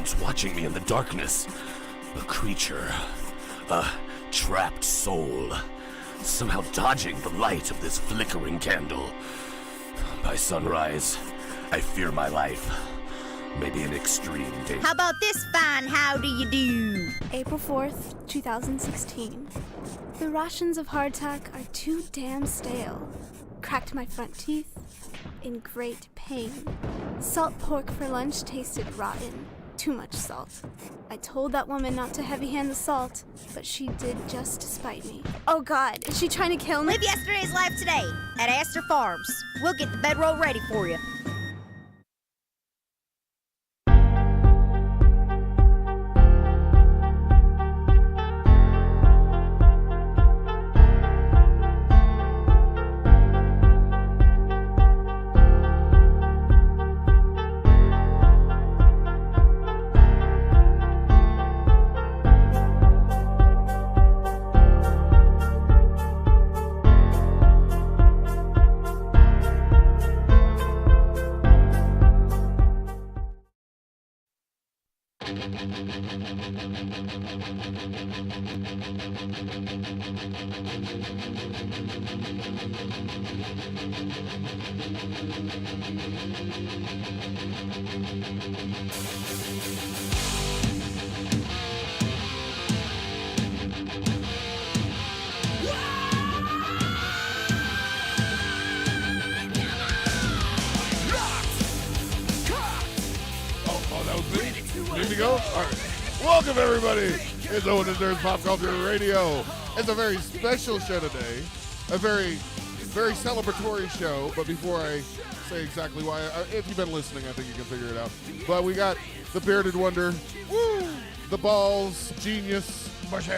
Something's watching me in the darkness. A creature. A trapped soul. Somehow dodging the light of this flickering candle. By sunrise, I fear my life. Maybe an extreme danger. How about this fine how do you do? April 4th, 2016. The rations of hardtack are too damn stale. Cracked my front teeth in great pain. Salt pork for lunch tasted rotten. Too much salt. I told that woman not to heavy-hand the salt, but she did just to spite me. Oh God, is she trying to kill me? Live yesterday's life today at Astor Farms. We'll get the bedroll ready for you. Ready to go? All right. Welcome, everybody. It's Owen and Nerds Pop Culture Radio. It's a very special show today. A very, very celebratory show. But before I say exactly why, if you've been listening, I think you can figure it out. But we got the Bearded Wonder, the Balls, Genius, Bush.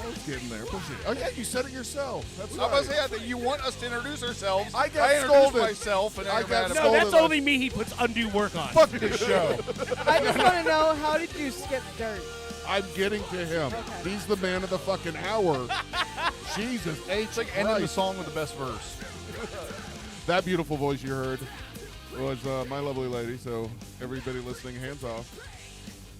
Let's get in there. Oh, yeah, you said it yourself. That's right. I was saying that you want us to introduce ourselves. I got introduced scolded. myself, and I got No, scolded. that's only me. He puts undue work on. Fuck this show. I just want to know, how did you skip dirt? I'm getting to him. Okay. He's the man of the fucking hour. Jesus H. It's like ending the song with the best verse. That beautiful voice you heard was my lovely lady. So everybody listening, hands off.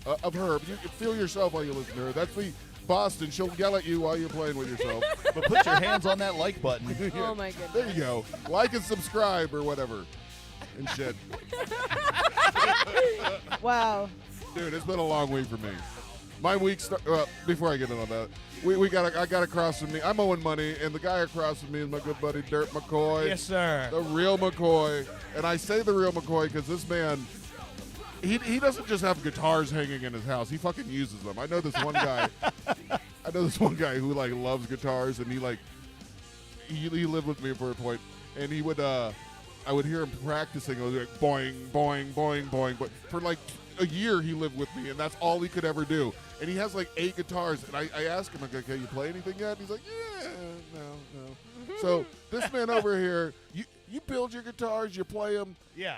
Of her. You can feel yourself while you listen to her. That's the Boston. She'll yell at you while you're playing with yourself. But put your hands on that like button. Oh my goodness. There you go. Like and subscribe or whatever. And shit. Wow. Dude, it's been a long week for me. My week before I get into that, I got across from me. I'm owing money, and the guy across from me is my good buddy Dirt McCoy. Yes, sir. The real McCoy. And I say the real McCoy because this man, he doesn't just have guitars hanging in his house. He fucking uses them. I know this one guy. Who like loves guitars, and he lived with me for a point, and he would I would hear him practicing. It was like boing, boing, boing, boing. But for like a year, he lived with me, and that's all he could ever do. And he has like 8 guitars, and I asked him, okay, you play anything yet? And he's like, yeah, no. So this man over here, you build your guitars, you play them. Yeah.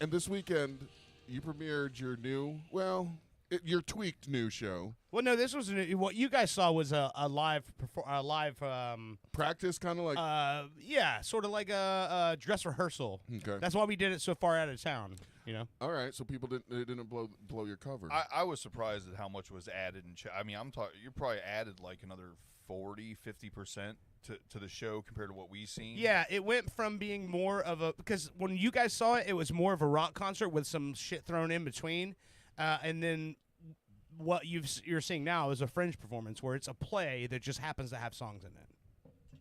And this weekend, you premiered your new, your tweaked new show. Well, no, this was what you guys saw was a live Practice, kind of like. yeah, sort of like a dress rehearsal. Okay. That's why we did it so far out of town. You know. All right, so people didn't blow your cover. I was surprised at how much was added. I mean, I'm talking. You probably added like another 40-50% to the show compared to what we've seen. Yeah, it went from being more of a because when you guys saw it, it was more of a rock concert with some shit thrown in between, and then what you're seeing now is a fringe performance where it's a play that just happens to have songs in it.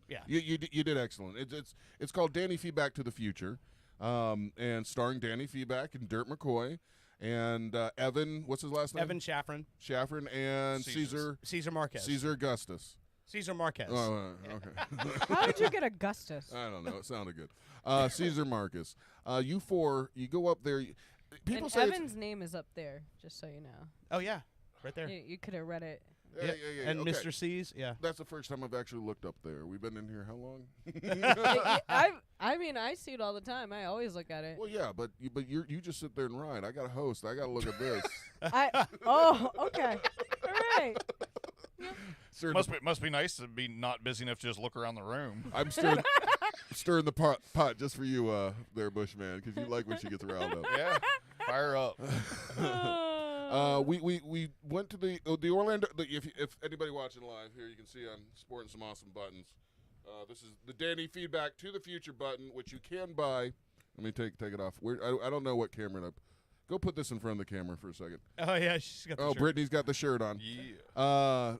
Yeah, you did excellent. It's called Danny Feedback to the Future, and starring Danny Feedback and Dirt McCoy and Evan. What's his last name? Evan Shaffron and Caesar Marquez. Caesar Augustus. Caesar Marquez. Oh, okay. How did you get Augustus? I don't know. It sounded good. Caesar Marcus. You go up there. People And say Evan's name is up there, just so you know. Oh yeah, right there. You could have read it. Yeah. And okay. Mr. C's, yeah. That's the first time I've actually looked up there. We've been in here how long? I mean, I see it all the time. I always look at it. Well, yeah, but you just sit there and ride. I got a host. I got to look at this. Oh, okay. All right. Stir Must be nice to be not busy enough to just look around the room. I'm stirring the pot just for you, there, Bushman, because you like when she gets riled up. Yeah. Fire up. We went to the Orlando. If anybody watching live here, you can see I'm sporting some awesome buttons. This is the Danny Feedback to the Future button, which you can buy. Let me take it off. I don't know what camera to. Go put this in front of the camera for a second. Oh yeah, she's got the shirt. Brittany's got the shirt on. Yeah.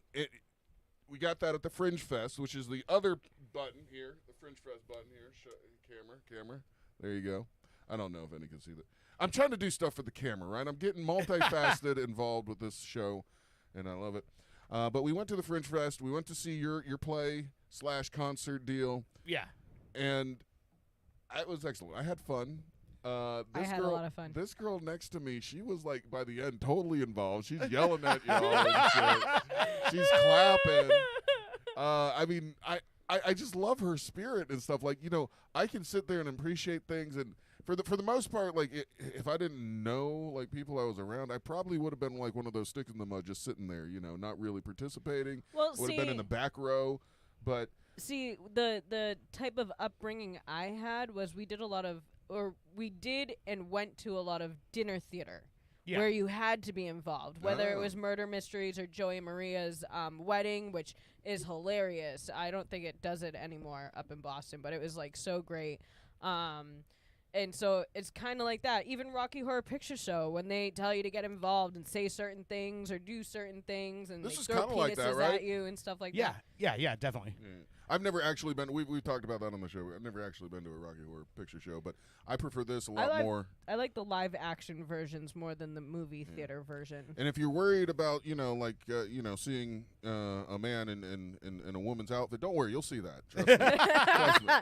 We got that at the Fringe Fest, which is the other button here. The Fringe Fest button here. Camera. There you go. I don't know if any can see that. I'm trying to do stuff for the camera, right? I'm getting multifaceted involved with this show, and I love it. But we went to the Fringe Fest. We went to see your play/concert deal. Yeah. And it was excellent. I had fun. I had a lot of fun. This girl next to me, she was like, by the end, totally involved. She's yelling at y'all and shit. She's clapping. I mean, I just love her spirit and stuff. Like, I can sit there and appreciate things, and for the most part, like, if I didn't know like people I was around, I probably would have been like one of those sticks in the mud, just sitting there, not really participating. Well, would have been in the back row, but. See, the type of upbringing I had was we did and went to a lot of dinner theater where you had to be involved, whether it was Murder Mysteries or Joey Maria's wedding, which is hilarious. I don't think it does it anymore up in Boston, but it was like so great. And so it's kind of like that. Even Rocky Horror Picture Show, when they tell you to get involved and say certain things or do certain things, and this is throw kind of like that, right? at you and stuff like Yeah, that. yeah, definitely. Yeah. I've never actually been. We've talked about that on the show. I've never actually been to a Rocky Horror Picture Show, but I prefer this a lot more. I like the live action versions more than the movie theater version. And if you're worried about seeing a man in a woman's outfit, don't worry, you'll see that. Trust me. Trust me.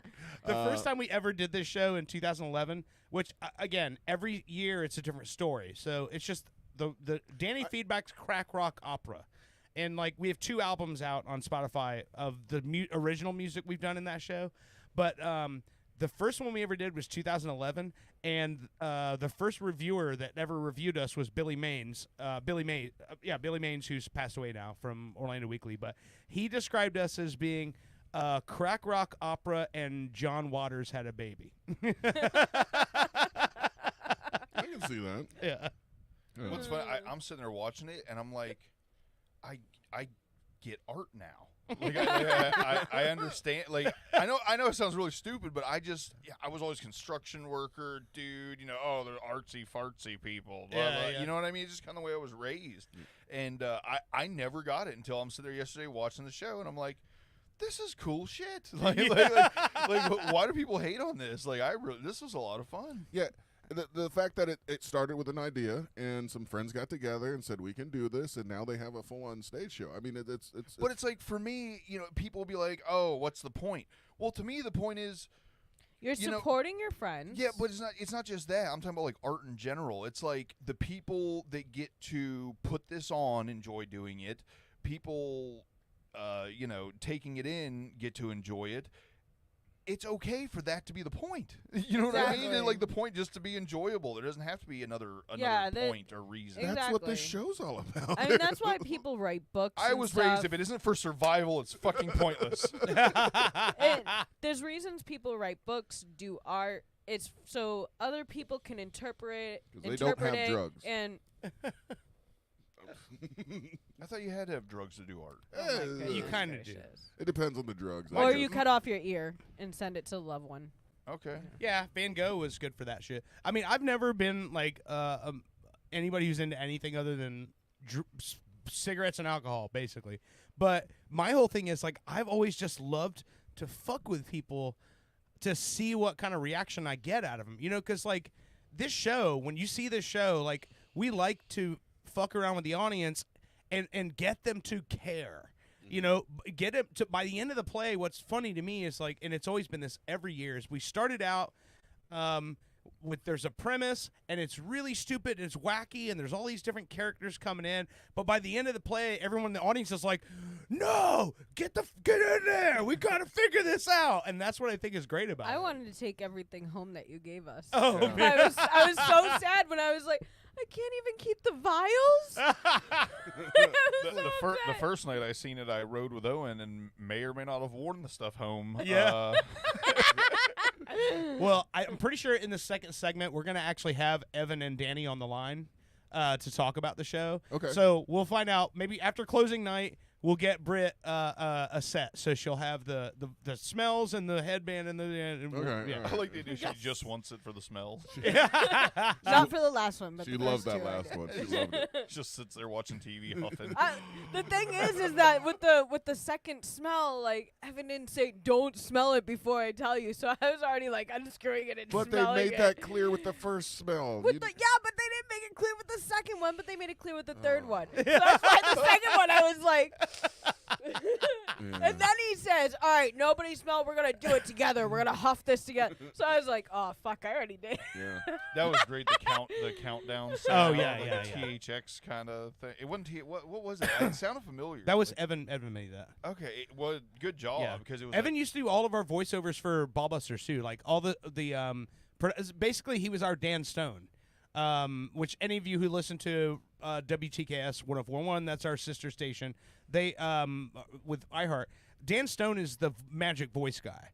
The first time we ever did this show in 2011, which again, every year it's a different story. So it's just the Danny Feedback's Crack Rock Opera. And, like, we have 2 albums out on Spotify of the original music we've done in that show. But the first one we ever did was 2011, and the first reviewer that ever reviewed us was Billy Maines. Billy Maines, who's passed away now from Orlando Weekly. But he described us as being crack rock opera and John Waters had a baby. I can see that. Yeah. What's funny, I'm sitting there watching it, and I'm like, I get art now. Like I understand. Like I know it sounds really stupid, but I was always construction worker, dude. They're artsy fartsy people. Blah, blah. Yeah. You know what I mean? It's just kind of the way I was raised. And I never got it until I'm sitting there yesterday watching the show, and I'm like, this is cool shit. Like why do people hate on this? Like this was a lot of fun. Yeah. The fact that it started with an idea and some friends got together and said we can do this, and now they have a full-on stage show. I mean, But it's like, for me, people will be like, "Oh, what's the point?" Well, to me, the point is You're supporting your friends. Yeah, but it's not just that. I'm talking about like art in general. It's like the people that get to put this on enjoy doing it. People, taking it in get to enjoy it. It's okay for that to be the point. You know what I mean? And, like, the point just to be enjoyable. There doesn't have to be another point or reason. Exactly. That's what this show's all about. I mean, that's why people write books. I was raised, if it isn't for survival, it's fucking pointless. And there's reasons people write books, do art. It's so other people can interpret they don't have it, drugs. and I thought you had to have drugs to do art. You kind of do. It depends on the drugs. Or you cut off your ear and send it to a loved one. Okay. Yeah, Van Gogh was good for that shit. I mean, I've never been like anybody who's into anything other than cigarettes and alcohol, basically. But my whole thing is like I've always just loved to fuck with people to see what kind of reaction I get out of them. Because like this show, when you see this show, like we like to fuck around with the audience and get them to care. Get it to by the end of the play. What's funny to me is like, and it's always been this every year, is we started out with there's a premise and it's really stupid and it's wacky and there's all these different characters coming in, but by the end of the play, everyone in the audience is like, no, get in there, we gotta figure this out. And that's what I think is great about it. I wanted to take everything home that you gave us. Oh, I was so sad when I was like, I can't even keep the vials. The first night I seen it, I rode with Owen and may or may not have worn the stuff home. Yeah. Well, I'm pretty sure in the second segment we're gonna actually have Evan and Danny on the line to talk about the show. Okay. So we'll find out maybe after closing night. We'll get Britt a set, so she'll have the smells and the headband and the. Okay, Yeah. all right. I like the idea she just wants it for the smell. Not for the last one, but She the loved first that two I last did. one. She loved it. She just sits there watching TV often. The thing is that with the second smell, like Evan didn't say don't smell it before I tell you, so I was already like unscrewing it and But they smelling made it. that clear with the first smell. With You- the, yeah, but they didn't make it clear with the second one, but they made it clear with the third one. So that's why the second one I was like. And then he says, "All right, nobody smell. We're gonna do it together. We're gonna huff this together." So I was like, "Oh fuck, I already did." yeah. That was great. The countdown. Oh, Sound, yeah, like yeah, the yeah. THX kind of thing. It wasn't. What was it? It sounded familiar. That was Evan. Evan made that. okay. Well, good job Yeah. because it was. Evan like, used to do all of our voiceovers for Ballbusters too. Like all the basically he was our Dan Stone. Which any of you who listen to WTKS 104.1, that's our sister station. They with iHeart, Dan Stone is the magic voice guy,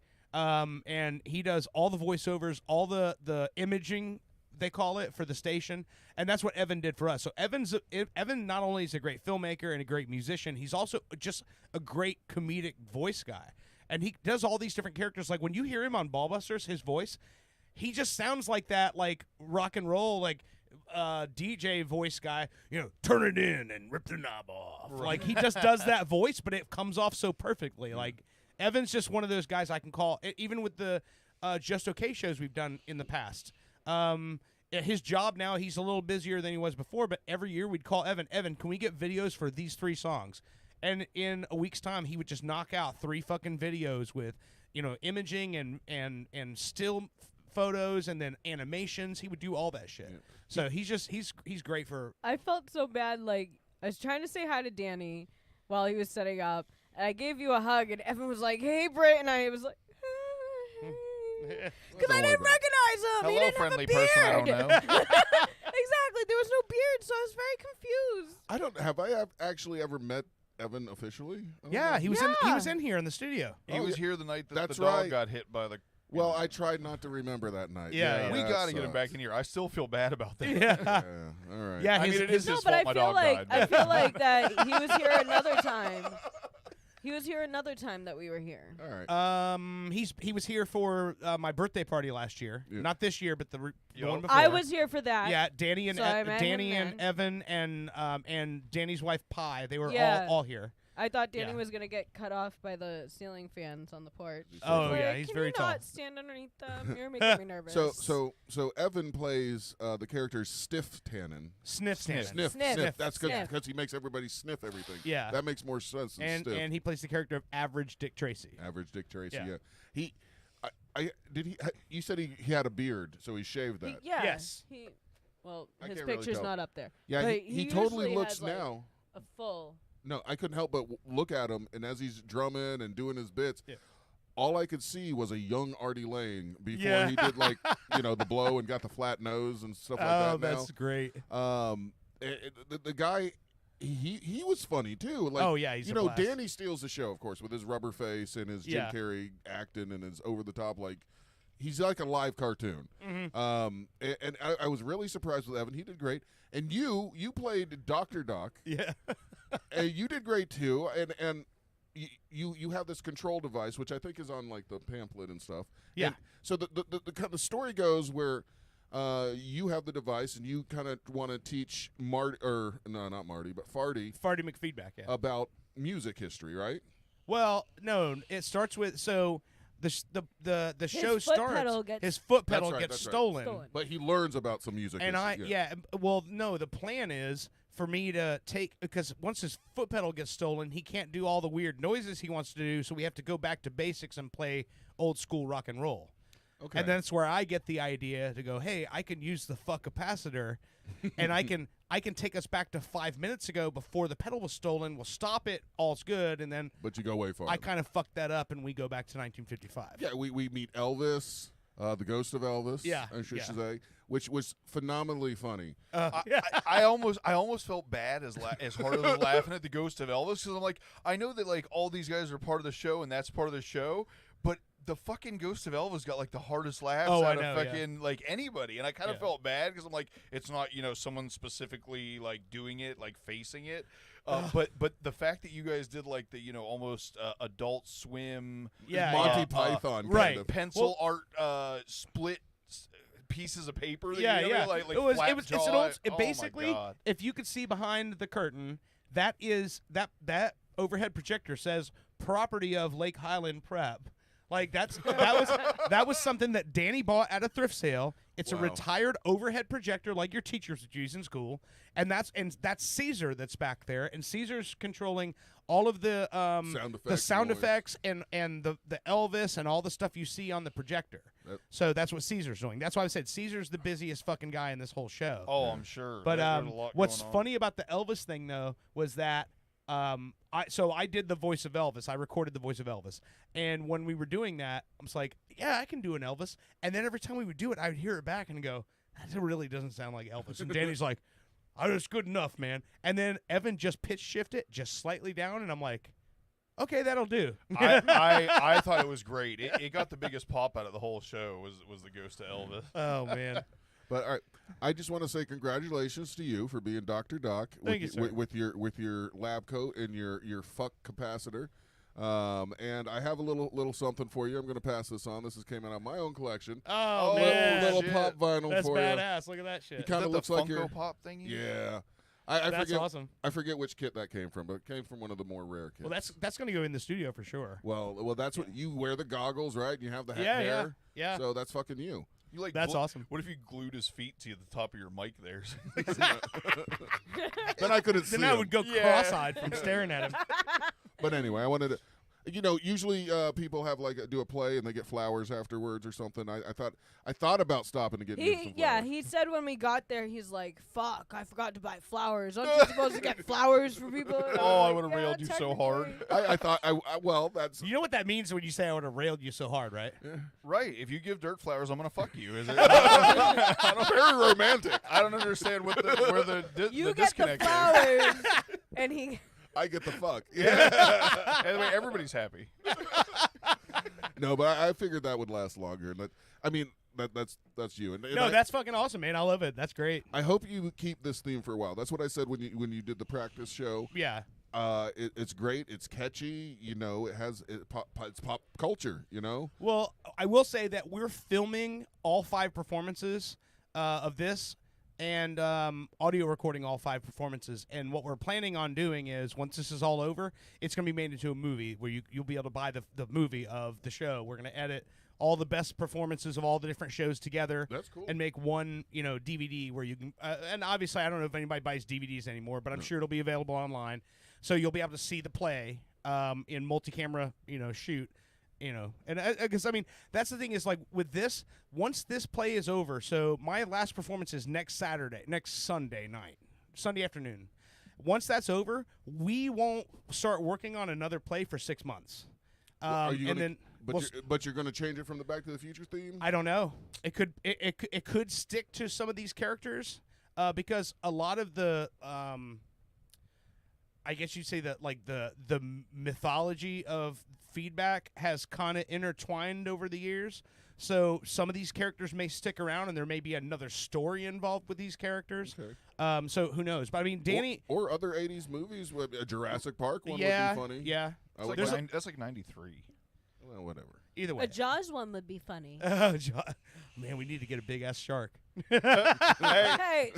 and he does all the voiceovers, all the imaging they call it for the station, and that's what Evan did for us. So Evan not only is a great filmmaker and a great musician, he's also just a great comedic voice guy, and he does all these different characters. Like when you hear him on Ballbusters, his voice. He just sounds like that, like rock and roll, like DJ voice guy. You know, turn it in and rip the knob off. Like he just does that voice, but it comes off so perfectly. Like Evan's just one of those guys I can call, even with the Just Okay shows we've done in the past. His job now, he's a little busier than he was before, but every year we'd call Evan. Evan, can we get videos for these 3 songs? And in a week's time, he would just knock out 3 fucking videos with, imaging and still photos and then animations. He would do all that shit. So he's great for. I felt so bad. Like I was trying to say hi to Danny while he was setting up, and I gave you a hug, and Evan was like, "Hey, Britt," and I was like, because I didn't recognize him. He hello, didn't friendly have a beard. person I don't know. Exactly. There was no beard, so I was very confused. I don't have I actually ever met Evan officially? I don't Yeah, know. he was in here in the studio. He was here the night that That's the dog right. got hit by the. Well, I tried not to remember that night. Yeah, We that got to get him back sucks. in here. I still feel bad about that. Yeah, Yeah, all right. yeah. I His, mean, it his- is No, his but fault I my feel dog like died. I feel like that he was here another time. He was here another time that we were here. All right. he was here for my birthday party last year. Yeah. Not this year, but the one Yup. before. I was here for that. Yeah, Danny and So I met Danny him and then. Evan and Danny's wife Pi. They were Yeah. all here. I thought Danny Yeah. was gonna get cut off by the ceiling fans on the porch. Oh, Like, yeah, he's can very you tall. not stand underneath them? You're making me nervous. So Evan plays the character Stiff Tannen. Sniff. Sniff. Sniff. That's Sniff. because he makes everybody sniff everything. Yeah. That makes more sense than Stiff. And he plays the character of Average Dick Tracy. Average Dick Tracy. Yeah. Yeah. You said he had a beard, so he shaved that. Yeah. Yes. Well, I his can't really picture's tell. not up there. Yeah, But he he totally usually looks has, like, now. A full. No, I couldn't help but look at him, and as he's drumming and doing his bits, Yeah. all I could see was a young Artie Lang before Yeah. he did the blow and got the flat nose and stuff like Oh, that. that's great. The guy, he was funny too. Like, Oh, yeah, he's a blast. Danny steals the show, of course, with his rubber face and his Yeah. Jim Carrey acting and his over the top he's like a live cartoon. Mm-hmm. And I was really surprised with Evan. He did great. And you played Dr. Doc. Yeah. And you did great too. And you have this control device, which I think is on like the pamphlet and stuff. Yeah. And so the story goes where you have the device and you kind of want to teach not Marty, but Farty Farty McFeedback, yeah. about music history, right? Well, no, it starts with the show foot starts. pedal gets- His foot That's pedal right, gets that's right. stolen. But he learns about some music And history. well, no, the plan is for me to take, because once his foot pedal gets stolen, he can't do all the weird noises he wants to do, so we have to go back to basics and play old school rock and roll. Okay. And that's where I get the idea to go, hey, I can use the fuck capacitor, and I can take us back to 5 minutes ago before the pedal was stolen. We'll stop it, all's good, and then But you go way far. I kind of fucked that up, and we go back to 1955. Yeah, we meet Elvis, the ghost of Elvis. Yeah, I should yeah. say, which was phenomenally funny. I almost felt bad as hard as laughing at the ghost of Elvis because I'm like, I know that like all these guys are part of the show and that's part of the show, but the fucking Ghost of Elvis got like the hardest laughs Oh, I out know, of yeah. fucking like anybody, and I kind of Yeah. felt bad because I'm like, it's not someone specifically like doing it, like facing it. But the fact that you guys did like the Almost Adult Swim, Yeah, Monty yeah. Python, kind right. of. pencil art split pieces of paper. That Yeah, you yeah. like It was. flat It's an jaw. old. Oh my Basically, God. if you could see behind the curtain, that is that overhead projector says property of Lake Highland Prep. Like that was something that Danny bought at a thrift sale. It's a Wow. retired overhead projector like your teachers would use in school, and that's Caesar that's back there, and Caesar's controlling all of the sound noise. effects and the Elvis and all the stuff you see on the projector. So that's what Caesar's doing. That's why I said Caesar's the busiest fucking guy in this whole show. Oh, I'm sure. But There's a lot what's going on. funny about the Elvis thing though was that I did the voice of Elvis. I recorded the voice of Elvis, and when we were doing that, I was like, yeah, I can do an Elvis. And then every time we would do it, I would hear it back and go, that really doesn't sound like Elvis. And Danny's like, oh, it's good enough, man. And then Evan just pitch shift it just slightly down, and I'm like, okay, that'll do. I thought it was great. It got the biggest pop out of the whole show was the Ghost of Elvis. Oh man. But all right, I just want to say congratulations to you for being Dr. Doc Thank you, sir. with your lab coat and your fuck capacitor. And I have a little something for you. I'm going to pass this on. This came out of my own collection. Oh, Oh, man. little shit. pop vinyl That's for badass. Look at that shit. you. It kind of Is that looks the like Funko your Pop thingy? yeah. I That's forget. awesome. I forget which kit that came from, but it came from one of the more rare kits. Well, that's going to go in the studio for sure. well, that's what you wear the goggles, right? And you have the Yeah, yeah, hair. yeah. So that's fucking you. You like That's awesome. What if you glued his feet to the top of your mic there? Then I couldn't see. Then I him. would go Yeah. cross-eyed from staring at him. But anyway, I wanted to. Usually people have do a play and they get flowers afterwards or something. I thought about stopping to get you some flowers. He said when we got there, he's like, "Fuck, I forgot to buy flowers. Aren't you supposed to get flowers for people?" And Oh, I was would've like, railed you so hard. technically." I thought well, that's You know what that means when you say I would have railed you so hard, right? Right. If you give dirt flowers, I'm gonna fuck you. Is it? very romantic. I don't understand where the You the get the disconnect is. flowers, and he. I get the fuck. Yeah. Anyway, everybody's happy. No, but I figured that would last longer. And that's you. And No, that's fucking awesome, man. I love it. That's great. I hope you keep this theme for a while. That's what I said when you did the practice show. Yeah. It's great. It's catchy. It's pop culture. Well, I will say that we're filming all 5 performances of this and audio recording all 5 performances. And what we're planning on doing is once this is all over, it's going to be made into a movie where you'll be able to buy the movie of the show. We're going to edit all the best performances of all the different shows together. That's cool. And make one, DVD where you can. And obviously, I don't know if anybody buys DVDs anymore, but I'm sure it'll be available online. So you'll be able to see the play in multi-camera, shoot. And because I mean that's the thing is like with this, once this play is over, so my last performance is next Sunday night, Sunday afternoon. Once that's over, we won't start working on another play for 6 months. Are you and gonna, then but you're going to change it from the Back to the Future theme? I don't know. It could stick to some of these characters because a lot of the I guess you'd say that like the mythology of Feedback has kind of intertwined over the years. So some of these characters may stick around, and there may be another story involved with these characters. Okay. So who knows? But I mean, Danny. Or other '80s movies, a Jurassic Park one Yeah, would be funny. yeah. I would That's like- like, that's like 93. well, whatever. Either way. A Jaws one would be funny. Oh, man, we need to get a big ass shark. Hey,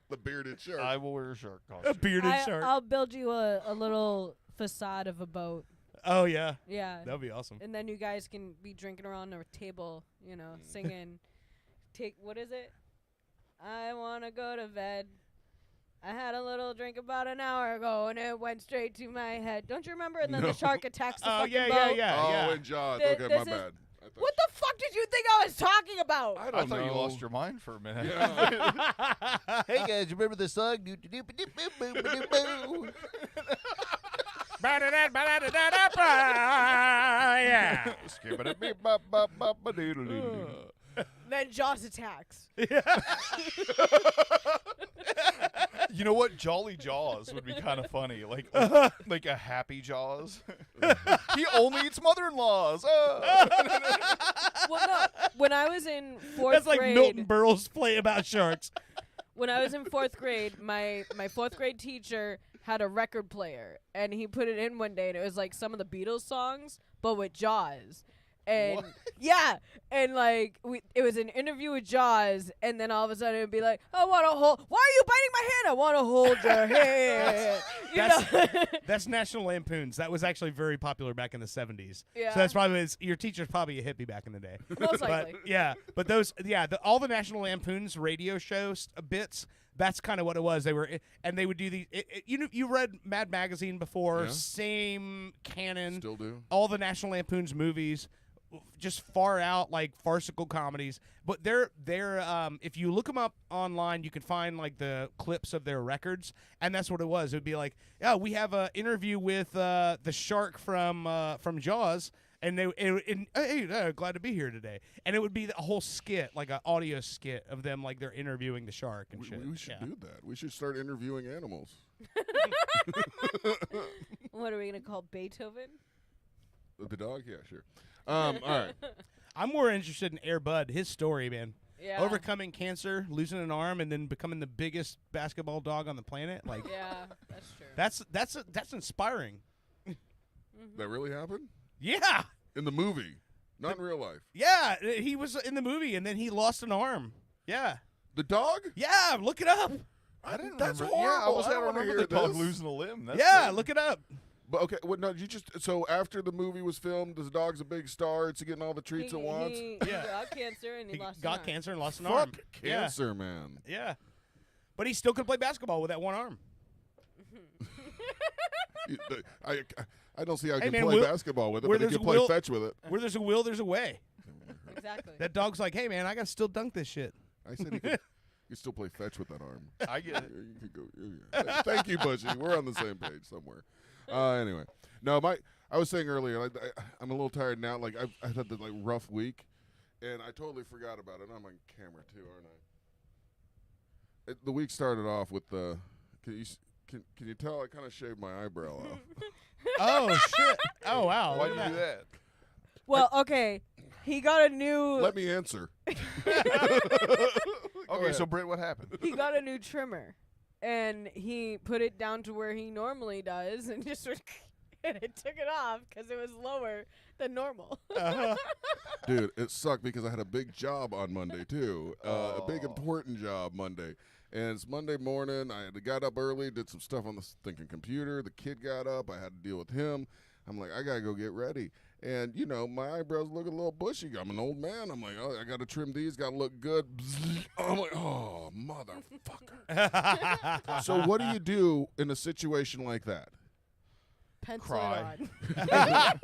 The bearded shark. I will wear a shark A costume. bearded shark. I'll build you a little facade of a boat. Oh yeah, Yeah. that'd be awesome. And then you guys can be drinking around a table, singing. What is it? I want to go to bed. I had a little drink about an hour ago, and it went straight to my head. Don't you remember? And then No. the shark attacks the Oh fucking yeah, boat. yeah. And Jaws. Th- Okay, this my is- bad. I thought- What the fuck did you think I was talking about? I I don't thought know. you lost your mind for a minute. Yeah. Hey guys, remember the song? Yeah. Then Jaws attacks. You know what? Jolly Jaws would be kind of funny, like a happy Jaws. He only eats mother-in-laws. Well, no. When I was in fourth That's like grade, Milton Berle's play about sharks. when I was in fourth grade, my fourth grade teacher had a record player, and he put it in one day, and it was like some of the Beatles songs, but with Jaws. And yeah, and like it was an interview with Jaws, and then all of a sudden it'd be like, I want to hold. Why are you biting my hand? I want to hold your hand. You know? That's National Lampoons. That was actually very popular back in the 70s. Yeah. So that's probably your teacher's probably a hippie back in the day. Most But likely. yeah, but those all the National Lampoons radio shows bits. That's kind of what it was. They were, and they would do the. You read Mad Magazine before, Yeah. same canon. Still do. All the National Lampoons movies, just far out like farcical comedies. But they're if you look them up online, you can find like the clips of their records, and that's what it was. It would be like, yeah, we have an interview with the shark from Jaws. And hey, glad to be here today. And it would be a whole skit, like an audio skit of them, like they're interviewing the shark and shit. We should do that. We should start interviewing animals. What are we gonna call Beethoven? The dog? Yeah, sure. All right. I'm more interested in Air Bud, his story, man. Yeah. Overcoming cancer, losing an arm, and then becoming the biggest basketball dog on the planet. Like Yeah, that's true. that's inspiring. That really happened? Yeah. In the movie, not in real life. Yeah, he was in the movie, and then he lost an arm. Yeah. The dog? Yeah, look it up. I didn't That's remember. Yeah, I horrible. was I I don't wanna remember hear the dog this. losing a limb. That's Yeah, crazy. look it up. But okay, no, you just so after the movie was filmed, the dog's a big star. It's getting all the treats he, it wants. He Yeah. got cancer and he, He lost an got arm. cancer and lost an Fuck arm. cancer, man. Yeah. But he still could play basketball with that one arm. I don't see how he Hey, can man, play Will- basketball with it, where but he there's can a play will- fetch with it. Where there's a will, there's a way. Exactly. That dog's like, hey, man, I got to still dunk this shit. I said he could still play fetch with that arm. I get it. Yeah, you could go. Yeah. Thank you, Bushy. We're on the same page somewhere. Anyway, no, I was saying earlier, I'm a little tired now. Like I've had the rough week, and I totally forgot about it. I'm on camera too, aren't I? The week started off with the. Can you tell I kind of shaved my eyebrow off? Oh, shit. Oh, wow. Why do you do that? Well, okay. He got a new. Let me answer. Okay, so Britt, what happened? He got a new trimmer, and he put it down to where he normally does, and just and it took it off because it was lower than normal. Dude, it sucked because I had a big job on Monday too, a big important job Monday, and it's Monday morning. Got up early, did some stuff on the stinking computer. The kid got up. I had to deal with him. I'm like, I gotta go get ready, and my eyebrows look a little bushy. I'm an old man. I'm like, oh, I gotta trim these. Gotta look good. I'm like, oh, motherfucker. So what do you do in a situation like that? Pencil Cry. it on.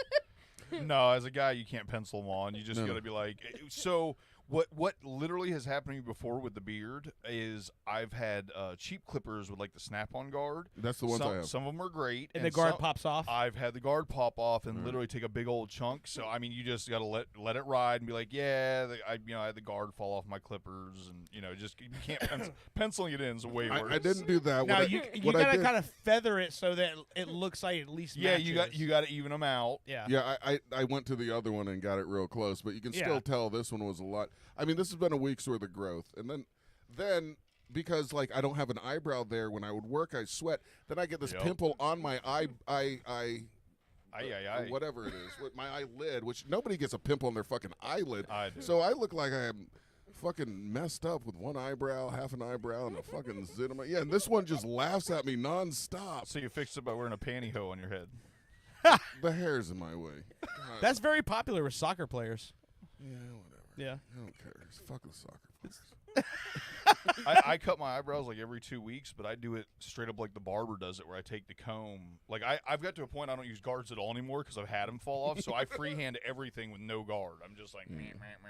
No, as a guy, you can't pencil them on. You just No, got to no. be like. So what literally has happened to me before with the beard is I've had cheap clippers with like the snap-on guard. That's the ones I have. Some of them are great, And the guard some- pops off. I've had the guard pop off and literally take a big old chunk. So I mean, you just gotta let it ride and be like, yeah, I had the guard fall off my clippers, and just you can't penciling it in is way worse. I didn't do that. Now, What you what I got to did- kind of feather it so that it looks like it at least Yeah, matches. you got to even them out. Yeah. Yeah, I went to the other one and got it real close, but you can Yeah. still tell this one was a lot. I mean, this has been a week's worth of growth, and then because I don't have an eyebrow there when I would work, I sweat. Then I get this Yep. pimple on my eye, Aye. whatever it is, with my eyelid, which nobody gets a pimple on their fucking eyelid. I do. So I look like I am fucking messed up with one eyebrow, half an eyebrow, and a fucking zit on my. Yeah, and this one just laughs at me nonstop. So you fixed it by wearing a pantyhose on your head. The hair's in my way. God. That's very popular with soccer players. Yeah, whatever. Yeah. I don't care. Just fuck the soccer players. I cut my eyebrows like every 2 weeks, but I do it straight up like the barber does it, where I take the comb. Like I've got to a point I don't use guards at all anymore because I've had them fall off. So I freehand everything with no guard. I'm just like, meh, meh, meh.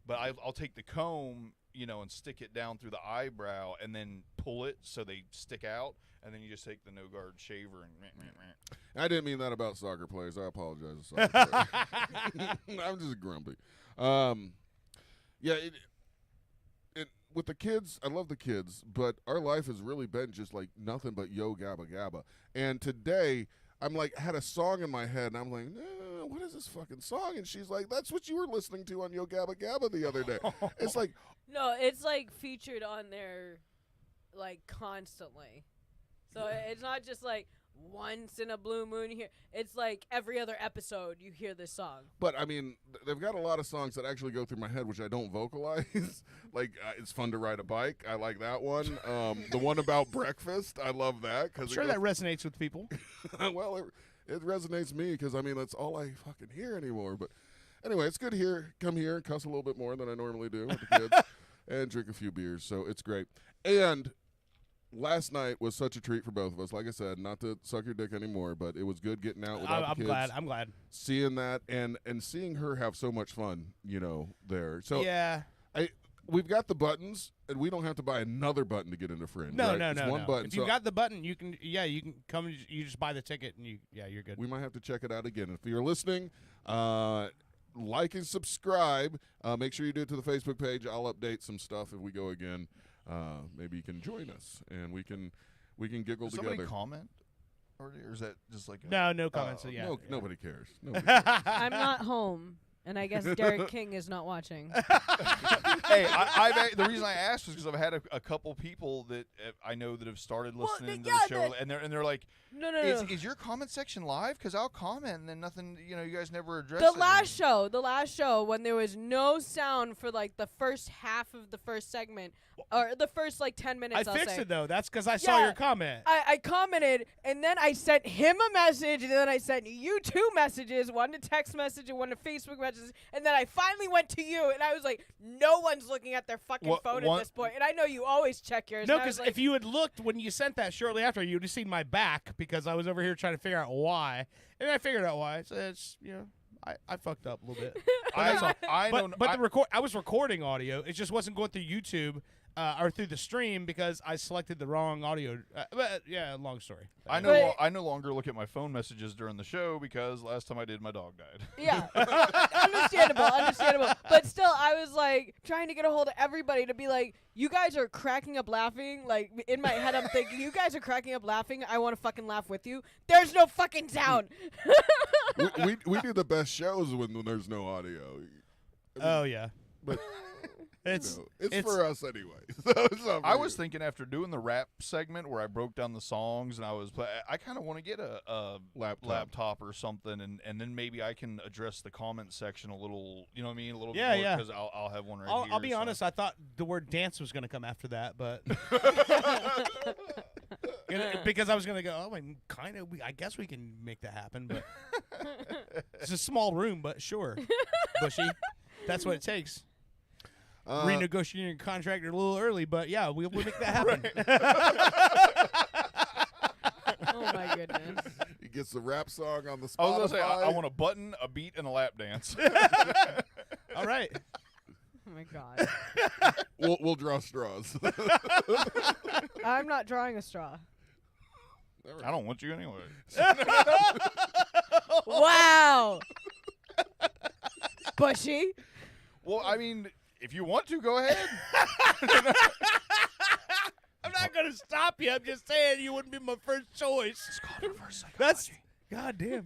But I'll take the comb, and stick it down through the eyebrow, and then pull it so they stick out, and then you just take the no guard shaver and. Meh, meh, meh. I didn't mean that about soccer players. I apologize to soccer players. I'm just grumpy. Yeah, with the kids, I love the kids, but our life has really been just like nothing but yo gabba gabba. And today, I'm like, had a song in my head, and I'm like, what is this fucking song? And she's like, that's what you were listening to on Yo Gabba Gabba the other day. It's like, No, it's like featured on there, like constantly. So it's not just like once in a blue moon here. It's like every other episode you hear this song. but I mean, they've got a lot of songs that actually go through my head, which I don't vocalize. Like, it's fun to ride a bike. I like that one. The one about breakfast, I love that. I'm sure that resonates with people. Well, it resonates me because, I mean, that's all I fucking hear anymore. But anyway, it's good to come here and cuss a little bit more than I normally do with the kids and drink a few beers. So it's great. And last night was such a treat for both of us. Like I said, not to suck your dick anymore, but it was good getting out without the kids. I'm glad. Seeing that and seeing her have so much fun, there. So yeah. We've got the buttons, and we don't have to buy another button to get into Fringe. No, right? no, It's no. one no. button. If you got the button, you can come. You just buy the ticket, and you're good. We might have to check it out again. If you're listening, like and subscribe. Make sure you do it to the Facebook page. I'll update some stuff if we go again. Maybe you can join us, and we can giggle Does together. somebody comment? Or is that just like No comments. Yeah. Nobody cares. Nobody cares. I'm not home, and I guess Derek King is not watching. Hey, the reason I asked was because I've had a couple people that I know that have started listening to the show, and they're like, No. Is your comment section live? Because I'll comment, and then nothing. You guys never address The it. last show, when there was no sound for like the first half of the first segment, or the first like 10 minutes. I I'll fixed say. it though. That's because I saw your comment. I commented, and then I sent him a message, and then I sent you 2 messages, one to text message and one to Facebook messages, and then I finally went to you, and I was like, no one's looking at their fucking phone at this point, and I know you always check yours. No, and I was because like, if you had looked when you sent that shortly after, you would have seen my back because I was over here trying to figure out why, and I figured out why. It's I fucked up a little bit. I was recording audio. It just wasn't going through YouTube or through the stream because I selected the wrong audio. But yeah, long story. I no longer look at my phone messages during the show because last time I did, my dog died. yeah, understandable. But still, I was like trying to get a hold of everybody to be like, you guys are cracking up laughing. Like in my head, I'm thinking, you guys are cracking up laughing. I want to fucking laugh with you. There's no fucking sound. we do the best shows when there's no audio. Oh yeah, But it's for us anyway. So it's not for I you. was thinking after doing the rap segment where I broke down the songs and I kind of want to get a laptop or something, and then maybe I can address the comment section a little. You know what I mean? A little bit more because I'll have one right here. I'll be honest. I thought the word dance was going to come after that, but because I was going to go. Oh, and kind of. I guess we can make that happen, but it's a small room. But sure, Bushy. That's what it takes. Renegotiating your contract a little early, but yeah, we'll make that happen. Oh my goodness. He gets the rap song on the Spotify. I was gonna say I want a button, a beat, and a lap dance. All right. Oh my god. We'll draw straws. I'm not drawing a straw. I don't want you anyway. Wow. Bushy. Well, I mean, if you want to, go ahead. I'm not going to stop you. I'm just saying you wouldn't be my first choice. It's called reverse psychology. That's goddamn.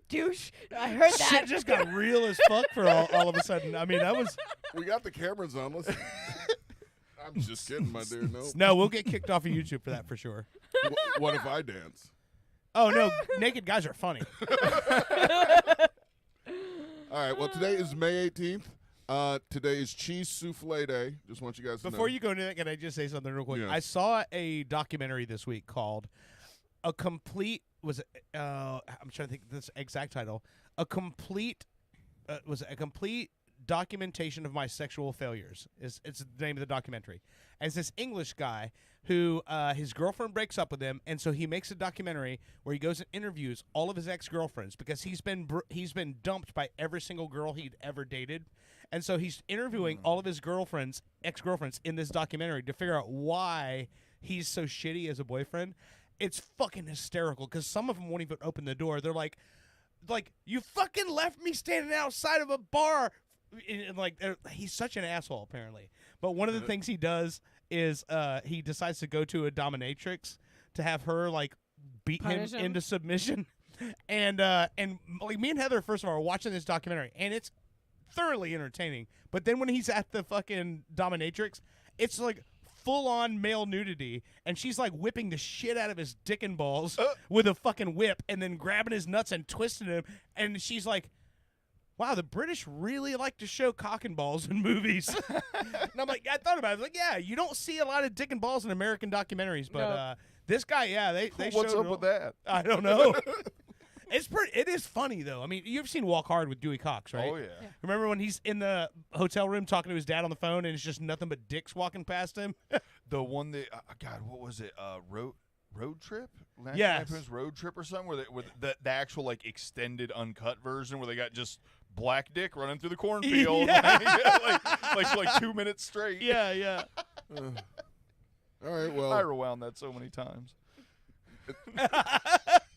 Douche. I heard that. Shit just got real as fuck for all of a sudden. I mean, that was. We got the cameras on. Let's. I'm just kidding, my dear. No, we'll get kicked off of YouTube for that for sure. What if I dance? Oh no, naked guys are funny. All right. Well, today is May 18th. Today is Cheese Souffle Day. Just want you guys to know. Before you go into that, can I just say something real quick? Yeah. I saw a documentary this week called "A Complete." I'm trying to think of this exact title. A complete documentation of my sexual failures. It's the name of the documentary. And it's this English guy who his girlfriend breaks up with him, and so he makes a documentary where he goes and interviews all of his ex-girlfriends because he's been dumped by every single girl he'd ever dated, and so he's interviewing all of his ex-girlfriends in this documentary to figure out why he's so shitty as a boyfriend. It's fucking hysterical because some of them won't even open the door. They're like you fucking left me standing outside of a bar. And he's such an asshole apparently. But one of the things he does is he decides to go to a dominatrix to have her like beat Punish him? into submission. And like me and Heather, first of all, are watching this documentary, and it's thoroughly entertaining. But then when he's at the fucking dominatrix, it's like full on male nudity, and she's like whipping the shit out of his dick and balls with a fucking whip, and then grabbing his nuts and twisting him. And she's like, wow, the British really like to show cock and balls in movies. And I'm like, I thought about it. I was like, yeah, you don't see a lot of dick and balls in American documentaries, but No. this guy, yeah, they What's showed up it with all. that? I don't know. It is funny though. I mean, you've seen Walk Hard with Dewey Cox, right? Oh yeah. Remember when he's in the hotel room talking to his dad on the phone, and it's just nothing but dicks walking past him? The one that God, what was it? Road Trip? National Yes. Lampoon's Road Trip or something, where the actual like extended uncut version where they got just black dick running through the cornfield like 2 minutes straight. Yeah. All right, well, I rewound that so many times.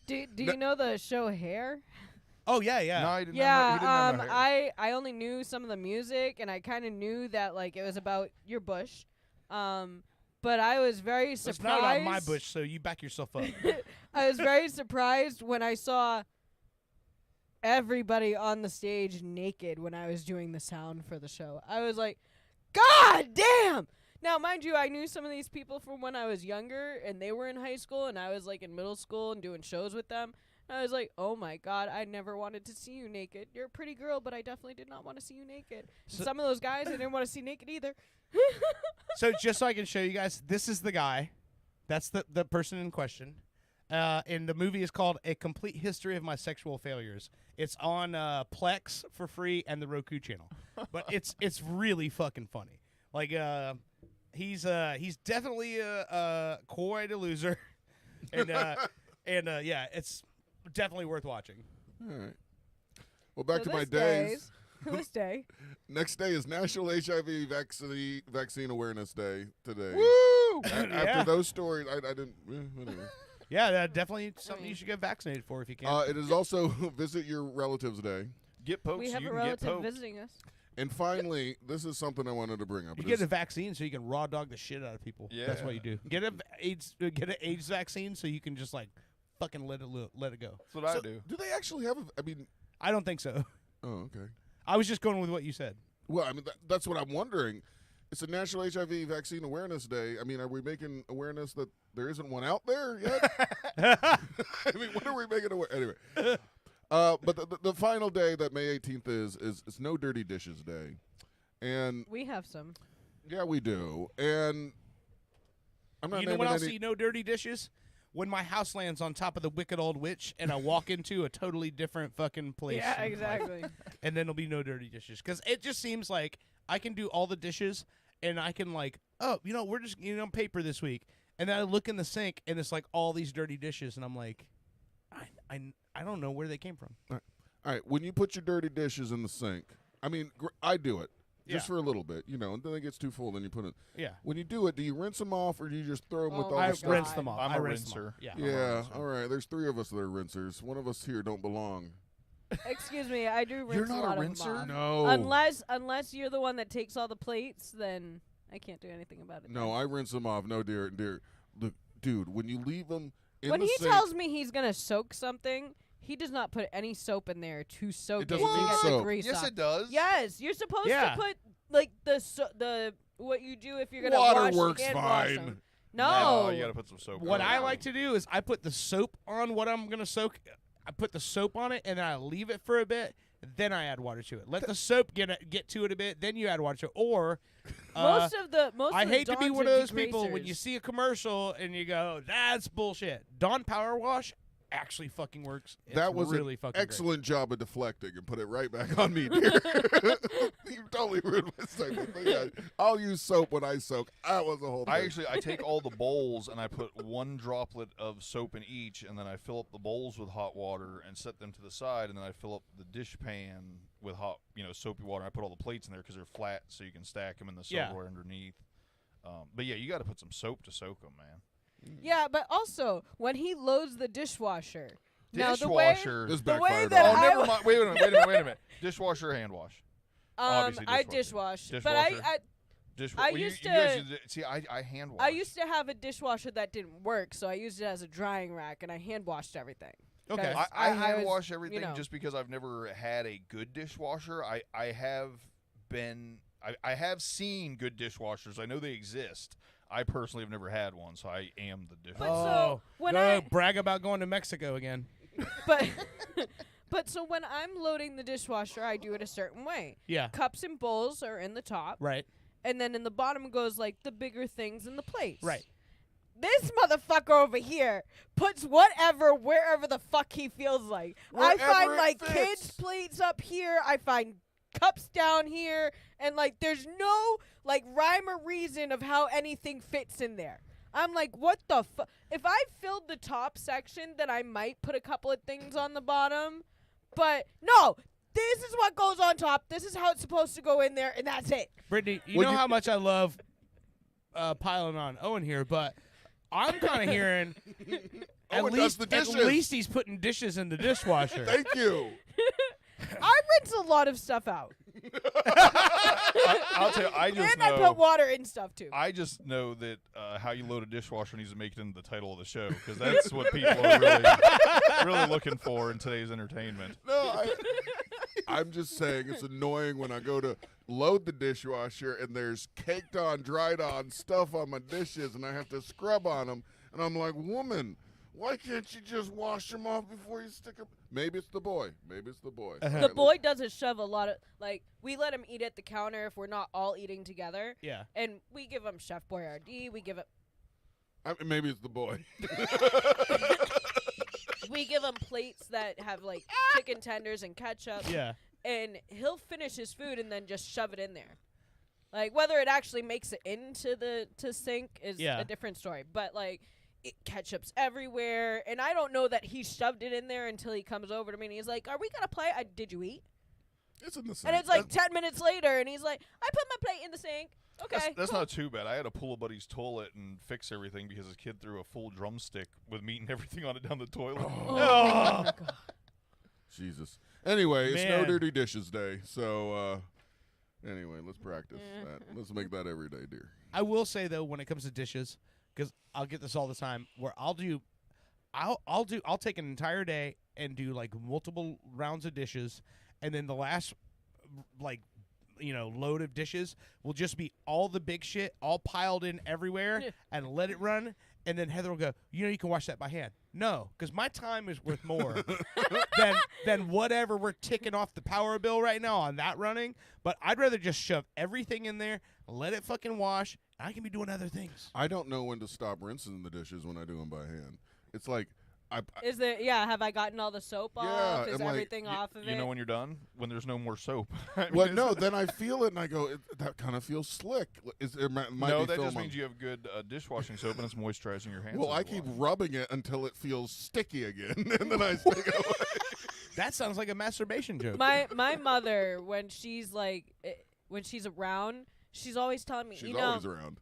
Do you know the show Hair? Oh yeah. No, he didn't Yeah, have no hair. I only knew some of the music, and I kind of knew that like it was about your bush, but I was very It's surprised. not on my bush, so you back yourself up. I was very surprised when I saw everybody on the stage naked when I was doing the sound for the show. I was like, God damn! Now, mind you, I knew some of these people from when I was younger, and they were in high school, and I was like in middle school and doing shows with them. I was like, oh my God, I never wanted to see you naked. You're a pretty girl, but I definitely did not want to see you naked. So- Some of those guys, I didn't want to see naked either. So just so I can show you guys, this is the guy. That's the person in question. And the movie is called A Complete History of My Sexual Failures. It's on Plex for free and the Roku channel. But it's really fucking funny. Like he's definitely quite a loser. And yeah, it's definitely worth watching. all right. Well, back So to my this days. This day. Next day is National HIV Vaccine Awareness Day today. Woo! After Yeah. those stories, I didn't. Anyway. Yeah, definitely something you should get vaccinated for if you can. It is also Visit Your Relatives Day. Get poked. We have you a can get relative poked. visiting us. And finally, this is something I wanted to bring up. You It get is- a vaccine so you can raw dog the shit out of people. That's what you do. Get an AIDS vaccine so you can just like fucking let it go. That's what I so, do. do they actually have I mean, I don't think so. oh, okay. I was just going with what you said. Well, I mean, that's what I'm wondering. It's a National HIV Vaccine Awareness Day. I mean, are we making awareness that there isn't one out there yet? I mean, when are we making aware? Anyway. But the final day that May 18th is No Dirty Dishes Day. And We have some. yeah, we do. And I'm not You know naming when I'll any. see no dirty dishes? When my house lands on top of the wicked old witch and I walk into a totally different fucking place. Yeah, exactly. And then there'll be no dirty dishes. Because it just seems like I can do all the dishes and I can like, oh, we're just, paper this week. And then I look in the sink and it's like all these dirty dishes. And I'm like, I don't know where they came from. All right, when you put your dirty dishes in the sink, I mean, I do it just Yeah. for a little bit, and then it gets too full, then you put it. Yeah. When you do it, do you rinse them off, or do you just throw them with Oh all my the I stuff? rinse them off. I'm I a rinse them rinser. off. Yeah. Yeah, all right. There's 3 of us that are rinsers. One of us here don't belong. Excuse me, I do rinse You're not a lot a of them rinser? off. No. Unless you're the one that takes all the plates, then I can't do anything about it. No, I rinse them off. No, dear. Look, dude, when you leave them in When the he sink, tells me he's gonna soak something, he does not put any soap in there to soak It doesn't to need get soap. the grease Yes, off. it does. Yes, you're supposed Yeah. to put like the what you do if you're gonna Water wash works and wash fine. them. No, No, you gotta put some soap. What on I it. like to do is I put the soap on what I'm going to soak. I put the soap on it, and then I leave it for a bit. Then I add water to it. Let the soap get to it a bit. Then you add water to it. Or most of the I of hate the to be Dawn's one are of those people when you degreasers. see a commercial and you go, "That's bullshit." Dawn Power Wash actually fucking works. It's that was really an fucking excellent job of deflecting and put it right back on me, dear. You totally ruined my segment. But yeah, I'll use soap when I soak. That was the whole thing. I take all the bowls and I put 1 droplet of soap in each, and then I fill up the bowls with hot water and set them to the side, and then I fill up the dish pan with hot, soapy water. I put all the plates in there because they're flat, so you can stack them in the Yeah. silverware underneath. But yeah, you got to put some soap to soak them, man. Yeah, but also when he loads the dishwasher. Now the way Dishwasher. This the way backfired that Oh, on me. I never mind. Wait a minute. Dishwasher or hand wash? Obviously I dishwasher. dishwash, but Dishwasher. Dishwasher. I used you guys to- see. I hand wash. I used to have a dishwasher that didn't work, so I used it as a drying rack, and I hand washed everything. Okay. 'Cause I I hand was, wash everything you know. just because I've never had a good dishwasher. I have been. I have seen good dishwashers. I know they exist. I personally have never had one, so I am the But dishwasher. so when go I brag about going to Mexico again. but but so when I'm loading the dishwasher, I do it a certain way. Yeah. Cups and bowls are in the top, Right. and then in the bottom goes like the bigger things in the plates. Right. This motherfucker over here puts whatever wherever the fuck he feels like. I Wherever find it like fits. kids' plates up here. I find cups down here, and like there's no like rhyme or reason of how anything fits in there. I'm like, what the fuck? If I filled the top section, then I might put a couple of things on the bottom. But no, this is what goes on top. This is how it's supposed to go in there, and that's it. Brittany, you Well, know you- how much I love piling on Owen here, but I'm kind of hearing Owen does the at dishes. least he's putting dishes in the dishwasher. Thank you. I rinse a lot of stuff out, I'll tell you. I just and I know. put water in stuff too. I just know that how you load a dishwasher needs to make it into the title of the show because that's what people are really looking for in today's entertainment. No, I'm just saying it's annoying when I go to load the dishwasher and there's caked on, dried on stuff on my dishes and I have to scrub on them. And I'm like, woman, why can't you just wash them off before you stick them? Maybe it's the boy. Maybe it's the boy. Uh-huh. All The right, boy doesn't shove a lot of like we let him eat at the counter if we're not all eating together, Yeah. and we give him Chef Boyardee. Maybe it's the boy. We give him plates that have like chicken tenders and ketchup, Yeah. and he'll finish his food and then just shove it in there. Like whether it actually makes it into the sink is Yeah. a different story, but like. Ketchup's everywhere, and I don't know that he shoved it in there until he comes over to me and he's like, "Are we gonna play? Did you eat?" It's in the sink. And it's like 10 minutes later, and he's like, "I put my plate in the sink." Okay, That's cool. not too bad. I had to pull a buddy's toilet and fix everything because his kid threw a full drumstick with meat and everything on it down the toilet. Oh, God. Jesus. Anyway, it's no Man. dirty dishes day. So, anyway, let's practice that. Let's make that every day, dear. I will say though, when it comes to dishes, because I'll get this all the time, where I'll take an entire day and do like multiple rounds of dishes, and then the last like load of dishes will just be all the big shit all piled in everywhere and let it run. And then Heather will go, you can wash that by hand. No, because my time is worth more than whatever we're ticking off the power bill right now on that running. But I'd rather just shove everything in there, let it fucking wash, and I can be doing other things. I don't know when to stop rinsing the dishes when I do them by hand. It's like, Is there? Yeah. Have I gotten all the soap Yeah, off? Is I'm like, everything off of it? You know when you're done? When there's no more soap. I mean, well, it's- no, then I feel it and I go, that kind of feels slick. Might No, be that film just on- means you have good dishwashing soap and it's moisturizing your hands. Well, as I keep well. rubbing it until it feels sticky again, and then I stick it away. That sounds like a masturbation joke. my mother, when she's like, when she's around, she's always telling me, She's always around.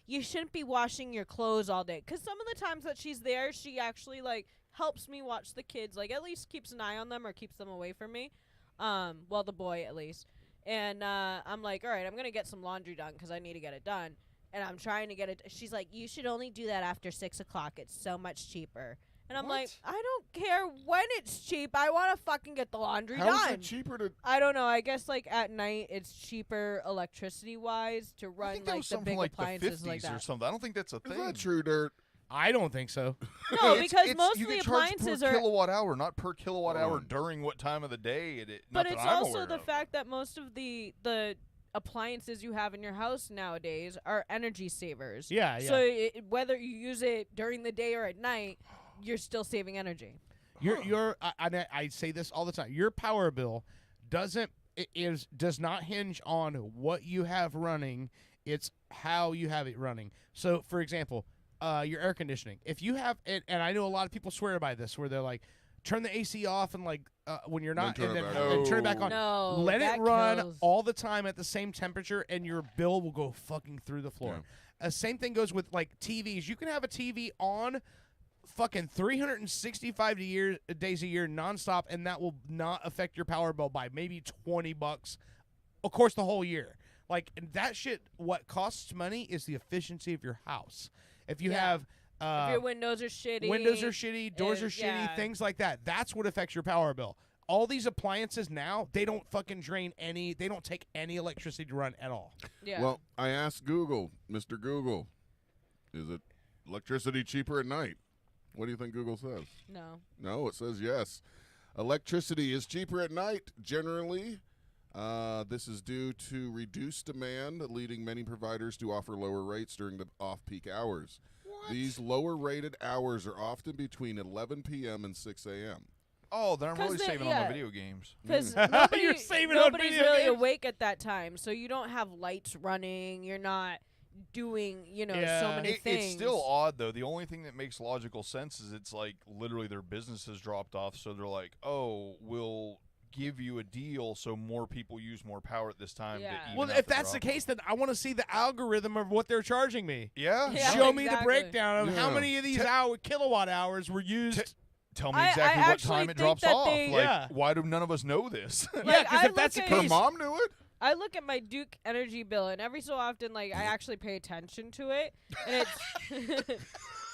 you shouldn't be washing your clothes all day. Because some of the times that she's there, she actually like helps me watch the kids. Like at least keeps an eye on them or keeps them away from me. Well, the boy at least. And I'm like, all right, I'm gonna get some laundry done because I need to get it done. And I'm trying to get it. She's like, you should only do that after 6 o'clock. It's so much cheaper. And I'm like, I don't care when it's cheap. I want to fucking get the laundry How is done. it cheaper to? I don't know. I guess like at night it's cheaper electricity wise to I run think that like was the something big like the appliances 50s like or that. something. I don't think that's a Is thing. that true, Dirt? I don't think so. No, It's- because it's- most you of the get charged appliances per are. kilowatt hour, not per kilowatt hour Oh. during what time of the day. But not it's that I'm also aware the of. fact that most of the appliances you have in your house nowadays are energy savers. Yeah, So whether you use it during the day or at night, you're still saving energy. I say this all the time. Your power bill does not hinge on what you have running. It's how you have it running. So, for example, your air conditioning. If you have, and I know a lot of people swear by this, where they're like, turn the AC off and like when you're not, turn and it then back on. and turn it back on. No, Let that it run kills. all the time at the same temperature, and your bill will go fucking through the floor. Same thing goes with like TVs. You can have a TV on fucking 365 days a year nonstop, and that will not affect your power bill by maybe $20. Of course, the whole year. Like and that shit. What costs money is the efficiency of your house. If you Yeah. have if your windows are shitty. windows are shitty, doors are shitty, yeah. things like that. That's what affects your power bill. All these appliances now, they don't fucking drain any. They don't take any electricity to run at all. Yeah. Well, I asked Google, Mr. Google, is it electricity cheaper at night? What do you think Google says? no. No, it says yes. Electricity is cheaper at night, generally. This is due to reduced demand, leading many providers to offer lower rates during the off-peak hours. These lower-rated hours are often between 11 p.m. and 6 a.m. Oh, then I'm 'Cause really they- saving on yeah. my video games. Because You're saving on nobody's video really games? awake at that time, so you don't have lights running. You're not doing, so Yeah. many things. It's still odd though. The only thing that makes logical sense is it's like literally their business has dropped off, so they're like, "Oh, we'll give you a deal so more people use more power at this time." Yeah. To even Well, out if the that's the drop-off. case, then I want to see the algorithm of what they're charging me. Yeah. Yeah. Show me the exactly. breakdown of how Yeah. many of these kilowatt hours were used. Tell me I exactly what actually time it think drops that off. they- Like, Yeah. why do none of us know this? Yeah, Like, because I if that's the look at- Her case, mom knew it? I look at my Duke energy bill, and every so often, like, I actually pay attention to it, and it's.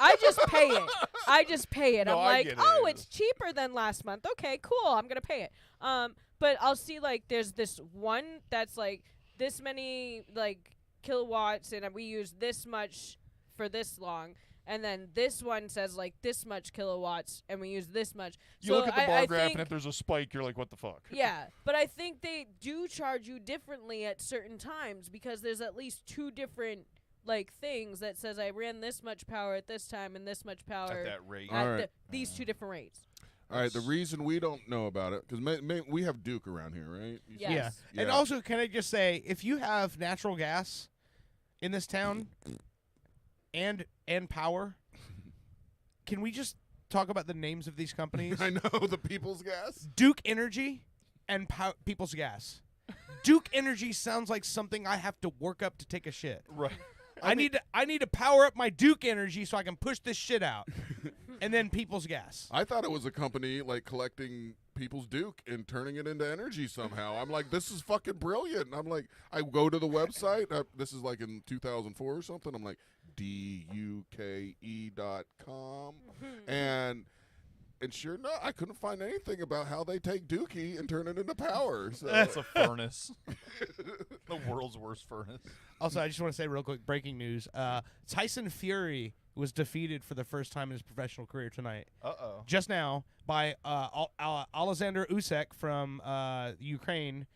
I just pay it. I just pay it. No, I'm I like, get it. oh, it's cheaper than last month. Okay, cool. I'm gonna pay it. But I'll see like there's this one that's like this many like kilowatts, and we use this much for this long. And then this one says like this much kilowatts, and we use this much. You So look at the I bar graph, think- and if there's a spike, you're like, "What the fuck?" yeah, but I think they do charge you differently at certain times because there's at least two different like things that says I ran this much power at this time and this much power At that rate. at Alright. these two different rates. All right, the reason we don't know about it, because we have Duke around here, right? You Yes. Yeah. And Yeah. also, can I just say, if you have natural gas in this town and power, can we just talk about the names of these companies? I know, the People's Gas. Duke Energy and People's Gas. Duke Energy sounds like something I have to work up to take a shit. Right. I need to power up my Duke Energy so I can push this shit out. And then People's Gas. I thought it was a company like collecting people's Duke and turning it into energy somehow. I'm like, this is fucking brilliant. And I'm like, I go to the website. This is like in 2004 or something. I'm like, duke.com. And sure enough, I couldn't find anything about how they take Dookie and turn it into power. So That's a furnace. The world's worst furnace. Also, I just want to say real quick, breaking news. Tyson Fury was defeated for the first time in his professional career tonight. Uh-oh. Just now by Alexander Usyk from Ukraine.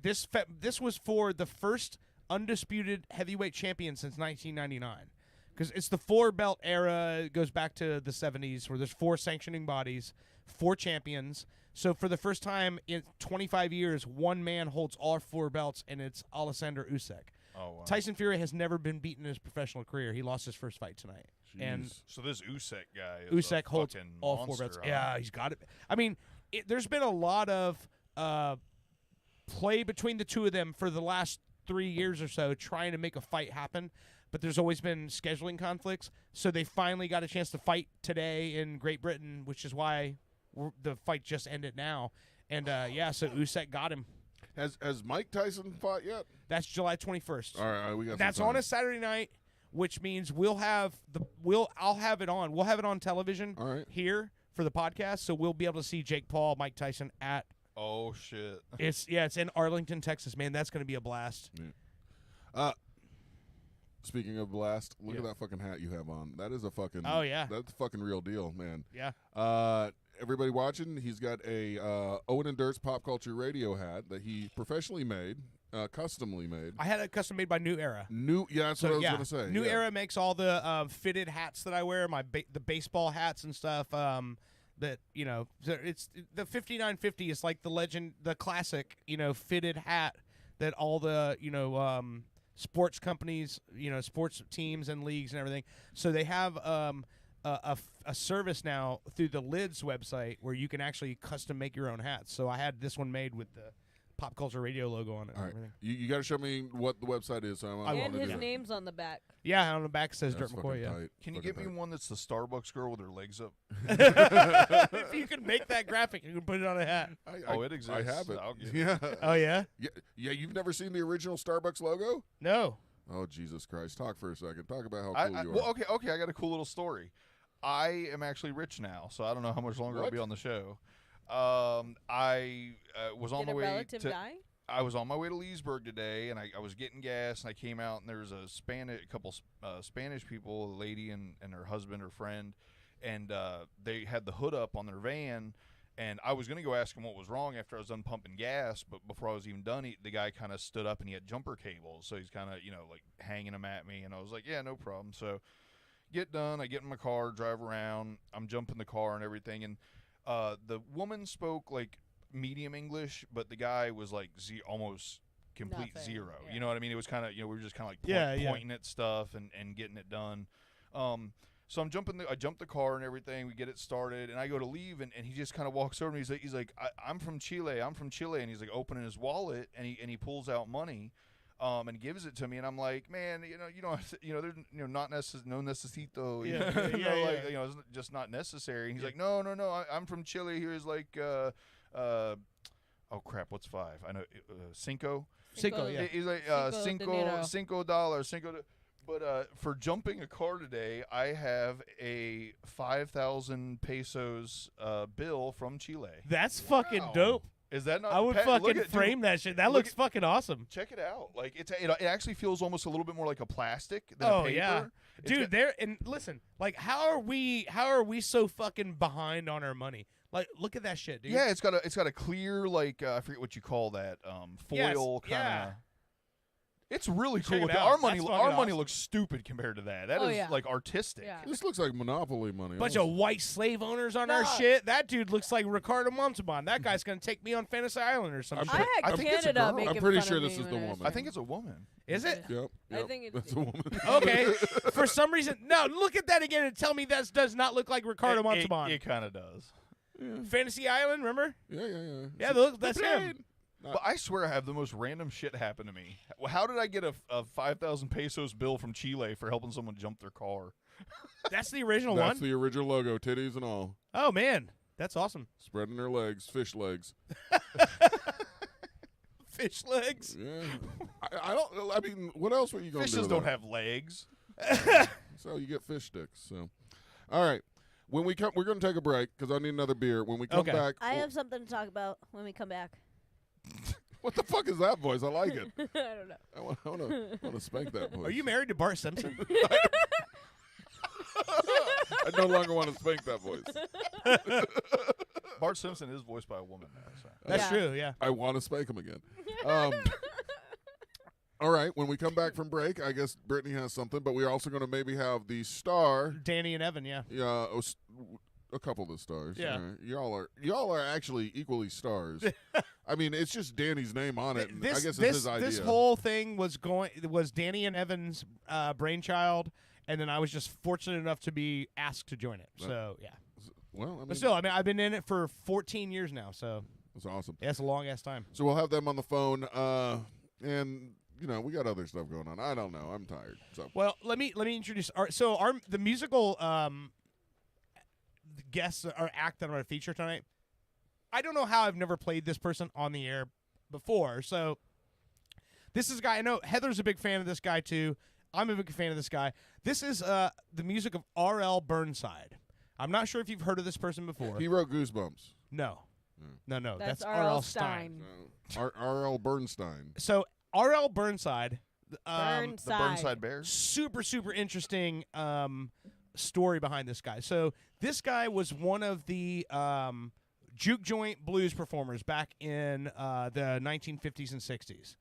This was for the first undisputed heavyweight champion since 1999. Because it's the four-belt era. It goes back to the 70s where there's four sanctioning bodies, four champions. So for the first time in 25 years, one man holds all four belts, and it's Alexander Usyk. Oh, wow. Tyson Fury has never been beaten in his professional career. He lost his first fight tonight. And Jeez. So this Usyk guy is Usyk a holds fucking all four monster, belts. huh? Yeah, he's got it. I mean, there's been a lot of play between the two of them for the last 3 years or so trying to make a fight happen, but there's always been scheduling conflicts. So they finally got a chance to fight today in Great Britain, which is why the fight just ended now. And, so Usyk got him. Has Mike Tyson fought yet? That's July 21st. All right, we got. That's some on time. a Saturday night, which means I'll have it on. We'll have it on television All right. here for the podcast, so we'll be able to see Jake Paul, Mike Tyson at. Oh shit. It's in Arlington, Texas, man. That's going to be a blast. Speaking of blast, look Yeah. at that fucking hat you have on. That is a fucking. Oh, yeah. That's a fucking real deal, man. Yeah. Everybody watching, he's got a Owen and Dirt's Pop Culture Radio hat that he professionally made, customly made. I had it custom made by New Era. That's what I was gonna say. New yeah. Era makes all the fitted hats that I wear, the baseball hats and stuff. That it's the 5950 is like the legend, the classic, fitted hat that all the sports companies, sports teams and leagues and everything. So they have a service now through the Lids website where you can actually custom make your own hats. So I had this one made with Pop Culture Radio logo on it. All And right. everything. You got to show me what the website is. So I I will. And want to his do that. name's on the back. Yeah, on the back says That's Dirt fucking McCoy. Yeah. tight. Can you Fucking get me tight. one that's the Starbucks girl with her legs up? If you can make that graphic, you can put it on a hat. Oh, it exists. I have it. I'll get it. Yeah. Oh yeah? Yeah. You've never seen the original Starbucks logo? No. Oh, Jesus Christ. Talk for a second. Talk about how cool you are. Well, okay. I got a cool little story. I am actually rich now, so I don't know how much longer I'll What? be on the show. I was on Did my a way relative to. die? I was on my way to Leesburg today, and I was getting gas, and I came out, and there was a couple Spanish people, a lady and her husband or friend, and they had the hood up on their van, and I was going to go ask him what was wrong after I was done pumping gas, but before I was even done, the guy kind of stood up, and he had jumper cables, so he's kind of, like hanging them at me, and I was like, yeah, no problem. So get done, I get in my car, drive around, I'm jumping the car and everything, and the woman spoke like medium English, but the guy was like almost complete Nothing, zero. yeah. You know what I mean? It was kind of, we were just kind of like Yeah. pointing at stuff and getting it done. So I jump the car and everything. We get it started, and I go to leave, and he just kind of walks over to me. He's like, I'm from Chile. I'm from Chile, and he's like opening his wallet, and he pulls out money. And gives it to me, and I'm like, man, you don't have to, there's, not no necesito, it's just not necessary. And he's like, no, I'm from Chile. Here's like, oh crap, what's five? I know, cinco. Cinco, yeah. He's like, Dinero. $5. But for jumping a car today, I have a 5,000 pesos bill from Chile. That's fucking Wow. dope. Is that not? I would Pat, look fucking at- frame dude, that shit. That look looks at- fucking awesome. Check it out. Like it actually feels almost a little bit more like a plastic than a Oh paper. yeah, It's dude. got- There and listen, like, how are we so fucking behind on our money? Like, look at that shit, dude. yeah, it's got a clear, like, I forget what you call that, foil kind of. yeah. It's really Check cool. it Looking. out. Our money, That's our fucking money awesome. looks stupid compared to that. That is Oh, yeah. like artistic. Yeah. This looks like Monopoly money. Bunch of white slave owners on our No. shit. That dude looks like Ricardo Montalban. That guy's gonna take me on Fantasy Island or some I'm shit. I had I think it's a Canada girl. making I'm pretty fun sure of this me is the when I was woman. I think it's a woman. Is it? Yep. I yep. think it's- That's a woman. Okay. For some reason, no. Look at that again and tell me that does not look like Ricardo Montalban. It kind of does. Fantasy Island, remember? Yeah. Yeah, look, that's him. But I swear I have the most random shit happen to me. How did I get a 5,000 pesos bill from Chile for helping someone jump their car? That's the original That's one. the original logo, titties and all. Oh man, that's awesome. Spreading their legs, fish legs. Fish legs. Yeah. I mean, what else were you going to do? Fishes with don't that? have legs. So you get fish sticks. So, all right. When we come, we're going to take a break because I need another beer. When we come Okay. back, I have something to talk about when we come back. what the fuck is that voice? I like it. I don't know. I want to spank that voice. Are you married to Bart Simpson? I no longer want to spank that voice. Bart Simpson is voiced by a woman now. So. That's Yeah. true. Yeah. I want to spank him again. All right. When we come back from break, I guess Brittany has something, but we're also going to maybe have the star. Danny and Evan. Yeah. Yeah, a couple of the stars. Yeah. All right. Y'all are actually equally stars. I mean, it's just Danny's name on it. And I guess it's his idea. This whole thing was Danny and Evan's brainchild, and then I was just fortunate enough to be asked to join it. So yeah. Well, I mean, But still, I mean, I've been in it for 14 years now, so it's awesome. yeah, it's a long ass time. So we'll have them on the phone, and we got other stuff going on. I don't know. I'm tired. So Well, let me introduce the musical guest or act that I'm going to feature tonight. I don't know how I've never played this person on the air before. So this is a guy I know. Heather's a big fan of this guy too. I'm a big fan of this guy. This is the music of R.L. Burnside. I'm not sure if you've heard of this person before. he wrote Goosebumps. No. No. That's R.L. Stein. R.L. Bernstein. So R.L. Burnside. The Burnside Bears. Super interesting story behind this guy. So this guy was one of the juke joint blues performers back in the 1950s and 60s.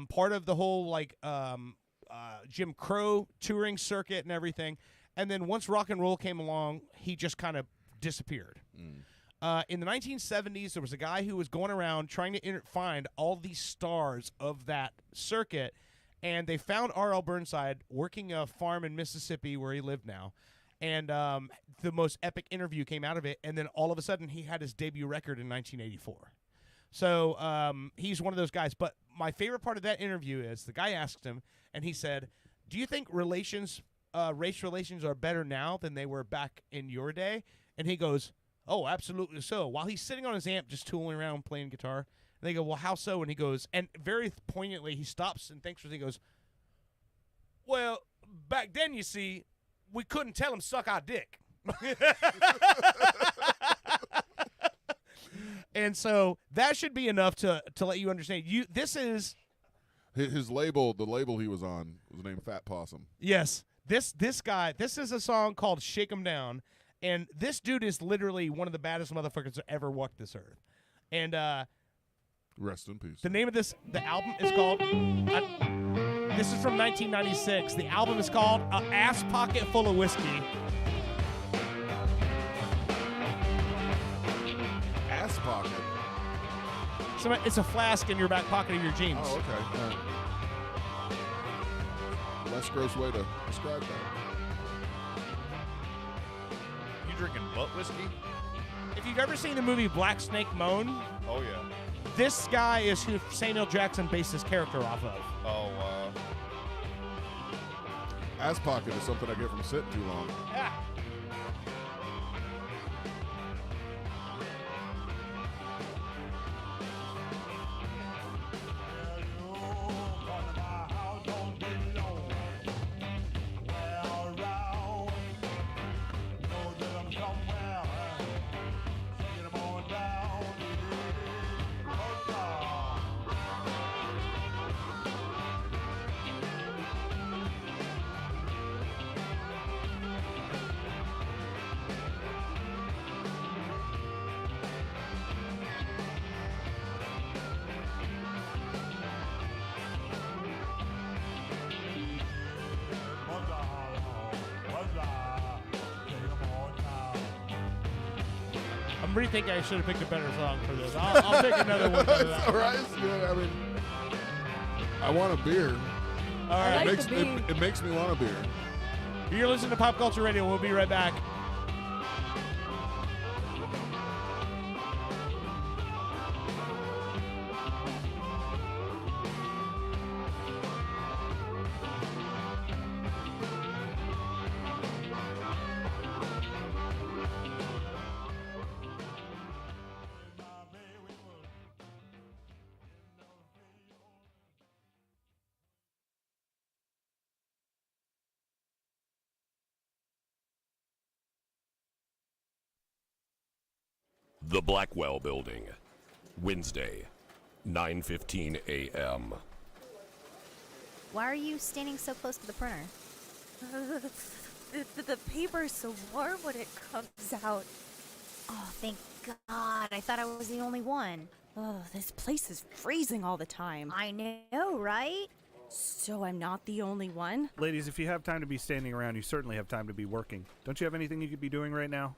Part of the whole Jim Crow touring circuit and everything. And then once rock and roll came along, he just kind of disappeared. In the 1970s, there was a guy who was going around trying to find all these stars of that circuit, and they found R.L. Burnside working a farm in Mississippi where he lived now. And the most epic interview came out of it, and then all of a sudden he had his debut record in 1984. So he's one of those guys. But my favorite part of that interview is the guy asked him, and he said, "Do you think race relations are better now than they were back in your day?" And he goes, "Oh, absolutely so." While he's sitting on his amp, just tooling around playing guitar, and they go, "Well, how so?" And he goes, and very poignantly, he stops and thinks, he goes, "Well, back then, you see, we couldn't tell him suck our dick." And so that should be enough to let you understand. This is his label. The label he was on was named Fat Possum. Yes. This guy, this is a song called Shake 'Em Down, and this dude is literally one of the baddest motherfuckers that ever walked this earth. And Rest in peace. the name of the album is called, this is from 1996. The album is called A Ass Pocket Full of Whiskey. Ass pocket. So it's a flask in your back pocket of your jeans. Oh, okay. All right. Less gross way to describe that. You drinking butt whiskey? If you've ever seen the movie Black Snake Moan, Oh yeah. this guy is who Samuel Jackson based his character off of. Oh. Ass pocket is something I get from sitting too long. Yeah. I'm rethinking I should have picked a better song for this. I'll pick another one. It's all right. It's good. I mean, I want a beer. All right. like It the beat. it makes me want a beer. You're listening to Pop Culture Radio. We'll be right back. The Blackwell Building, Wednesday, 9:15 a.m. Why are you standing so close to the printer? The paper's so warm when it comes out. Oh, thank God. I thought I was the only one. Oh, this place is freezing all the time. I know, right? So I'm not the only one? Ladies, if you have time to be standing around, you certainly have time to be working. Don't you have anything you could be doing right now?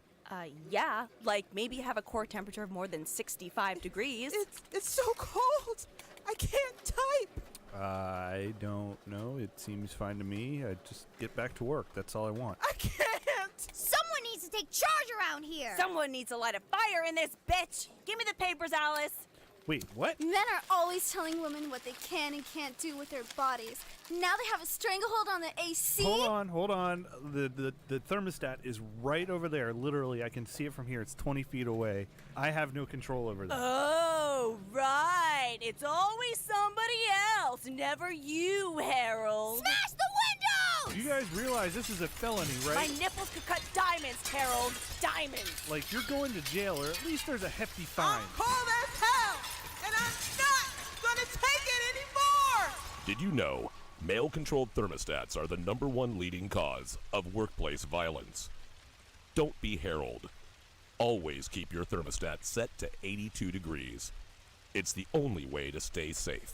Yeah, like maybe have a core temperature of more than 65 degrees. It's so cold. I can't type. I don't know. It seems fine to me. I just get back to work. That's all I want. I can't. Someone needs to take charge around here. Someone needs to light a fire in this bitch. Give me the papers, Alice. Wait, what? Men are always telling women what they can and can't do with their bodies. Now they have a stranglehold on the AC. Hold on. The thermostat is right over there. Literally, I can see it from here. It's 20 feet away. I have no control over that. Oh, right. It's always somebody else, never you, Harold. Smash the windows! You guys realize this is a felony, My right? nipples could cut diamonds, Harold. Diamonds. Like, you're going to jail, or at least there's a hefty fine. I'm cold as hell, and I'm not gonna take it anymore. Did you know male-controlled thermostats are the #1 leading cause of workplace violence? Don't be Harold. Always keep your thermostat set to 82 degrees. It's the only way to stay safe.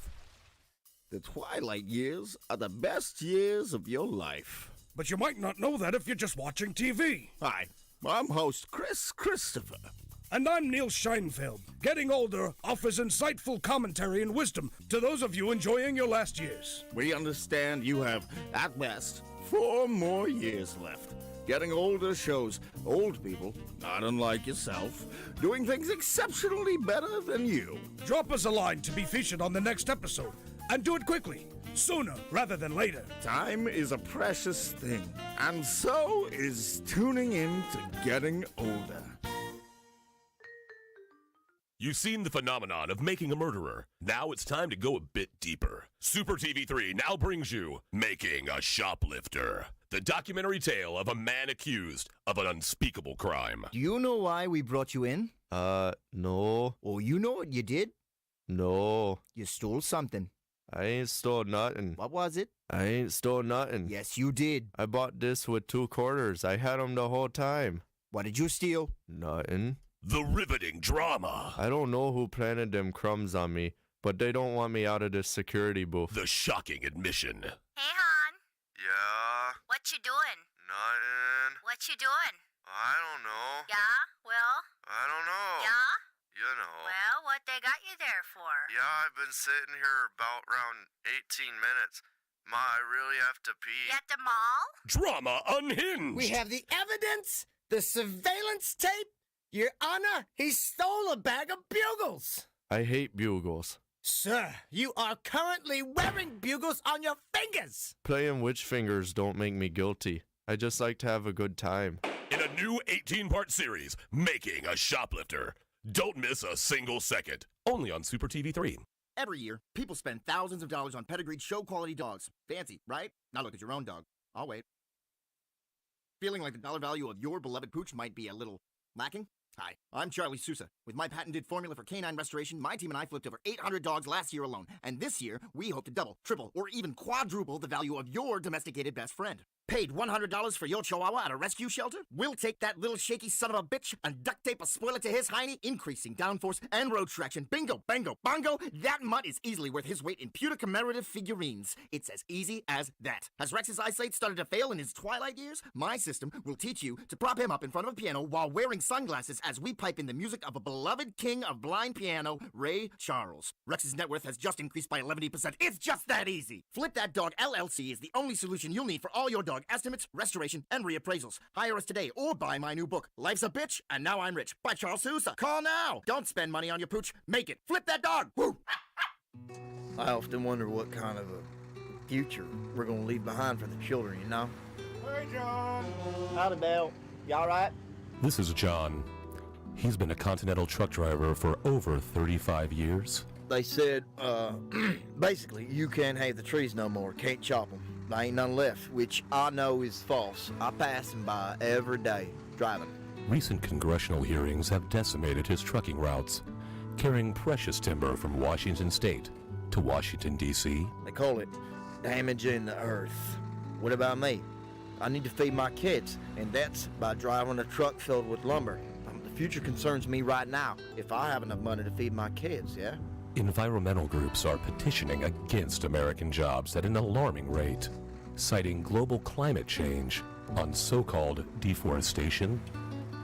The twilight years are the best years of your life. But you might not know that if you're just watching TV. Hi, I'm host Chris Christopher. And I'm Neil Scheinfeld. Getting older offers insightful commentary and wisdom to those of you enjoying your last years. We understand you have, at best, 4 more years left. Getting Older shows old people, not unlike yourself, doing things exceptionally better than you. Drop us a line to be featured on the next episode, and do it quickly, sooner rather than later. Time is a precious thing, and so is tuning in to Getting Older. You've seen the phenomenon of making a murderer. Now it's time to go a bit deeper. Super TV3 now brings you Making a Shoplifter, the documentary tale of a man accused of an unspeakable crime. Do you know why we brought you in? No. Oh, you know what you did? No. You stole something. I ain't stole nothing. What was it? I ain't stole nothing. Yes, you did. I bought this with 2 quarters. I had 'em the whole time. What did you steal? Nothing. The riveting drama. I don't know who planted them crumbs on me, but they don't want me out of this security booth. The shocking admission. Hey, hon. Yeah? What you doing? Nothing. What you doing? I don't know. Yeah? Well? I don't know. Yeah? You know. Well, what they got you there for? Yeah, I've been sitting here about around 18 minutes. Ma, I really have to pee. You at the mall? Drama unhinged. We have the evidence, the surveillance tape. Your Honor, he stole a bag of bugles. I hate bugles. Sir, you are currently wearing bugles on your fingers. Playing witch fingers don't make me guilty. I just like to have a good time. In a new 18-part series, Making a Shoplifter. Don't miss a single second. Only on Super TV3. Every year, people spend thousands of dollars on pedigreed show-quality dogs. Fancy, right? Now look at your own dog. I'll wait. Feeling like the dollar value of your beloved pooch might be a little lacking? Hi, I'm Charlie Sousa. With my patented formula for canine restoration, my team and I flipped over 800 dogs last year alone. And this year, we hope to double, triple, or even quadruple the value of your domesticated best friend. Paid $100 for your chihuahua at a rescue shelter? We'll take that little shaky son of a bitch and duct tape a spoiler to his hiney, increasing downforce and road traction. Bingo, bango, bongo! That mutt is easily worth his weight in pewter commemorative figurines. It's as easy as that. Has Rex's eyesight started to fail in his twilight years? My system will teach you to prop him up in front of a piano while wearing sunglasses as we pipe in the music of a beloved king of blind piano, Ray Charles. Rex's net worth has just increased by 11%. It's just that easy! Flip That Dog LLC is the only solution you'll need for all your dog estimates, restoration, and reappraisals. Hire us today or buy my new book, Life's a Bitch, and Now I'm Rich, by Charles Sousa. Call now! Don't spend money on your pooch. Make it. Flip that dog! Woo! I often wonder what kind of a future we're going to leave behind for the children, you know? Hey, John. Howdy, Belle. You all right? This is John. He's been a Continental truck driver for over 35 years. They said, basically, you can't have the trees no more, can't chop them. There ain't none left, which I know is false. I pass them by every day, driving. Recent congressional hearings have decimated his trucking routes, carrying precious timber from Washington State to Washington, D.C. They call it damaging the earth. What about me? I need to feed my kids, and that's by driving a truck filled with lumber. The future concerns me right now, if I have enough money to feed my kids, yeah? Environmental groups are petitioning against American jobs at an alarming rate, citing global climate change on so-called deforestation.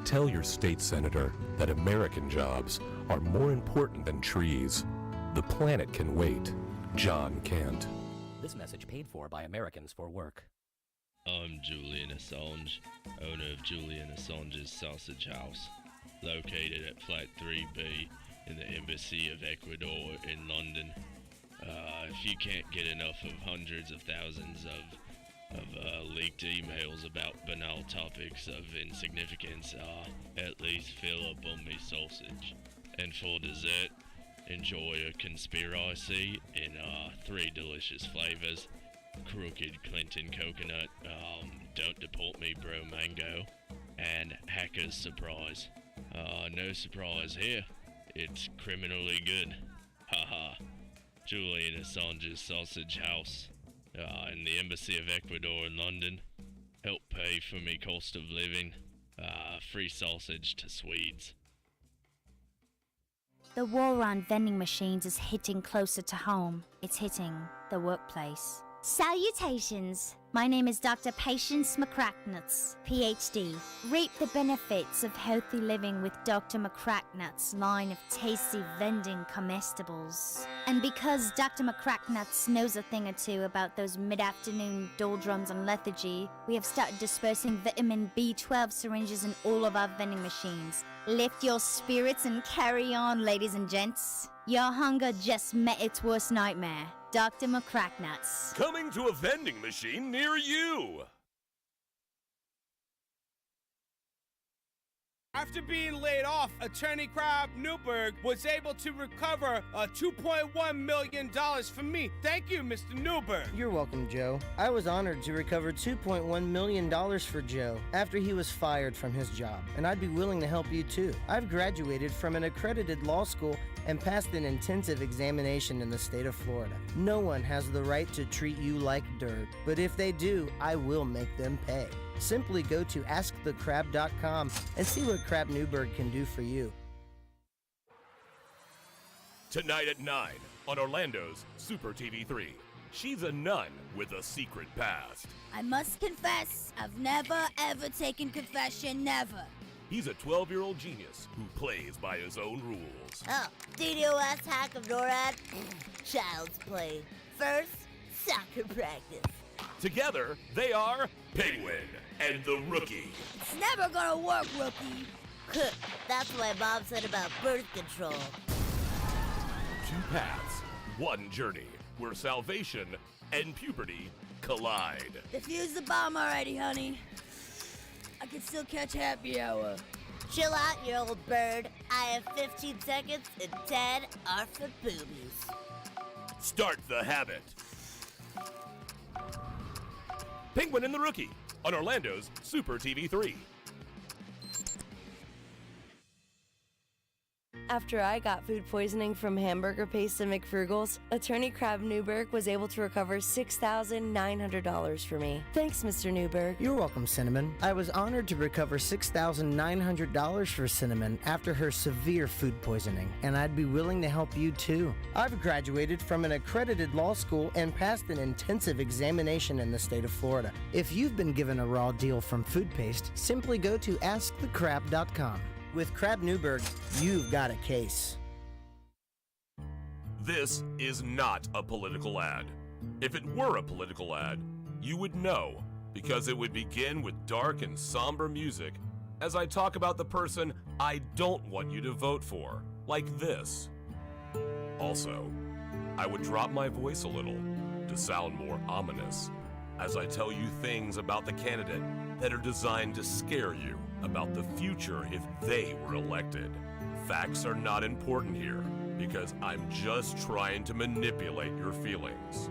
Tell your state senator that American jobs are more important than trees. The planet can wait. John can't. This message paid for by Americans for Work. I'm Julian Assange, owner of Julian Assange's Sausage House, located at Flat 3B in the Embassy of Ecuador in London. If you can't get enough of hundreds of thousands of leaked emails about banal topics of insignificance, at least fill up on me sausage. And for dessert, enjoy a conspiracy in 3 delicious flavors. Crooked Clinton coconut, don't deport me bro mango, and hacker's surprise. No surprise here. It's criminally good. Haha. Julian Assange's Sausage House in the Embassy of Ecuador in London. Help pay for me cost of living. Free sausage to Swedes. The war on vending machines is hitting closer to home. It's hitting the workplace. Salutations. My name is Dr. Patience McCracknuts, PhD. Reap the benefits of healthy living with Dr. McCracknuts' line of tasty vending comestibles. And because Dr. McCracknuts knows a thing or two about those mid-afternoon doldrums and lethargy, we have started dispersing vitamin B12 syringes in all of our vending machines. Lift your spirits and carry on, ladies and gents. Your hunger just met its worst nightmare. Dr. McCracknuts. Coming to a vending machine near you. After being laid off, attorney Crab Newberg was able to recover $2.1 million from me. Thank you, Mr. Newberg. You're welcome, Joe. I was honored to recover $2.1 million for Joe after he was fired from his job, and I'd be willing to help you too. I've graduated from an accredited law school and passed an intensive examination in the state of Florida. No one has the right to treat you like dirt, but if they do, I will make them pay. Simply go to AskTheCrab.com and see what Crab Newberg can do for you. Tonight at 9 on Orlando's Super TV 3. She's a nun with a secret past. I must confess, I've never ever taken confession, never. He's a 12-year-old genius who plays by his own rules. Oh, DDoS hack of NORAD? Child's play. First, soccer practice. Together, they are Penguin and the Rookie. It's never gonna work, Rookie. That's what my mom said about birth control. Two paths, one journey, where salvation and puberty collide. Defuse the bomb already, honey. I can still catch happy hour. Chill out, you old bird. I have 15 seconds and 10 are for boobies. Start the habit. Penguin and the Rookie on Orlando's Super TV 3. After I got food poisoning from hamburger paste and McFrugals, attorney Crab Newberg was able to recover $6,900 for me. Thanks, Mr. Newberg. You're welcome, Cinnamon. I was honored to recover $6,900 for Cinnamon after her severe food poisoning, and I'd be willing to help you too. I've graduated from an accredited law school and passed an intensive examination in the state of Florida. If you've been given a raw deal from food paste, simply go to AskTheCrab.com. With Crab Newberg, you've got a case. This is not a political ad. If it were a political ad, you would know, because it would begin with dark and somber music as I talk about the person I don't want you to vote for, like this. Also, I would drop my voice a little to sound more ominous as I tell you things about the candidate that are designed to scare you about the future if they were elected. Facts are not important here because I'm just trying to manipulate your feelings.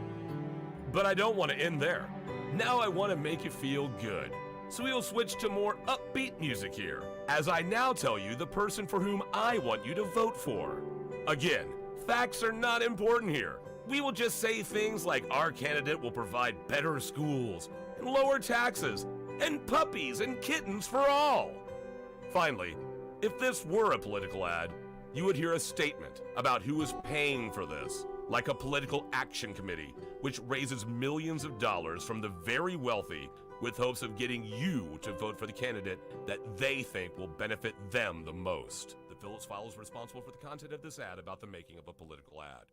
But I don't want to end there. Now I want to make you feel good. So we'll switch to more upbeat music here as I now tell you the person for whom I want you to vote for. Again, facts are not important here. We will just say things like our candidate will provide better schools and lower taxes and puppies and kittens for all. Finally, if this were a political ad, you would hear a statement about who is paying for this, like a political action committee, which raises millions of dollars from the very wealthy with hopes of getting you to vote for the candidate that they think will benefit them the most. The Phillips File is responsible for the content of this ad about the making of a political ad.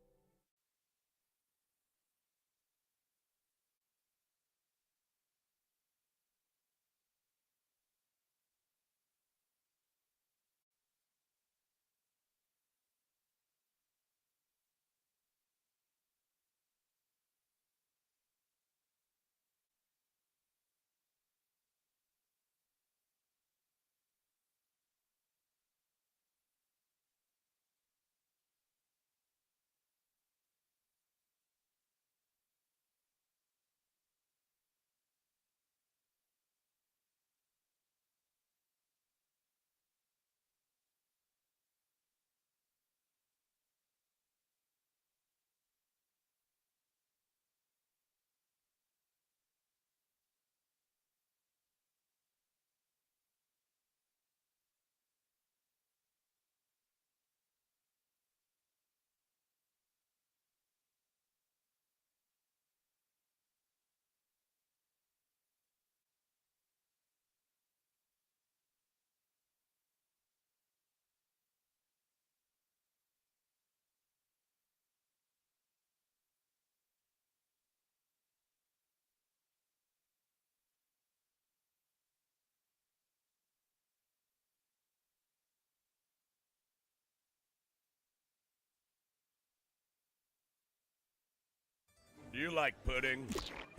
you like pudding?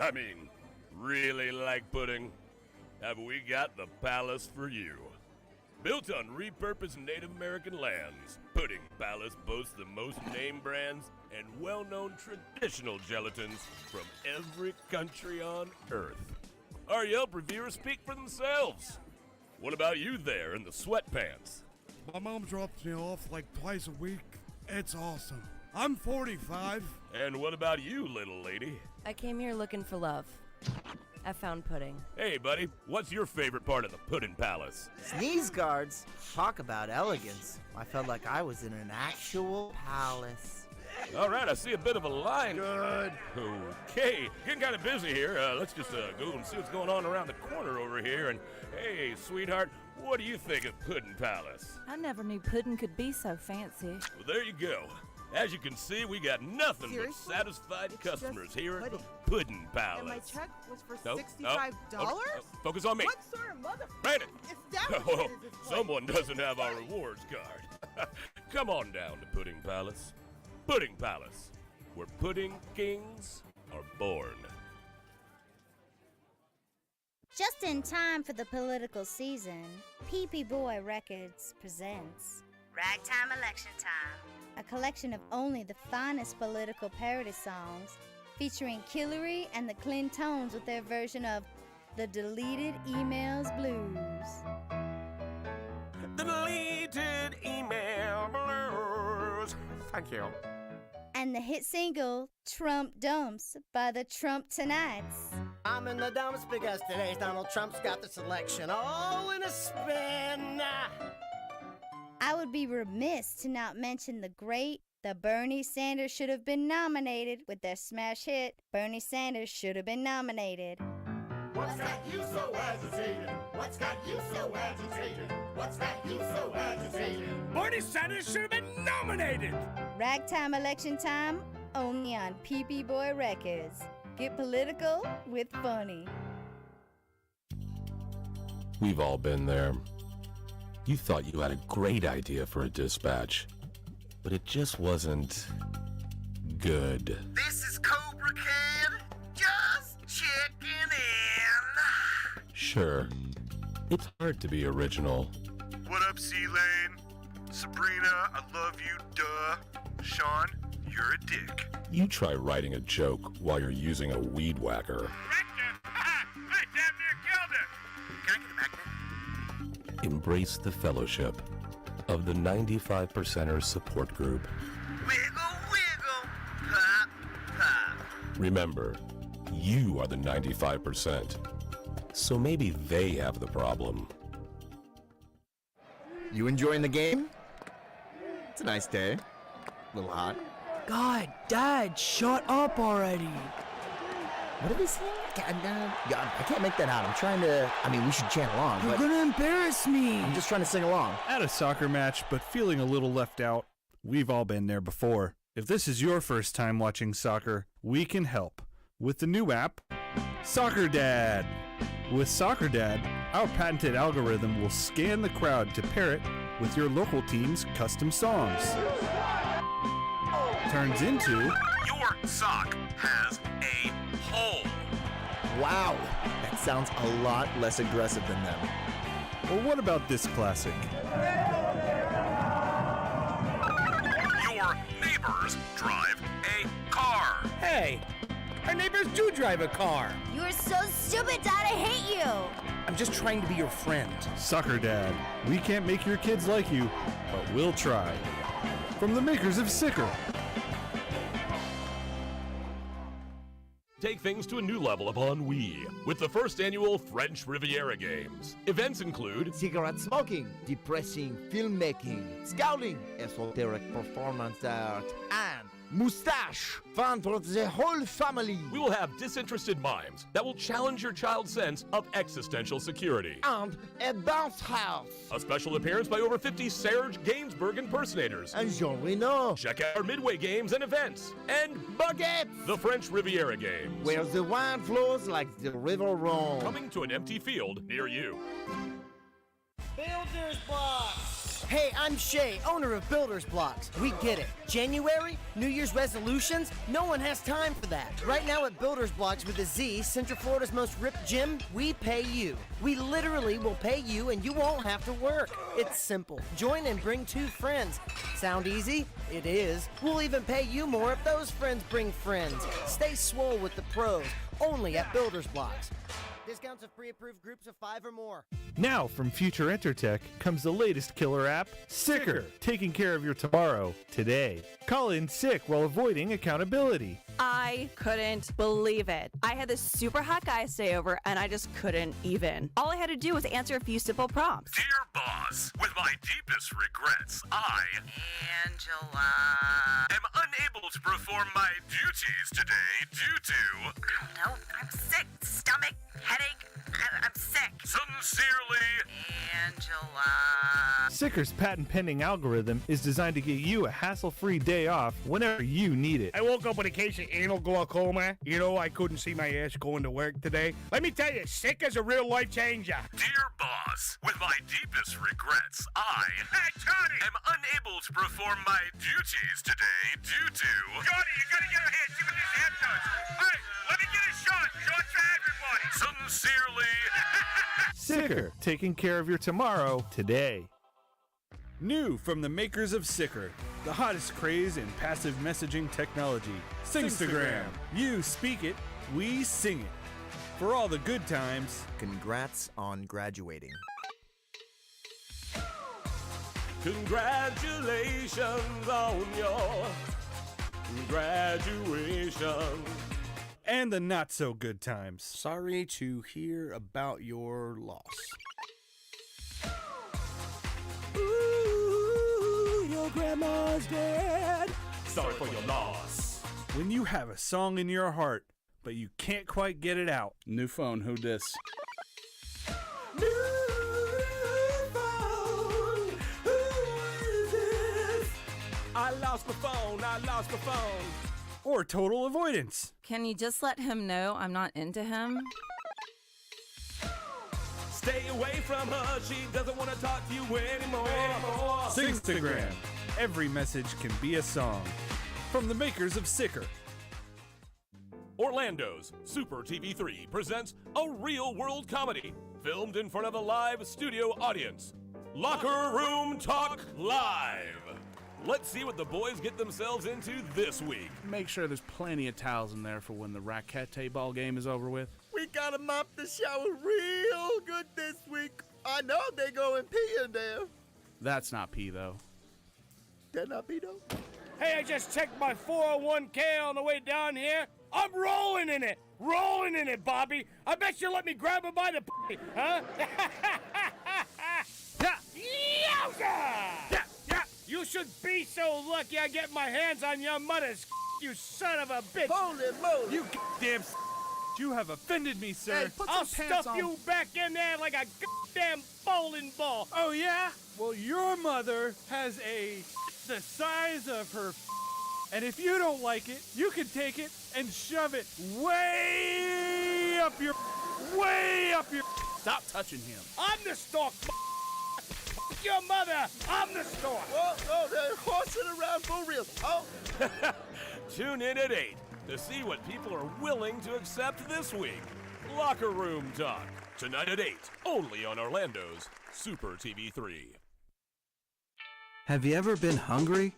I mean, really like pudding? Have we got the palace for you? Built on repurposed Native American lands, Pudding Palace boasts the most name brands and well-known traditional gelatins from every country on Earth. Our Yelp reviewers speak for themselves. What about you there in the sweatpants? My mom drops me off like twice a week. It's awesome. I'm 45. And what about you, little lady? I came here looking for love. I found pudding. Hey, buddy, what's your favorite part of the Pudding Palace? Sneeze guards. Talk about elegance. I felt like I was in an actual palace. All right, I see a bit of a line. Good. Okay, getting kind of busy here. Let's just go and see what's going on around the corner over here. And hey, sweetheart, what do you think of Pudding Palace? I never knew pudding could be so fancy. Well, there you go. As you can see, we got nothing Seriously? but satisfied customers just here at the pudding. Pudding Palace. And my check was for Nope, $65? nope, focus on me. What sort of mother... Brandon! Establishment Oh, is this place? someone doesn't have our rewards card. Come on down to Pudding Palace. Pudding Palace, where pudding kings are born. Just in time for the political season, PP Boy Records presents Ragtime Election Time, a collection of only the finest political parody songs featuring Killary and the Clintones with their version of the Deleted Emails Blues. The Deleted Email Blues. Thank you. And the hit single Trump Dumps by the Trump Tonights. I'm in the dumps because today's Donald Trump's got this election all in a spin. I would be remiss to not mention the Bernie Sanders Should Have Been Nominated with their smash hit, Bernie Sanders Should Have Been Nominated. What's got you so agitated? What's got you so agitated? What's got you so agitated? Bernie Sanders should have been nominated! Ragtime Election Time, only on PP Boy Records. Get political with funny. We've all been there. You thought you had a great idea for a dispatch, but it just wasn't good. This is Cobra Kid, just checking in. Sure, it's hard to be original. What up, C-Lane? Sabrina, I love you, duh. Sean, you're a dick. You try writing a joke while you're using a weed whacker. I damn near killed him! Can I get a magnet? Embrace the fellowship of the 95%ers support group. Wiggle, wiggle, pop, pop. Remember, you are the 95%. So maybe they have the problem. You enjoying the game? It's a nice day. A little hot. God, Dad, shut up already. What are they saying? God, I can't make that out. I'm trying to... I mean, we should chant along, You're but... gonna embarrass me. I'm just trying to sing along. At a soccer match, but feeling a little left out. We've all been there before. If this is your first time watching soccer, we can help with the new app, Soccer Dad. With Soccer Dad, our patented algorithm will scan the crowd to pair it with your local team's custom songs. Turns into... Your sock has a hole. Wow, that sounds a lot less aggressive than them. Well, what about this classic? Your neighbors drive a car. Hey, our neighbors do drive a car. You are so stupid, Dad. I hate you. I'm just trying to be your friend. Soccer Dad. We can't make your kids like you, but we'll try. From the makers of Sicker. Take things to a new level upon Wii with the first annual French Riviera Games. Events include cigarette smoking, depressing filmmaking, scouting, esoteric performance art, and moustache. Fun for the whole family. We will have disinterested mimes that will challenge your child's sense of existential security. And a bounce house. A special appearance by over 50 Serge Gainsbourg impersonators. And Jean Reno. Check out our midway games and events. And baguettes. The French Riviera Games. Where the wine flows like the river Rhone. Coming to an empty field near you. Builder's blocks. Hey, I'm Shay, owner of Builders Blocks. We get it. January? New Year's resolutions? No one has time for that. Right now at Builders Blocks with a Z, Central Florida's most ripped gym, we pay you. We literally will pay you and you won't have to work. It's simple. Join and bring 2 friends. Sound easy? It is. We'll even pay you more if those friends bring friends. Stay swole with the pros, only at Builders Blocks. Discounts of pre-approved groups of 5 or more. Now, from Future Entertech comes the latest killer app, Sicker, taking care of your tomorrow, today. Call in sick while avoiding accountability. I couldn't believe it. I had this super hot guy stay over, and I just couldn't even. All I had to do was answer a few simple prompts. Dear boss, with my deepest regrets, I, Angela, am unable to perform my duties today due to... No, I'm sick. Stomach, headache. I'm sick. Sincerely, Angela. Sicker's patent-pending algorithm is designed to give you a hassle-free day off whenever you need it. I woke up with a case of anal glaucoma. You know, I couldn't see my ass going to work today. Let me tell you, Sicker's a real life changer. Dear boss, with my deepest regrets, I am unable to perform my duties today due to... Johnny, you gotta get a hand. See what this hand does. All right, let me get a shot. Shots for everybody. Sincerely... Sicker, taking care of your tomorrow, today. New from the makers of Sicker, the hottest craze in passive messaging technology, Singstagram. You speak it, we sing it. For all the good times, Congrats on graduating. Congratulations on your graduation. and the not so good times. Sorry to hear about your loss. Ooh, your grandma's dead. Sorry for your loss. When you have a song in your heart, but you can't quite get it out. New phone, who dis? I lost my phone, I lost my phone. Or total avoidance. Can you just let him know I'm not into him? Stay away from her, she doesn't want to talk to you anymore. Singstagram. Every message can be a song. From the makers of Sicker. Orlando's Super TV3 presents a real-world comedy filmed in front of a live studio audience. Locker Room Talk Live. Let's see what the boys get themselves into this week. Make sure there's plenty of towels in there for when the racquete ball game is over with. We gotta mop the shower real good this week. I know they go and pee in there. That's not pee, though. That not pee, though? Hey, I just checked my 401k on the way down here. I'm rolling in it, Bobby. I bet you let me grab him by the p***, huh? Yeah. You should be so lucky I get my hands on your mother's you son of a bitch. Holy moly. You goddamn you have offended me, sir. Hey, I'll stuff you back in there like a goddamn bowling ball. Oh, yeah? Well, your mother has the size of her and if you don't like it, you can take it and shove it way up your... Stop touching him. I'm the stork. Your mother. I'm the stork. Oh, they're horsing around for real. Oh. Tune in at 8 to see what people are willing to accept this week. Locker Room Talk, tonight at 8, only on Orlando's Super TV3. Have you ever been hungry?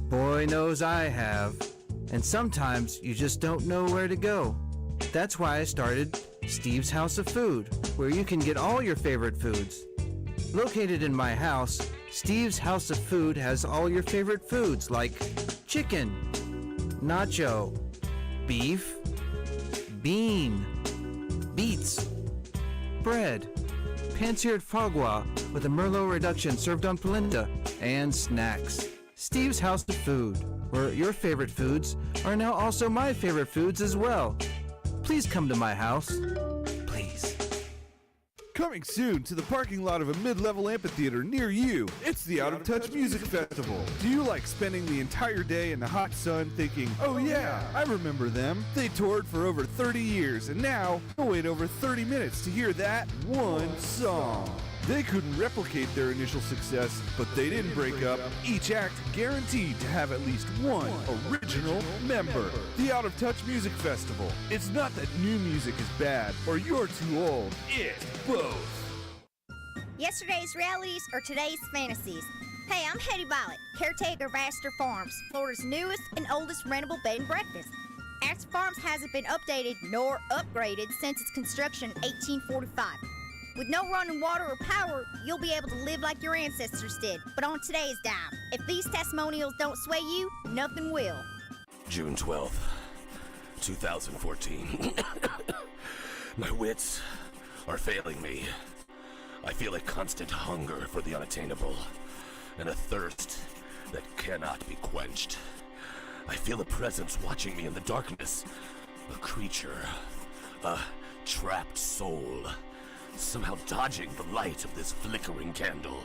Boy knows I have. And sometimes you just don't know where to go. That's why I started Steve's House of Food, where you can get all your favorite foods. Located in my house, Steve's House of Food has all your favorite foods like chicken, nacho, beef, bean, beets, bread, pan-seared foie gras with a Merlot reduction served on polenta, and snacks. Steve's House of Food, where your favorite foods are now also my favorite foods as well. Please come to my house. Please. Coming soon to the parking lot of a mid-level amphitheater near you, it's the Out of Touch Music Festival. Do you like spending the entire day in the hot sun thinking, oh yeah, I remember them. They toured for over 30 years and now you'll wait over 30 minutes to hear that one song. They couldn't replicate their initial success, but they didn't break up. Each act guaranteed to have at least one original member. The Out of Touch Music Festival. It's not that new music is bad or you're too old. It's both. Yesterday's realities or today's fantasies. Hey, I'm Hetty Violet, caretaker of Astor Farms, Florida's newest and oldest rentable bed and breakfast. Astor Farms hasn't been updated nor upgraded since its construction in 1845. With no running water or power, you'll be able to live like your ancestors did, but on today's dime. If these testimonials don't sway you, nothing will. June 12th, 2014. My wits are failing me. I feel a constant hunger for the unattainable, and a thirst that cannot be quenched. I feel a presence watching me in the darkness. A creature, a trapped soul, somehow dodging the light of this flickering candle.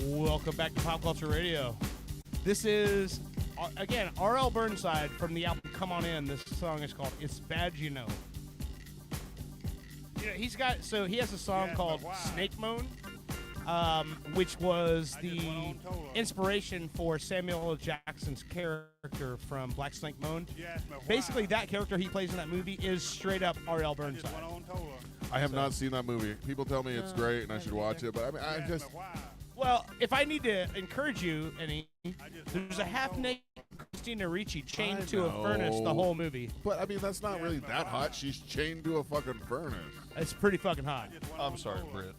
Welcome back to Pop Culture Radio. This is, again, R.L. Burnside from the album Come On In. This song is called It's Bad You Know. You know, he has a song called Snake Moan, which was the inspiration for Samuel L. Jackson's character from Black Snake Moan. Basically, that character he plays in that movie is straight up R.L. Burnside. I have not seen that movie. People tell me it's great and I should watch it, but I mean, I just... Well, if I need to encourage you, there's a half-naked Christina Ricci chained to a furnace the whole movie. But, I mean, that's not really that hot. She's chained to a fucking furnace. It's pretty fucking hot. I'm sorry, Britt.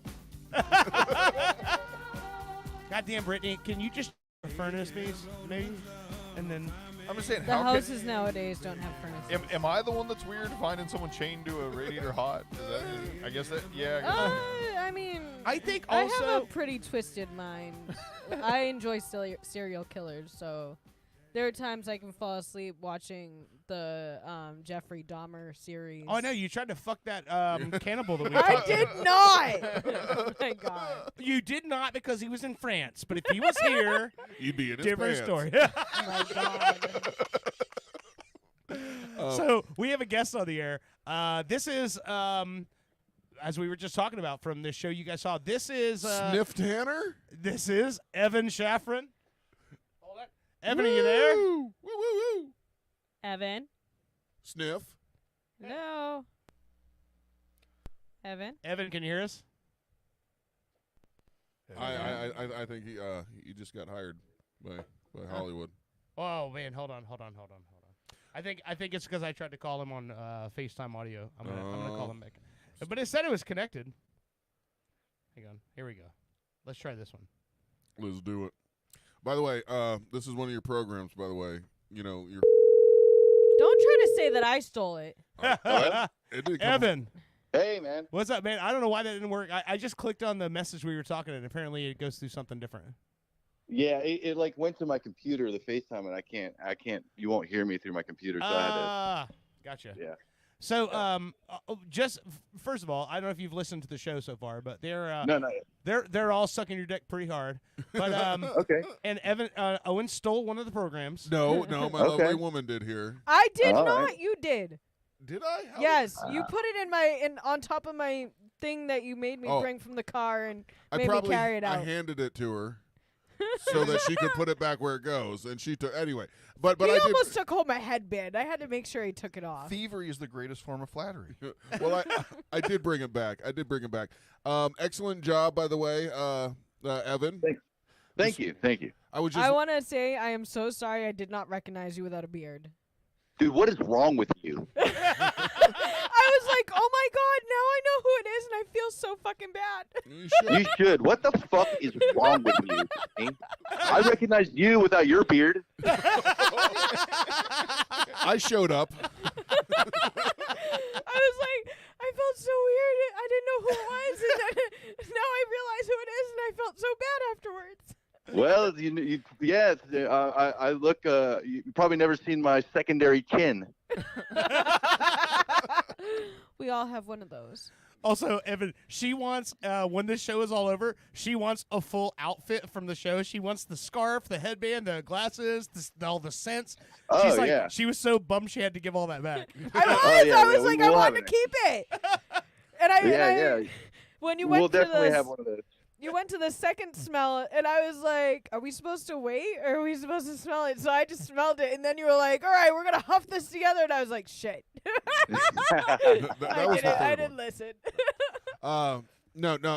Goddamn, Brittany, can you just furnace these, maybe? And then... I'm just saying, The houses nowadays don't have furnaces. Am I the one that's weird finding someone chained to a radiator hot? I guess that, yeah. I mean, I think I also... have a pretty twisted mind. I enjoy serial killers, so there are times I can fall asleep watching the Jeffrey Dahmer series. Oh, no, you tried to fuck that cannibal that we I did not! Oh, my God. You did not because he was in France, but if he was here... You'd be in his different pants. story. Oh, my God. So, we have a guest on the air. This is... as we were just talking about from this show you guys saw, this is... Sniff Tanner? This is Evan Shaffron. Hold on. Evan, are you there? Woo, woo, woo. Evan? Sniff. Hello? Evan? Evan, can you hear us? I think he just got hired by Hollywood. Oh, man, hold on. I think it's because I tried to call him on FaceTime audio. I'm gonna call him back. But it said it was connected. Hang on. Here we go. Let's try this one. Let's do it. By the way, this is one of your programs, by the way. You know, your... Don't try to say that I stole it. It did come Evan. Hey, man. What's up, man? I don't know why that didn't work. I just clicked on the message we were talking, and apparently it goes through something different. Yeah, it like went to my computer, the FaceTime, and I can't. You won't hear me through my computer, so I had to. Gotcha. Yeah. So, just first of all, I don't know if you've listened to the show so far, but they're No. they're all sucking your dick pretty hard. But Okay. And Owen stole one of the programs. No, my Okay. lovely woman did here. I did All not. right. You did. Did I? How- Yes, you put it in on top of my thing that you made me Oh. bring from the car and I made me probably carry it I out. handed it to her so that she could put it back where it goes, and she took anyway. But He I did. almost took home my headband. I had to make sure he took it off. Thievery is the greatest form of flattery. Well, I did bring it back. Excellent job, by the way, Evan. Thank you. I was just. I want to say I am so sorry I did not recognize you without a beard. Dude, what is wrong with you? I was like, oh my god, now I know who it is, and I feel so fucking bad. You should. What the fuck is wrong with you? Danny? I recognized you without your beard. I showed up. I was like, I felt so weird. I didn't know who it was, and then, now I realize who it is, and I felt so bad afterwards. Well, yes, I look. You've probably never seen my secondary chin. We all have one of those. Also, Evan, she wants when this show is all over, she wants a full outfit from the show. She wants the scarf, the headband, the glasses, all the scents. Oh, She's like, yeah. she was so bummed she had to give all that back. I was like, I wanted to keep it. And Yeah. When you We'll went to definitely the have one of those. You went to the second smell, and I was like, are we supposed to wait, or are we supposed to smell it? So I just smelled it, and then you were like, all right, we're going to huff this together. And I was like, shit. I didn't listen. No,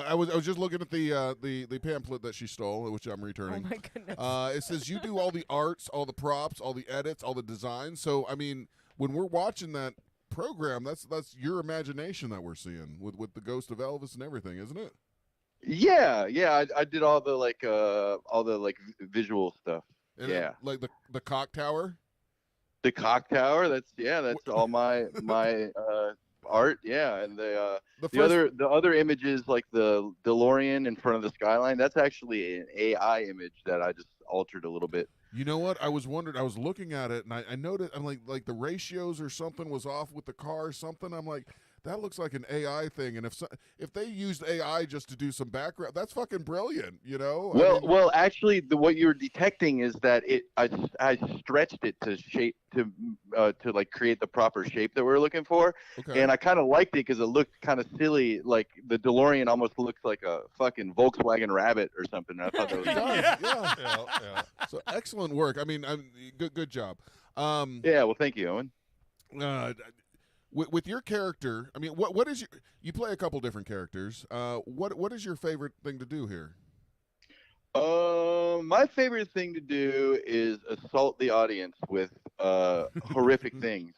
I was just looking at the pamphlet that she stole, which I'm returning. Oh my goodness. It says you do all the arts, all the props, all the edits, all the designs. So I mean, when we're watching that program, that's your imagination that we're seeing with the ghost of Elvis and everything, isn't it? Yeah. I did all the visual stuff. And yeah. like the cock tower. The cock tower. That's all my art. Yeah, and the other images like the DeLorean in front of the skyline. That's actually an AI image that I just altered a little bit. You know what? I was wondering. I was looking at it, and I noticed. I'm like the ratios or something was off with the car or something. I'm like, that looks like an AI thing. And if they used AI just to do some background, that's fucking brilliant. You know? Well, actually, what you're detecting is that I stretched it to shape to like create the proper shape that we're looking for, Okay. and I kind of liked it because it looked kind of silly. Like the DeLorean almost looks like a fucking Volkswagen Rabbit or something. I thought that was yeah. So excellent work. I mean, good job. Yeah. Well, thank you, Owen. With your character, I mean, what is you play a couple different characters. What is your favorite thing to do here? My favorite thing to do is assault the audience with horrific things.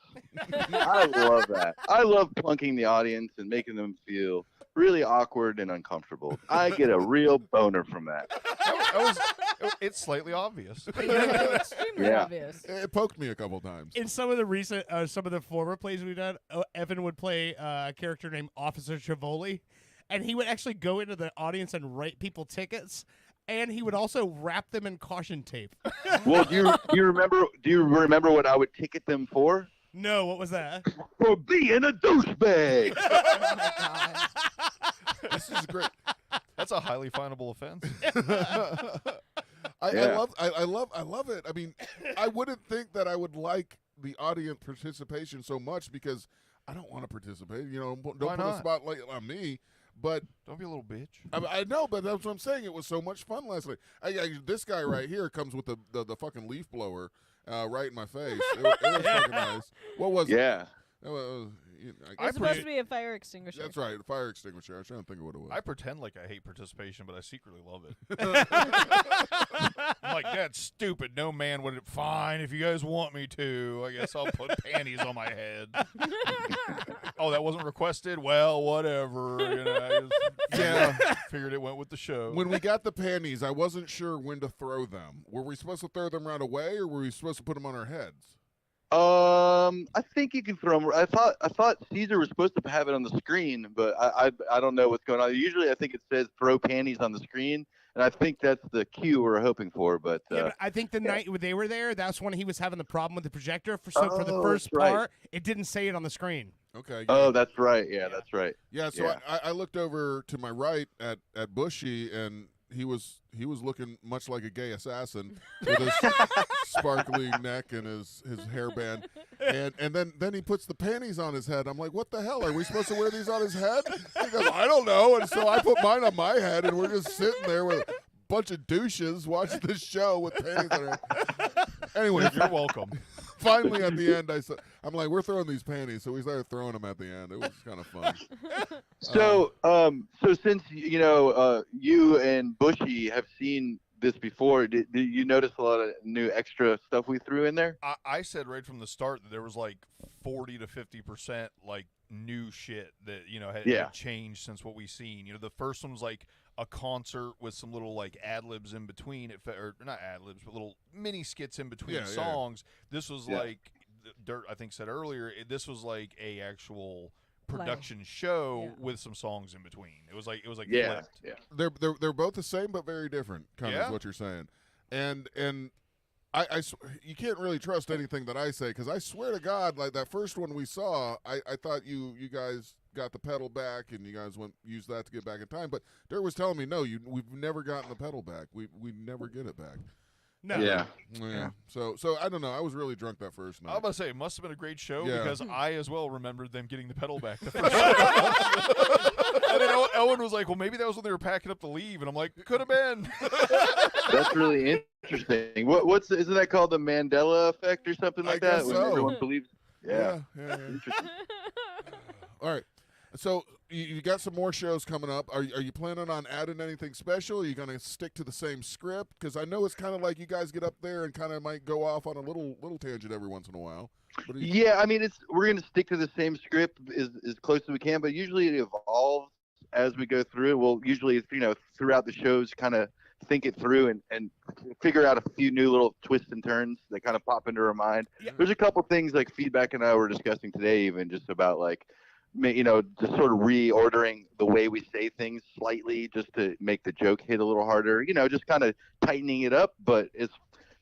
I love that. I love plunking the audience and making them feel really awkward and uncomfortable. I get a real boner from that. It's slightly obvious. Extremely obvious. It poked me a couple times. In some of the recent, some of the former plays we've done, Evan would play a character named Officer Chivoli, and he would actually go into the audience and write people tickets. And he would also wrap them in caution tape. Well, do you remember what I would ticket them for? No, what was that? For being a douchebag. Oh my god. This is great. That's a highly finable offense. I love it. I mean, I wouldn't think that I would like the audience participation so much because I don't want to participate. You know, don't Why put a not? spotlight on me. But don't be a little bitch. I know, but that's what I'm saying. It was so much fun last night. This guy right here comes with the fucking leaf blower right in my face. It was fucking nice. What was it? Yeah. It's supposed to be a fire extinguisher. That's right, a fire extinguisher. I was trying to think of what it was. I pretend like I hate participation, but I secretly love it. I'm like, that's stupid. No man would. Fine, if you guys want me to, I guess I'll put panties on my head. Oh, that wasn't requested? Well, whatever. You know, figured it went with the show. When we got the panties, I wasn't sure when to throw them. Were we supposed to throw them right away, or were we supposed to put them on our heads? I think you can throw them. I thought Caesar was supposed to have it on the screen, but I don't know what's going on. Usually, I think it says throw panties on the screen, and I think that's the cue we're hoping for. But, but I think the night they were there, that's when he was having the problem with the projector. For the first that's right. part, it didn't say it on the screen. Okay. Oh, that's right. Yeah, that's right. Yeah, so I looked over to my right at Bushy, and he was looking much like a gay assassin with his sparkly neck and his hairband, and then he puts the panties on his head. I'm like, what the hell? Are we supposed to wear these on his head? He goes, I don't know. And so I put mine on my head, and we're just sitting there with a bunch of douches watching this show with panties on our head. Anyway, You're welcome. Finally, at the end, I'm like, we're throwing these panties, so we started throwing them at the end. It was kind of fun. So, so since you and Bushy have seen this before, did you notice a lot of new extra stuff we threw in there? I said right from the start that there was like 40 to 50% like new shit that had changed since what we've seen. The first one was like a concert with some little like ad libs in between, or not ad libs, but little mini skits in between songs. This was like Dirt, I think, said earlier. This was like a actual production show with some songs in between. It was like flipped. Yeah. They're both the same but very different. Kind of is what you're saying, and you can't really trust anything that I say, because I swear to God, like that first one we saw, I thought you guys got the pedal back and you guys used that to get back in time. But Dirt was telling me, no, we've never gotten the pedal back. We never get it back. No. Yeah. So I don't know. I was really drunk that first night. I was about to say, it must have been a great show, because I as well remembered them getting the pedal back the first And then Owen was like, well, maybe that was when they were packing up to leave. And I'm like, could have been. That's really interesting. Isn't that called the Mandela effect or something like that? guess When so. everyone believes. Yeah. Interesting. All right. So you got some more shows coming up. Are you planning on adding anything special? Are you going to stick to the same script? Because I know it's kind of like you guys get up there and kind of might go off on a little tangent every once in a while. Yeah, I mean, we're going to stick to the same script as close as we can, but usually it evolves as we go through it. We'll usually, throughout the shows, kind of think it through and figure out a few new little twists and turns that kind of pop into our mind. Yeah. There's a couple things like Feedback and I were discussing today, even just about like, just sort of reordering the way we say things slightly, just to make the joke hit a little harder. Just kind of tightening it up. But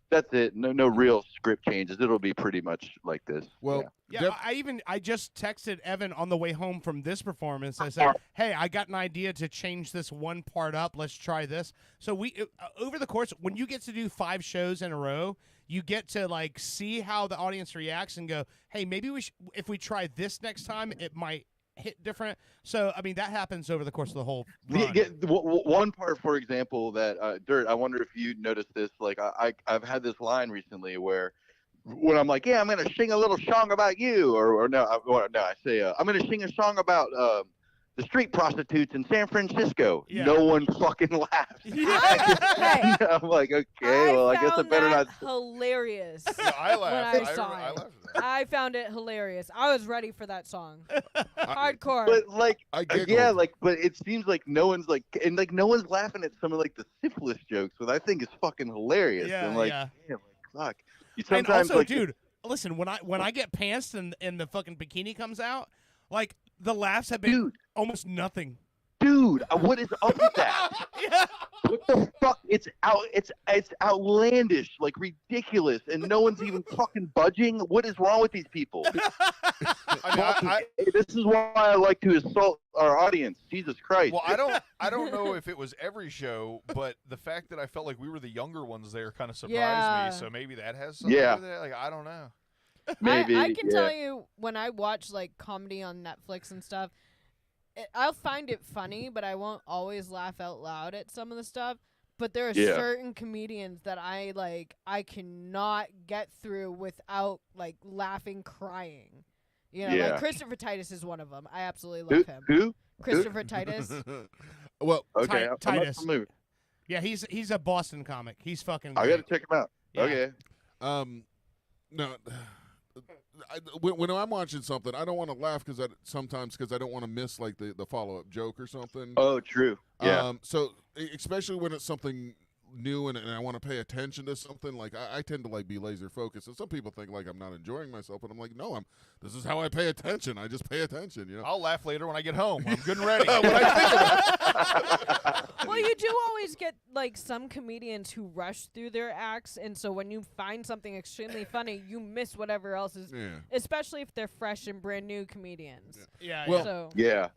that's it. No real script changes. It'll be pretty much like this. Well, yeah. I just texted Evan on the way home from this performance. I said, "Hey, I got an idea to change this one part up. Let's try this." So we over the course, when you get to do 5 shows in a row, you get to like see how the audience reacts and go, "Hey, maybe if we try this next time, it might hit different." So I mean, that happens over the course of the whole run. One part, for example, that Dirt, I wonder if you noticed this. Like I've had this line recently where when I'm like, yeah, I'm gonna sing a little song about you, or no, I say I'm gonna sing a song about the street prostitutes in San Francisco. Yeah. No one fucking laughs. Hey, I'm like, okay, well, I guess I found better that not. hilarious. I laughed. When I saw it. I found it hilarious. I was ready for that song. Hardcore. But like, I giggled. yeah, but it seems like no one's no one's laughing at some of like the syphilis jokes, which I think is fucking hilarious. Yeah, and like, yeah. damn, like, fuck. You And sometimes also, like, dude, listen, when I get pantsed and the fucking bikini comes out, like the laughs have been almost nothing. Dude, what is up with that? Yeah. What the fuck? It's outlandish, like ridiculous, and no one's even fucking budging. What is wrong with these people? This is why I like to assault our audience. Jesus Christ. Well, I don't know if it was every show, but the fact that I felt like we were the younger ones there kind of surprised me. So maybe that has something to do with it. Like, I don't know. Maybe. I can tell you, when I watch like comedy on Netflix and stuff, I'll find it funny, but I won't always laugh out loud at some of the stuff. But there are certain comedians that I cannot get through without like laughing, crying. Like Christopher Titus is one of them. I absolutely love him. Who? Christopher Titus. Well, okay, Titus. Yeah, he's a Boston comic. He's fucking great. I gotta check him out. Yeah. Okay. No. When I'm watching something, I don't want to laugh because I don't want to miss like the follow-up joke or something. Oh, true. Yeah. So especially when it's something new and I want to pay attention to something, like I tend to like be laser focused. And some people think like I'm not enjoying myself, but I'm like, no, this is how I pay attention. I just pay attention, you know. I'll laugh later when I get home. I'm good and ready. Well, you do always get like some comedians who rush through their acts, and so when you find something extremely funny, you miss whatever else is. Yeah. Especially if they're fresh and brand new comedians. Yeah. Well, So,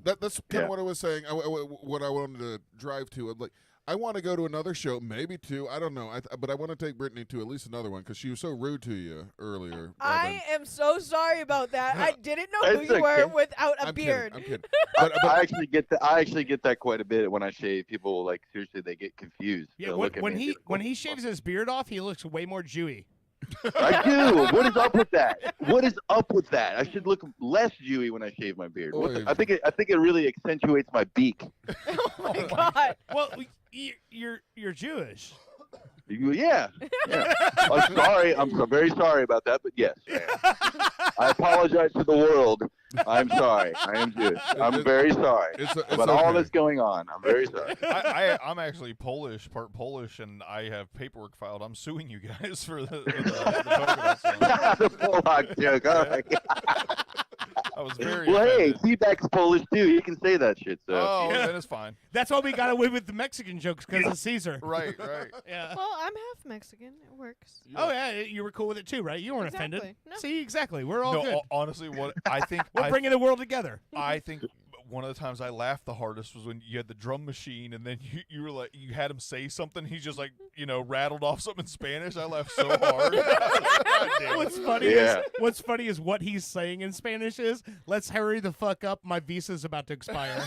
that's kind of what I was saying. What I wanted to drive to. Like, I want to go to another show, maybe two. I don't know. But I want to take Brittany to at least another one because she was so rude to you earlier. I am so sorry about that. I didn't know who you were without a beard. I'm kidding. I actually get that. I actually get that quite a bit when I shave. People like seriously, they get confused. Yeah, They'll look at when me and he be like, when he shaves his beard off, he looks way more Jewy. I do. What is up with that? What is up with that? I should look less Jewy when I shave my beard. I think it really accentuates my beak. Oh my god. Well, you're Jewish. Yeah. I'm sorry. I'm very sorry about that, but yes. I apologize to the world. I'm sorry. I am Jewish. I'm very sorry about all that's going on. I'm very sorry. I'm actually part Polish, and I have paperwork filed. I'm suing you guys for the The Polak joke. All right. I was very well, hey, offended. feedback's Polish too. You can say that shit. So. Oh, then it's fine. That's why we got away with the Mexican jokes because of Caesar. Right. Yeah. Well, I'm half Mexican. It works. Oh yeah, you were cool with it too, right? You weren't offended. No. See, exactly. We're all No, good. honestly, what I think We're bringing the world together. I think one of the times I laughed the hardest was when you had the drum machine, and then you were like, you had him say something. He's just like, rattled off something in Spanish. I laughed so hard. What's funny is what he's saying in Spanish is, "Let's hurry the fuck up. My visa's about to expire."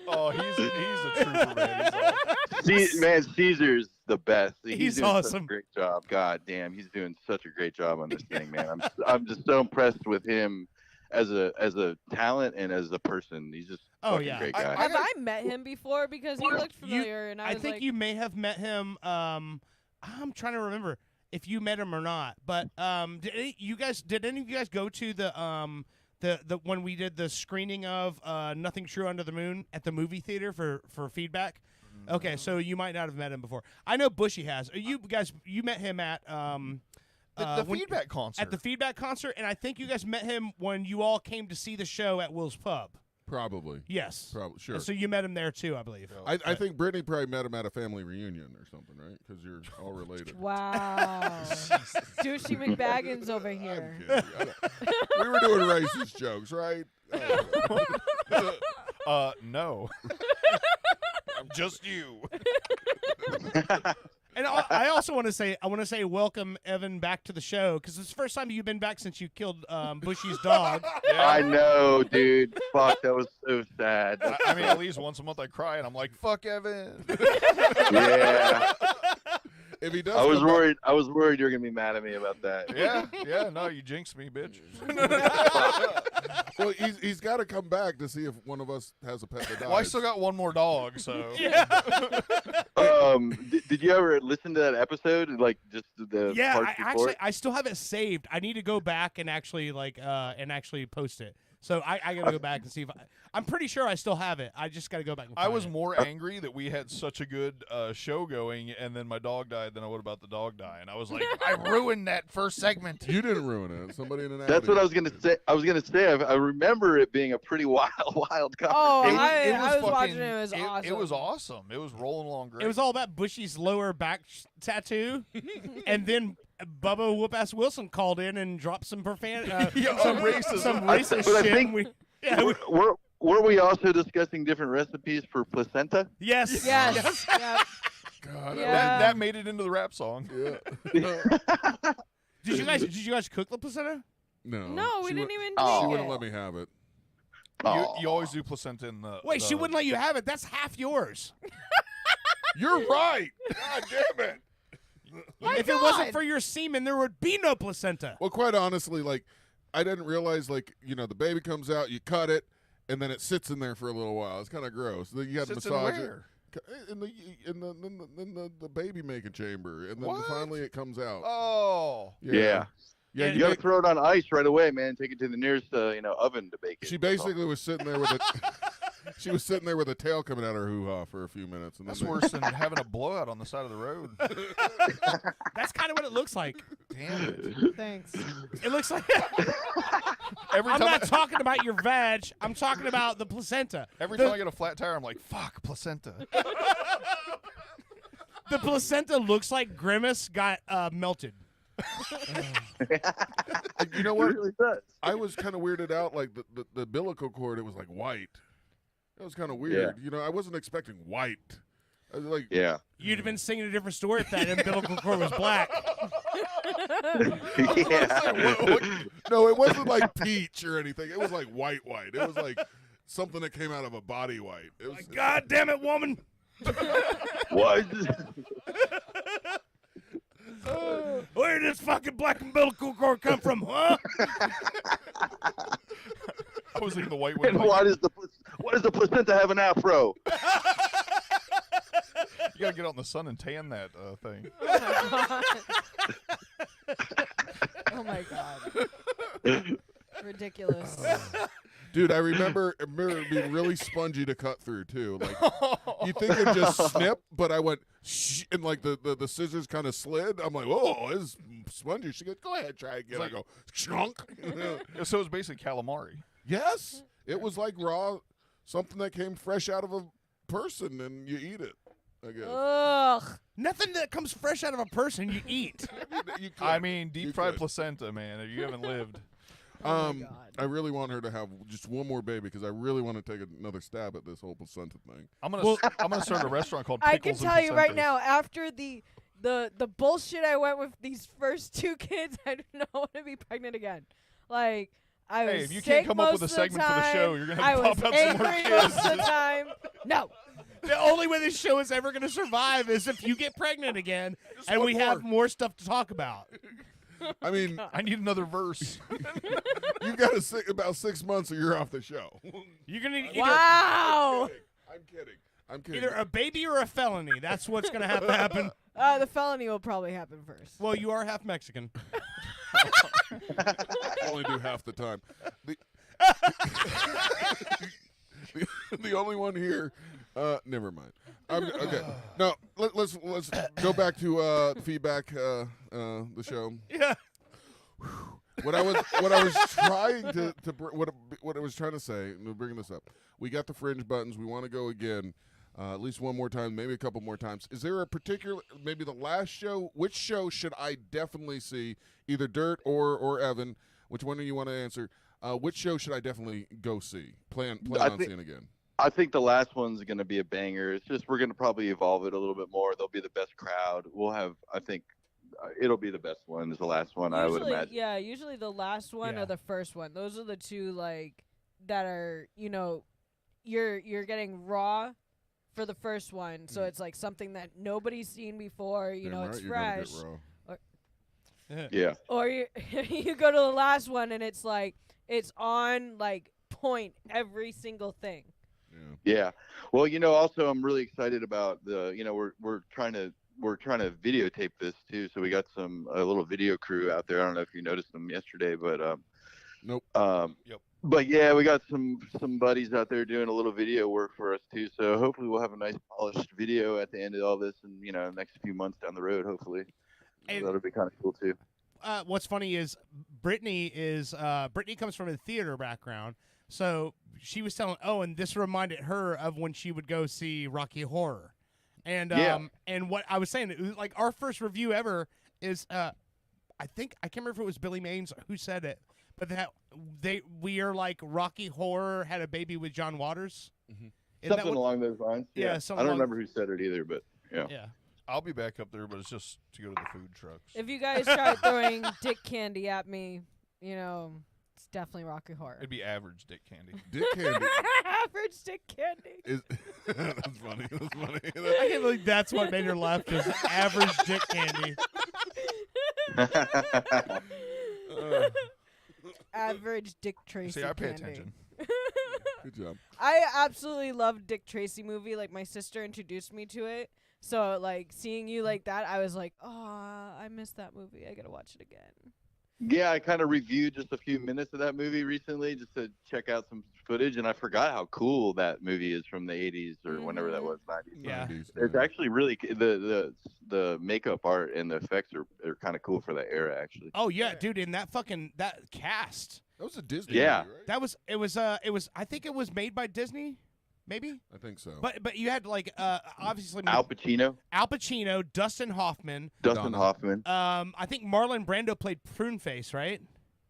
Oh, he's a trooper, man. Man, Caesar's the best. He's doing awesome. Such a great job. God damn, he's doing such a great job on this thing, man. I'm just so impressed with him as a talent and as a person. He's just a great guy. Have I met him before? Because he looked familiar, and I was think like, you may have met him. I'm trying to remember if you met him or not. But did any of you guys go to the when we did the screening of Nothing True Under the Moon at the movie theater for feedback? Okay, so you might not have met him before. I know Bushy has. You met him at the feedback concert. At the feedback concert, and I think you guys met him when you all came to see the show at Will's Pub. Probably. Yes. Probably. Sure. And so you met him there too, I believe. I think Brittany probably met him at a family reunion or something, right? Because you're all related. wow, douchey McBaggins over here. We were doing racist jokes, right? No. I'm just you. And I also want to say welcome Evan back to the show because it's the first time you've been back since you killed Bushy's dog. I know, dude. Fuck, it was sad. I mean, at least once a month I cry and I'm like, "Fuck Evan." Yeah. If he does, I was worried you were gonna be mad at me about that. Yeah. No, you jinxed me, bitch. Well, he's got to come back to see if one of us has a pet that dies. Well, I still got one more dog, so. Did you ever listen to that episode? Like just the parts before? I still have it saved. I need to go back and actually post it. So I got to go back and see if I'm pretty sure I still have it. I just got to go back and find I was it. more angry that we had such a good show going, and then my dog died than I would about the dog dying. I was like, I ruined that first segment. You didn't ruin it. Somebody in an That's what I was gonna say. I remember it being a pretty wild conversation. Oh, I was fucking- watching it. It was awesome. It was awesome. It was rolling along great. It was all about Bushy's lower back tattoo, and then Bubba Whoop-Ass Wilson called in and dropped some profanity, some racist But I shit. think were we also discussing different recipes for placenta? Yes. Yes. Yep. God, Yeah. that made it into the rap song. Yeah. Did you guys cook the placenta? No. No, we She didn't wou- even She take wouldn't it. let me have it. You always do placenta in the. Wait, she wouldn't let you have it. That's half yours. You're right. God damn it. If it wasn't for your semen, there would be no placenta. Well, quite honestly, like I didn't realize, like the baby comes out, you cut it, and then it sits in there for a little while. It's kind of gross. Then you got to Sits in massage where? it in the baby making chamber, and then finally it comes out. Oh. Yeah. Yeah, You got to throw it on ice right away, man. Take it to the nearest oven to bake it. She basically was sitting there with it. She was sitting there with a tail coming out of her hoo-ha for a few minutes. And That's then worse than having a blowout on the side of the road. That's kind of what it looks like. Damn it. Thanks. It looks like. Every I'm time not talking about your vag. I'm talking about the placenta. Every time I get a flat tire, I'm like, fuck, placenta. The placenta looks like Grimace got melted. You know what? It really does. I was kind of weirded out. Like the umbilical cord, it was like white. That was kind of weird. Yeah. You know, I wasn't expecting white. I was like, Yeah. You'd have been singing a different story if that umbilical cord was black. Yeah. No, it wasn't like peach or anything. It was like white. It was like something that came out of a body white. It was. God damn it, woman! What? Where did this fucking black umbilical cord come from, huh? I was thinking the white one. And why does the placenta have an afro? You gotta get out in the sun and tan that thing. Oh my god. Ridiculous. Dude, I remember it being really spongy to cut through too. Like you think it just snip, but I went shh, and like the scissors kind of slid. I'm like, oh, it's spongy. She goes, go ahead, try again. I go, shunk. So it's basically calamari. Yes, it was like raw, something that came fresh out of a person, and you eat it. I guess. Ugh. Nothing that comes fresh out of a person you eat. I mean, deep fried placenta, man. If you haven't lived. I really want her to have just one more baby because I really want to take another stab at this whole placenta thing. I'm gonna start a restaurant called I can Pickles and tell you right Placentas. now, after the bullshit I went with these first two kids, I do not want to be pregnant again. Like, I was Hey, if you sick can't come up most with a of the segment for the time. show, you're gonna I pop was out some more angry most kids. of the time. No. The only way this show is ever going to survive is if you get pregnant again and we have more stuff to talk about. I mean, I need another verse. You've got about 6 months or you're off the show. You're going to Wow. I'm kidding. either a baby or a felony. That's what's going to have to happen. The felony will probably happen first. Well, you are half Mexican. I only do half the time. The only one here. Never mind. Okay. No, let's go back to feedback. The show. Yeah. What I was trying what I was trying to say. Bringing this up. We got the fringe buttons. We want to go again. At least one more time, maybe a couple more times. Is there a particular, maybe the last show? Which show should I definitely see? Either Dirt or Evan. Which one do you want to answer? Which show should I definitely go see? Plan on seeing again. I think the last one's going to be a banger. It's just we're going to probably evolve it a little bit more. They'll be the best crowd. We'll have, I think, it'll be the best one. Is the last one, I would imagine. Yeah, usually the last one or the first one. Those are the two like that are, you know, you're getting raw for the first one, so it's like something that nobody's seen before. You know, it's fresh. Yeah. Or you go to the last one and it's like it's on like point every single thing. Yeah. Well, you know, also I'm really excited about the, you know, we're trying to videotape this too. So we got a little video crew out there. I don't know if you noticed them yesterday, but nope. Yep. But yeah, we got some buddies out there doing a little video work for us too. So hopefully we'll have a nice polished video at the end of all this, and you know, next few months down the road, hopefully. And that'll be kind of cool too. What's funny is Brittany comes from a theater background, so she was telling, and this reminded her of when she would go see Rocky Horror, and and what I was saying, it was like our first review ever is I can't remember if it was Billy Maines who said it, but that we are like Rocky Horror had a baby with John Waters. Mm-hmm. Something along those lines. Yeah, I don't remember who said it either, but yeah. Yeah. I'll be back up there, but it's just to go to the food trucks. If you guys start throwing dick candy at me, you know, it's definitely Rocky Horror. It'd be average dick candy. Dick candy. Average dick candy. That's funny. That's funny. I can't believe that's what made her laugh. Just average dick candy. Average Dick Tracy. See, I pay candy. attention. Good job. I absolutely love Dick Tracy movie. Like my sister introduced me to it. So like seeing you like that, I was like, oh, I missed that movie. I gotta watch it again. Yeah, I kind of reviewed just a few minutes of that movie recently just to check out some footage, and I forgot how cool that movie is from the 80s or whenever that was, 90s. Yeah. 90s, It's actually really the makeup art and the effects are kind of cool for that era, actually. Oh yeah, dude, in that cast. That was a Disney Yeah. movie, right? That was it was I think it was made by Disney, maybe. I think so. But you had like obviously Al Pacino, Dustin Hoffman. Hoffman. I think Marlon Brando played Pruneface, right?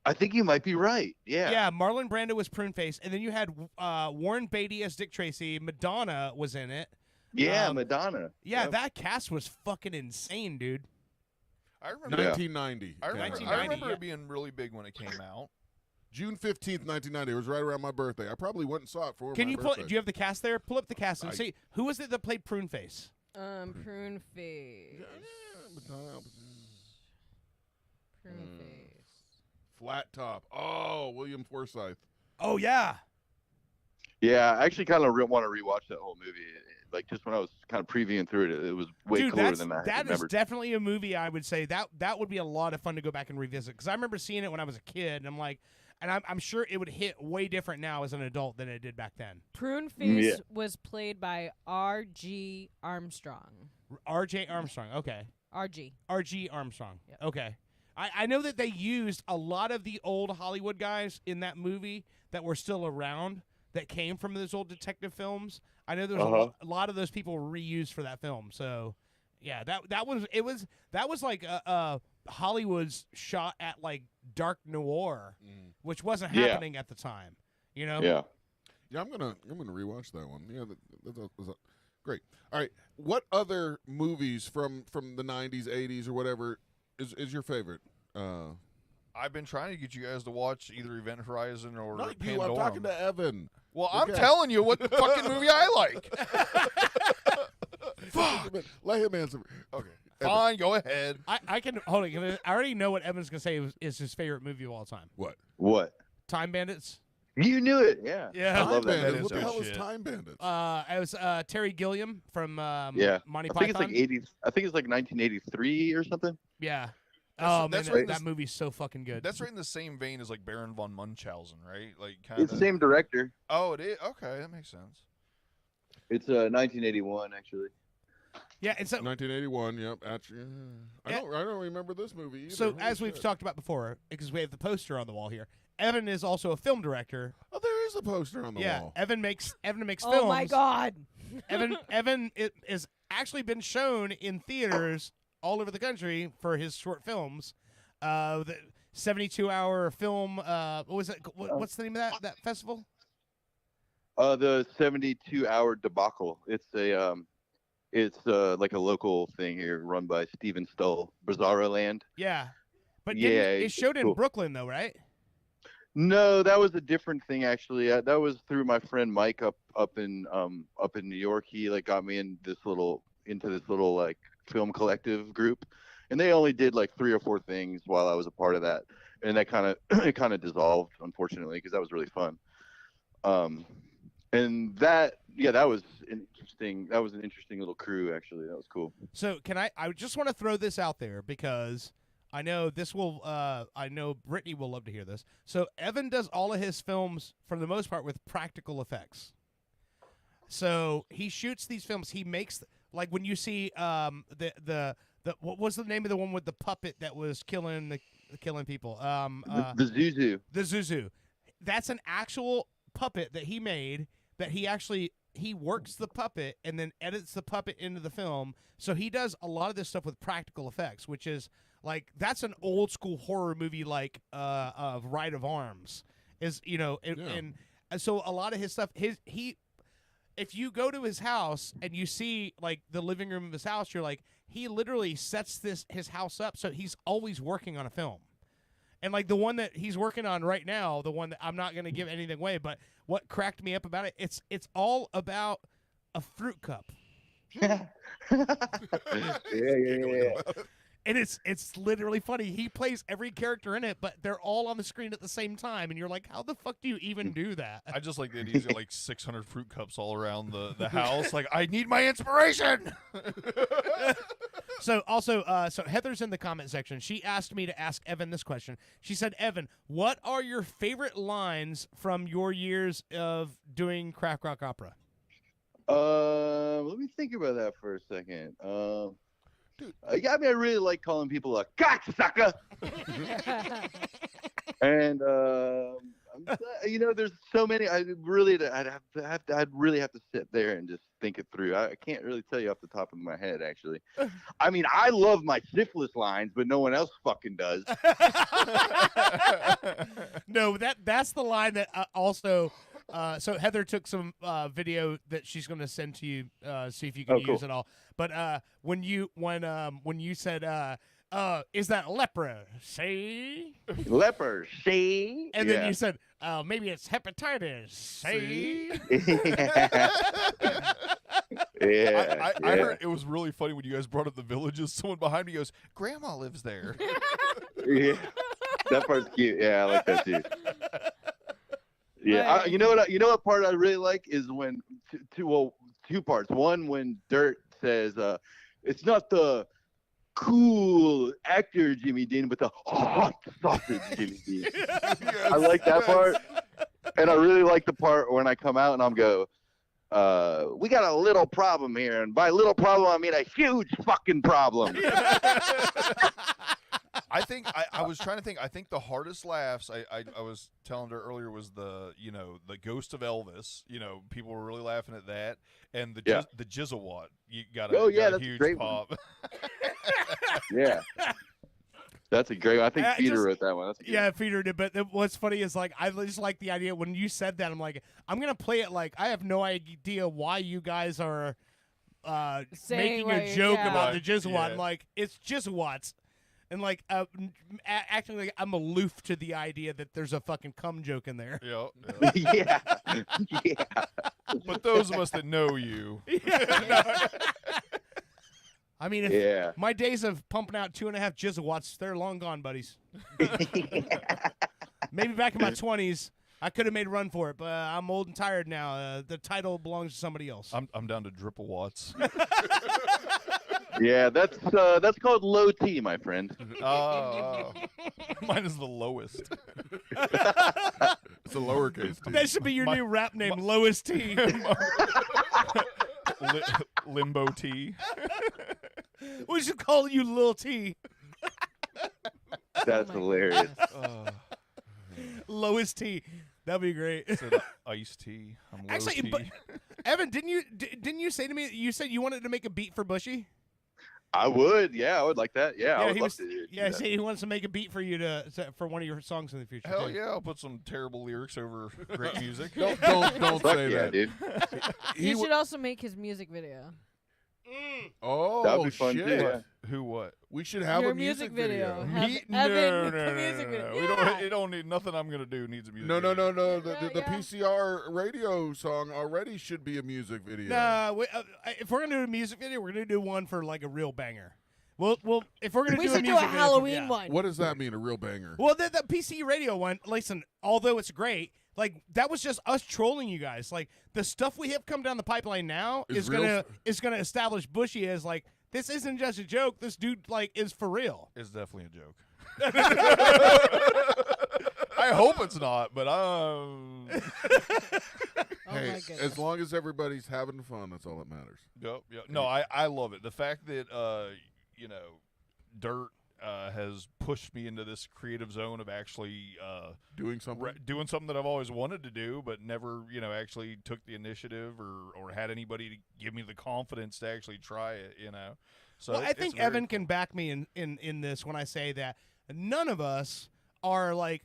I think you might be right. Yeah. Yeah, Marlon Brando was Pruneface, and then you had Warren Beatty as Dick Tracy. Madonna was in it. Yeah, Madonna. Yeah, Yep. that cast was fucking insane, dude. I remember 1990. I remember, came I out. remember it being really big when it came out. June 15th, 1990. It was right around my birthday. I probably went and saw it for Can my you pull? birthday. Do you have the cast there? Pull up the cast and see who was it that played Pruneface. Prune face. Flat top. Oh, William Forsythe. Oh yeah. Yeah, I actually kind of want to rewatch that whole movie. Like just when I was kind of previewing through it, it was way Dude, cooler than I that is remembered. definitely a movie I would say that would be a lot of fun to go back and revisit because I remember seeing it when I was a kid and I'm like, and I'm sure it would hit way different now as an adult than it did back then. Prune face was played by R.G. Armstrong. R.J. Armstrong. Okay. R.G. Armstrong. Yep. Okay. I know that they used a lot of the old Hollywood guys in that movie that were still around that came from those old detective films. I know there was a lot of those people were reused for that film. So, yeah, that was like Hollywood's shot at like dark noir, which wasn't happening at the time. You know? Yeah. Yeah, I'm gonna rewatch that one. Yeah, that was great. All right, what other movies from the 90s, 80s, or whatever is your favorite? I've been trying to get you guys to watch either Event Horizon or Not you. Pandorum. I'm talking to Evan. Well, Okay. I'm telling you what fucking movie I like. Let him answer. Okay. Fine, go ahead. I can hold on. I already know what Evan's gonna say is his favorite movie of all time. What? Time Bandits. You knew it. Yeah. Yeah. I love that. Bandits. movie. What the hell is Time Bandits? It was Terry Gilliam from Yeah. Monty I Python. think it's like 80. I think it's like 1983 or something. Yeah. That's Man, right. that movie's so fucking good. That's right in the same vein as like Baron von Munchausen, right? Like kind It's the same director. Oh, it is. Okay, that makes sense. It's 1981 actually. Yeah, it's 1981. Yep. Actually, I don't remember this movie either. So Holy as we've shit. talked about before, because we have the poster on the wall here, Evan is also a film director. Oh, there is a poster on the wall. Evan makes films. Oh my God. Evan is actually been shown in theaters all over the country for his short films. The 72-hour film. What was it? What's the name of that festival? The 72-hour debacle. It's like a local thing here run by Steven Stull, Bizarro Land. Yeah, but Yeah, it showed in cool. Brooklyn though, right? No, that was a different thing actually. That was through my friend Mike up in New York. He like got me into this little like film collective group, and they only did like 3 or 4 things while I was a part of that, and that kind of dissolved unfortunately because that was really fun. And that was interesting. That was an interesting little crew actually. That was cool. So I just want to throw this out there because I know this will. I know Brittany will love to hear this. So Evan does all of his films for the most part with practical effects. So he shoots these films. He makes like when you see the what was the name of the one with the puppet that was killing people? The Zuzu. The Zuzu. That's an actual puppet that he made. That he works the puppet and then edits the puppet into the film. So he does a lot of this stuff with practical effects, which is like that's an old school horror movie like of Rite of Arms is and so a lot of his stuff if you go to his house and you see like the living room of his house, you're like he literally sets his house up so he's always working on a film. And like the one that he's working on right now, the one that I'm not going to give anything away, but what cracked me up about it, it's all about a fruit cup. Yeah. And it's literally funny. He plays every character in it, but they're all on the screen at the same time, and you're like, how the fuck do you even do that? I just like that he's got like 600 fruit cups all around the house. Like, I need my inspiration. So also, so Heather's in the comment section. She asked me to ask Evan this question. She said, "Evan, what are your favorite lines from your years of doing craft rock opera?" Let me think about that for a second. Yeah, I mean, I really like calling people a cocksucker. And you know, there's so many. I'd really have to sit there and just think it through. I can't really tell you off the top of my head, actually. I mean, I love my syphilis lines, but no one else fucking does. No, that's the line that also. So Heather took some video that she's going to send to you, see if you can use it all. But when you said, "Is that leprosy?" Leprosy. And then you said, "Maybe it's hepatitis." See? Yeah. I heard it was really funny when you guys brought up the villages. Someone behind me goes, "Grandma lives there." Yeah, that part's cute. Yeah, I like that too. Yeah, you know what part I really like is when two parts. One, when Dirt says, "It's not the cool actor Jimmy Dean, but the hot sausage Jimmy Dean." I like that part, and I really like the part when I come out and I'm go, "We got a little problem here," and by little problem I mean a huge fucking problem. I think I was trying to think. I think the hardest laughs I was telling her earlier was the Ghost of Elvis. People were really laughing at that, and the Jizzlewatt. You got a that's huge a great pop. Yeah, that's a great one. I think Peter wrote that one. That's a good one. Peter did. But what's funny is like I just like the idea when you said that. I'm like, I'm gonna play it like I have no idea why you guys are making a joke about the Jizzlewatt. Yeah. I'm like, it's Jizzlewatts. And like, acting like I'm aloof to the idea that there's a fucking cum joke in there. Yeah. But those of us that know you, I mean, if my days of pumping out 2.5 Jizzlewatts, they're long gone, buddies. Maybe back in my 20s, I could have made a run for it, but I'm old and tired now. The title belongs to somebody else. I'm down to Dripplewatts. Yeah, that's called low T, my friend. Oh, mine is the lowest. It's a lowercase T. That should be your new rap name, Lowest T. Limbo T. We should call you Lil T. That's hilarious. Lowest T. That'd be great. Iced tea. I'm low Actually, T. but, Evan, didn't you say to me that you said you wanted to make a beat for Bushy? I would. Yeah, I would like that. Yeah, I would love to do Yeah, that. say he wants to make a beat for you for one of your songs in the future. Hell too. yeah, I'll put some terrible lyrics over great music. Don't Fuck say yeah, that, dude. He should also make his music video. Oh, That'd be fun, shit. too, yeah. Who what? We should have Your a music video. Have Me? Evan No. make a music video. We don't. It don't need nothing. I'm gonna do needs a music. No. video. The PCR radio song already should be a music video. Nah, if we're gonna do a music video, we're gonna do one for like a real banger. Well, if we're gonna We do a should do music a video, Halloween one. What does that mean, a real banger? Well, the PC radio one. Listen, although it's great, like that was just us trolling you guys. Like the stuff we have come down the pipeline now is gonna establish Bushy as like this isn't just a joke. This dude like is for real. It's definitely a joke. I hope it's not, but Hey, as long as everybody's having fun, that's all that matters. Yep. No, I love it. The fact that Dirt has pushed me into this creative zone of actually doing something that I've always wanted to do, but never actually took the initiative or had anybody to give me the confidence to actually try it. So well, I think Evan can back me in this when I say that none of us are like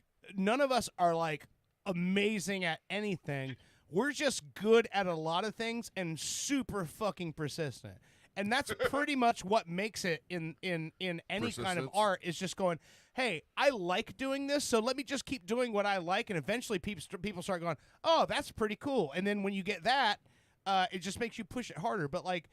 amazing at anything. We're just good at a lot of things and super fucking persistent. And that's pretty much what makes it in any kind of art is just going, hey, I like doing this, so let me just keep doing what I like, and eventually people start going, oh, that's pretty cool. And then when you get that, it just makes you push it harder. But like,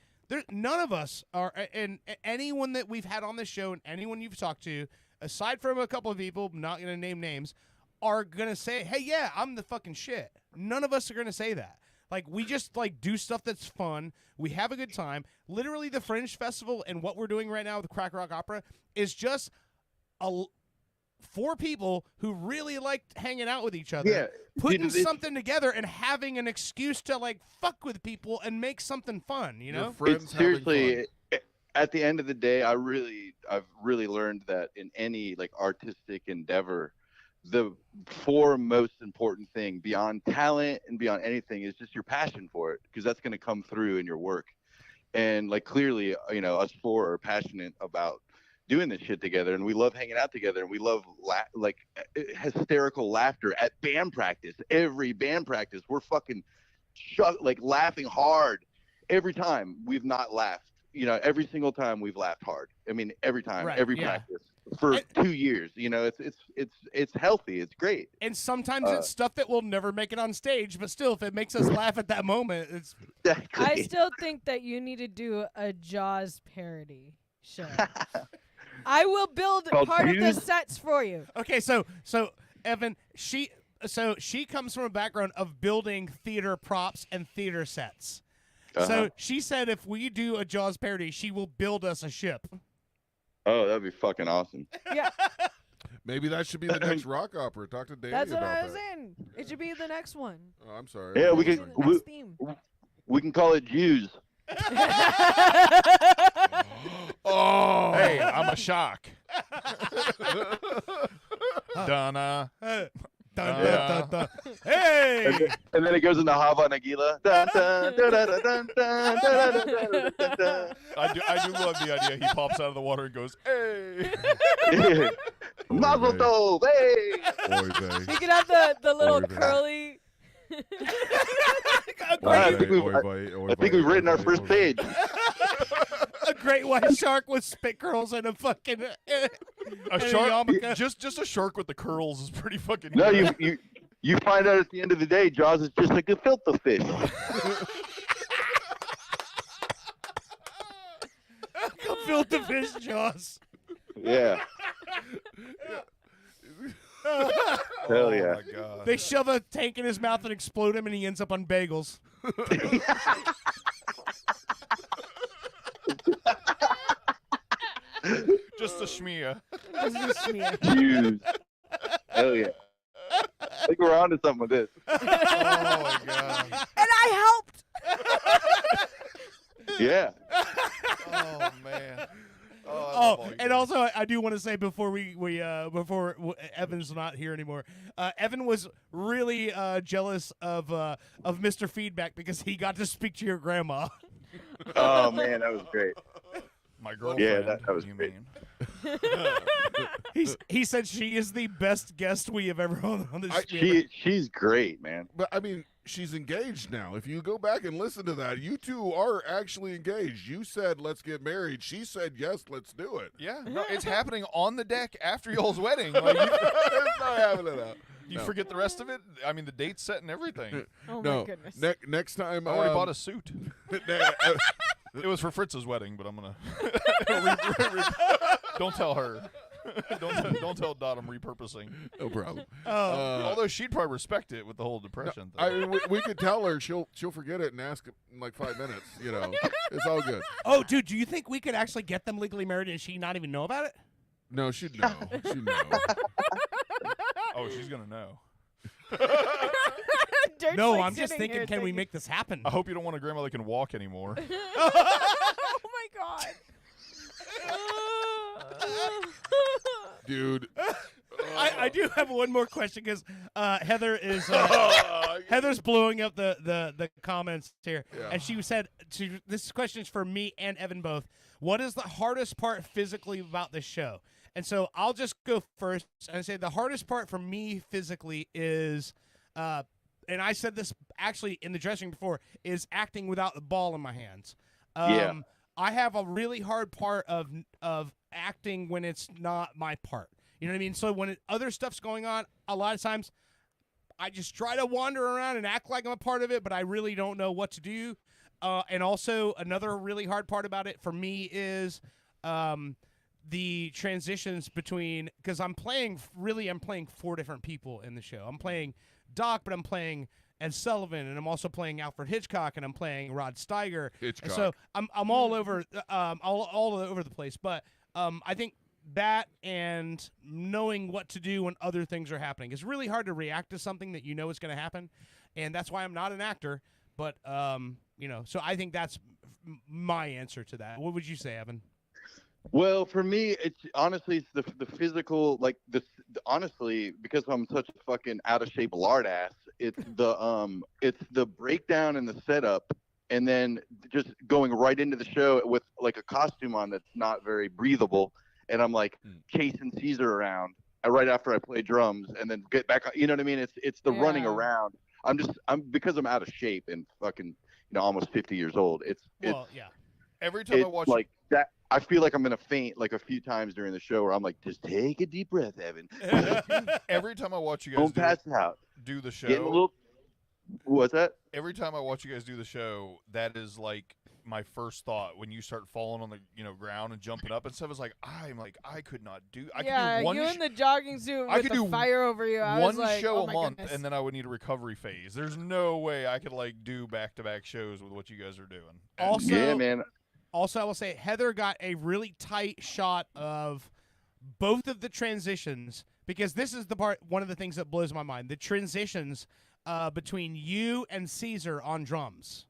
none of us are, and anyone that we've had on this show and anyone you've talked to, aside from a couple of people, I'm not going to name names, are going to say, hey, yeah, I'm the fucking shit. None of us are going to say that. Like we just like do stuff that's fun. We have a good time. Literally, the Fringe Festival and what we're doing right now with Crack Rock Opera is just four people who really liked hanging out with each other, Yeah, putting dude, it's- something together and having an excuse to like fuck with people and make something fun. You know, It's seriously, at the end of the day, I've really learned that in any like artistic endeavor, the most important thing beyond talent and beyond anything is just your passion for it, because that's going to come through in your work. And like clearly, us four are passionate about doing this shit together, and we love hanging out together, and we love hysterical laughter at band practice. Every band practice, we're fucking laughing hard every time. We've not laughed. Every single time we've laughed hard. I mean, every time, Right, every yeah. practice for 2 years. It's healthy. It's great. and sometimes it's stuff that will never make it on stage, but still, if it makes us laugh at that moment, it's. I still think that you need to do a Jaws parody show. I will build Called part of the Jaws? sets for you. Okay, so Evan, she comes from a background of building theater props and theater sets. So Uh-huh. she said if we do a Jaws parody, she will build us a ship. Oh, that'd be fucking awesome. Yeah, Maybe that should be the next rock opera. Talk to Danny that's what about I was that. saying. It should be the next one. Oh, I'm sorry. Yeah, we Next can theme. we can call it Jews. Oh, hey, I'm a shock. Donna. Hey! And then it goes into Hava Nagila. Dun, dun, dun, dun, dun, dun, dun, dun, dun, dun, dun. I do love the idea. He pops out of the water and goes, "Hey, Mazel tov, hey! You could have the little curly. I think we've written our first page. A great white shark with spit curls and a fucking a and shark." yarmulke. Just a shark with the curls is pretty fucking. No, good. you find out at the end of the day, Jaws is just like a filter fish. Filter fish Jaws. Yeah. Hell yeah. Oh my God. They shove a tank in his mouth and explode him, and he ends up on bagels. Just a schmear. Jews. Hell yeah. I think we're on to something with this. Oh my God. And I helped. Yeah. Oh man. Oh, and also I do want to say before Evan's not here anymore, Evan was really jealous of Mr. Feedback because he got to speak to your grandma. Oh man, that was great. My girlfriend. Yeah, that was great. He said she is the best guest we have ever on this show. She's great, man. But I mean, she's engaged now. If you go back and listen to that, you two are actually engaged. You said, let's get married. She said, yes, let's do it. Yeah, no, it's happening on the deck after y'all's wedding. Like, It's not happening now. you No. forget the rest of it? I mean, the date's set and everything. Oh no. my goodness. Next time. I already bought a suit. It was for Fritz's wedding, but I'm gonna don't tell her. Don't tell Dot I'm repurposing. No problem. Although she'd probably respect it with the whole depression thing. I mean, we could tell her she'll forget it and ask in like 5 minutes. It's all good. Oh, dude, do you think we could actually get them legally married and she not even know about it? No, she'd know. She'd know. Oh, she's gonna know. Dirt's No, like I'm just sitting thinking, here can we make this happen? I hope you don't want a grandma that can walk anymore. Oh my god. Dude. I do have one more question because Heather is Heather's blowing up the comments here, and she said, "This question is for me and Evan both. What is the hardest part physically about this show?" And so I'll just go first and say the hardest part for me physically is, and I said this actually in the dressing room before, is acting without the ball in my hands. Yeah. I have a really hard part of acting when it's not my part. You know what I mean? So when other stuff's going on, a lot of times I just try to wander around and act like I'm a part of it, but I really don't know what to do. And also another really hard part about it for me is the transitions between, because I'm playing 4 different people in the show. I'm playing Doc, but I'm playing Ed Sullivan, and I'm also playing Alfred Hitchcock, and I'm playing Rod Steiger. And so I'm all over all over the place. But I think that and knowing what to do when other things are happening, it's really hard to react to something that you know is going to happen, and that's why I'm not an actor. But so I think that's my answer to that. What would you say, Evan? Well, for me, it's honestly the physical, like honestly, because I'm such a fucking out of shape lard ass. It's the breakdown and the setup, and then just going right into the show with like a costume on that's not very breathable, and I'm like chasing Caesar around right after I play drums, and then get back. You know what I mean? It's the running around. I'm because I'm out of shape and fucking almost 50 years old. Every time I watch like that, I feel like I'm gonna faint like a few times during the show where I'm like, just take a deep breath, Evan. Every time I watch you guys Don't pass out. Do the show. Getting a little. What's that? Every time I watch you guys do the show, that is like my first thought when you start falling on the ground and jumping up and stuff. Is like I could not do. I could do one you in the jogging suit I with could the do fire over you. I one was like, show oh a my month, goodness. and then I would need a recovery phase. There's no way I could do back-to-back shows with what you guys are doing. Also, yeah, man. Also, I will say Heather got a really tight shot of both of the transitions, because this is one of the things that blows my mind. The transitions between you and Caesar on drums.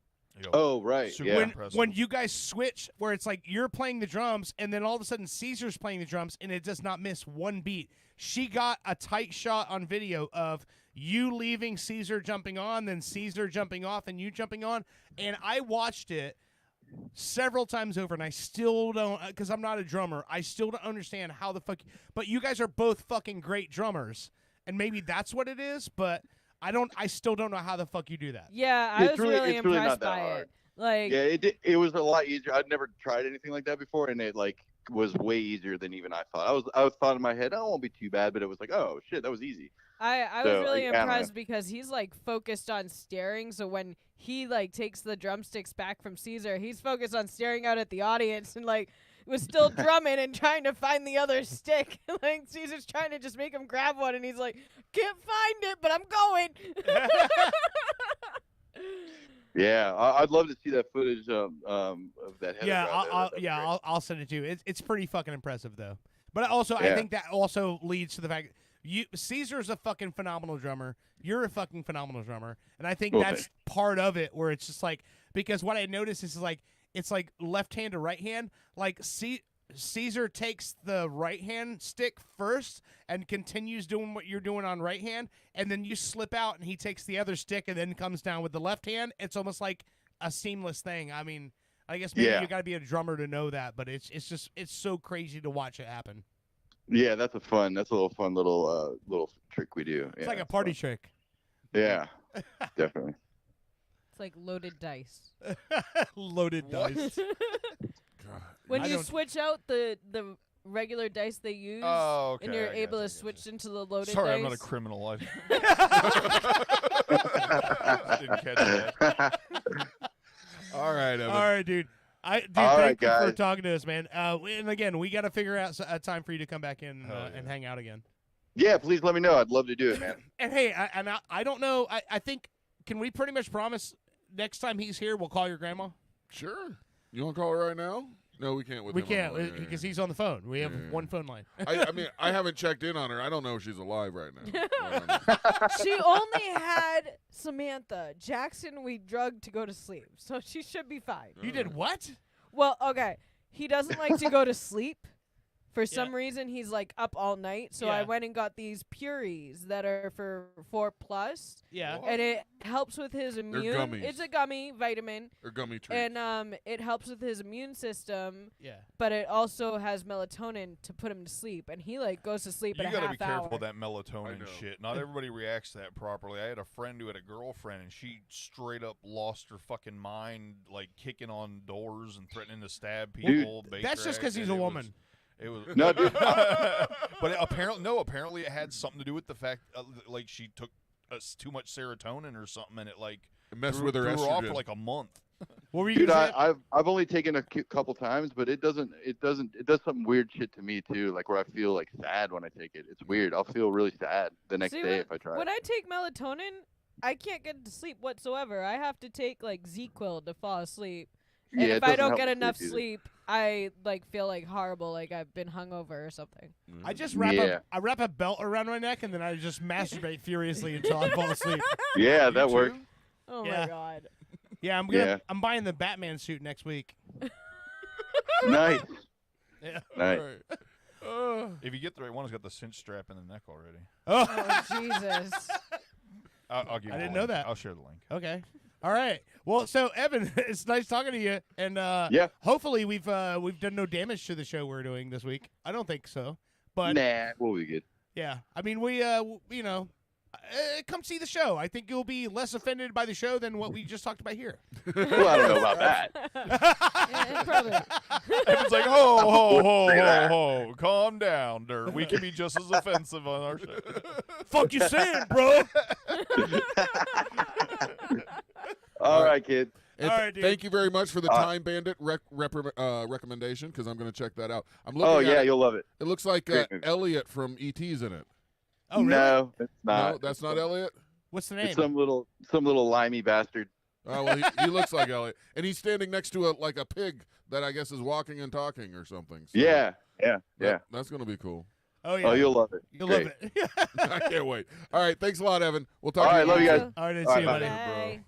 Oh, right. Yeah. When you guys switch, where it's like you're playing the drums, and then all of a sudden Caesar's playing the drums, and it does not miss one beat. She got a tight shot on video of you leaving, Caesar jumping on, then Caesar jumping off, and you jumping on. And I watched it several times over, and I still don't, because I'm not a drummer, I still don't understand how the fuck. But you guys are both fucking great drummers, and maybe that's what it is. But I still don't know how the fuck you do that. Yeah, I was really it's really impressed not that by hard. it. Like, Yeah, it was a lot easier. I'd never tried anything like that before, and it was way easier than even I thought. I was thought in my head, oh, it won't be too bad, but it was like, oh shit, that was easy. I So, was really I don't know. impressed because he's focused on staring. So when he takes the drumsticks back from Caesar, he's focused on staring out at the audience and was still drumming and trying to find the other stick. Caesar's trying to just make him grab one, and he's like, can't find it, but I'm going. Yeah, I'd love to see that footage of that. Heather Yeah, crowd. I'll send it to you. It's pretty fucking impressive though. But also, I Yeah. think that also leads to the fact Caesar's a fucking phenomenal drummer. You're a fucking phenomenal drummer, and I think Well, that's part of it. Where it's just because what I noticed is it's like left hand to right hand. Caesar takes the right hand stick first and continues doing what you're doing on right hand, and then you slip out and he takes the other stick and then comes down with the left hand. It's almost like a seamless thing. I mean, I guess maybe you got to be a drummer to know that, but it's so crazy to watch it happen. Yeah, that's a little fun little trick we do. It's like a party trick. Yeah, definitely. It's like loaded dice. Loaded dice. When you switch out the regular dice they use, Oh, okay, and you're I able to switch into the loaded Sorry, dice. I'm not a criminal. I didn't catch that. All right, Evan. All right, dude. All Thank right, you for guys. talking to us, man. And again, we got to figure out a time for you to come back in and hang out again. Yeah, please let me know. I'd love to do it, man. And hey, I don't know. I think, can we pretty much promise next time he's here, we'll call your grandma? Sure. You want to call her right now? No, we can't. We can't because he's on the phone. We have one phone line. I mean, I haven't checked in on her. I don't know if she's alive right now. She only had Samantha. Jackson we drugged to go to sleep, so she should be fine. You did what? Well, okay. He doesn't like to go to sleep. For some reason, he's up all night. So I Yeah. went and got these Puries that are for 4+. Yeah. And it helps with his immune. gummies. It's a gummy vitamin. Or gummy treats. And it helps with his immune system. Yeah. But it also has melatonin to put him to sleep, and he goes to sleep You in a gotta half be careful hour. with that melatonin shit. Not everybody reacts to that properly. I had a friend who had a girlfriend, and she straight up lost her fucking mind, kicking on doors and threatening to stab people. bait that's just 'cause traps, he's and a it was- woman. It was No, dude. but apparently it had something to do with the fact she took too much serotonin or something, and it It messed threw, with her threw her off estrogen. for a month. What were you Dude, gonna say? I've only taken a couple times, but it does some weird shit to me too. Like where I feel like sad when I take it. It's weird. I'll feel really sad the next See, day when, if I try. When I take melatonin, I can't get to sleep whatsoever. I have to take like Z-Quil to fall asleep. And Yeah, if it I doesn't don't help get with enough sleep either. sleep, I like feel like horrible, like I've been hungover or something. I just wrap a belt around my neck and then I just masturbate furiously until I fall asleep. Yeah, that works. Oh Yeah. my god. Yeah, Yeah. I'm buying the Batman suit next week. Nice. Yeah. Nice. If you get the right one, it's got the cinch strap in the neck already. Oh Jesus. I'll give you I the didn't know link. that. I'll share the link. Okay. All right. Well, so Evan, it's nice talking to you, and Yeah. hopefully we've done no damage to the show we're doing this week. I don't think so, but Nah, we'll be good. yeah. I mean, we come see the show. I think you'll be less offended by the show than what we just talked about here. Well, I don't know about that. Yeah, probably. Evan's like, ho, ho, ho, Say ho, that. ho. Calm down, Dirt. We can be just as offensive on our show. Fuck you saying, bro? All right, kid. And All right, dude. thank you very much for the Time Bandit recommendation because I'm going to check that out. I'm looking Oh at yeah, it. you'll love it. It looks like Great movie. Elliot from E.T.'s in it. Oh, really? No, it's not. No, that's not Elliot? What's the name? It's some little limey bastard. Oh, well, he looks like Elliot. And he's standing next to a pig that I guess is walking and talking or something. So Yeah. That's going to be cool. Oh yeah. Oh, you'll love it. You'll Great. love it. I can't wait. All right, thanks a lot, Evan. We'll talk All to right, you love you later. guys. All right, All see you, right, buddy.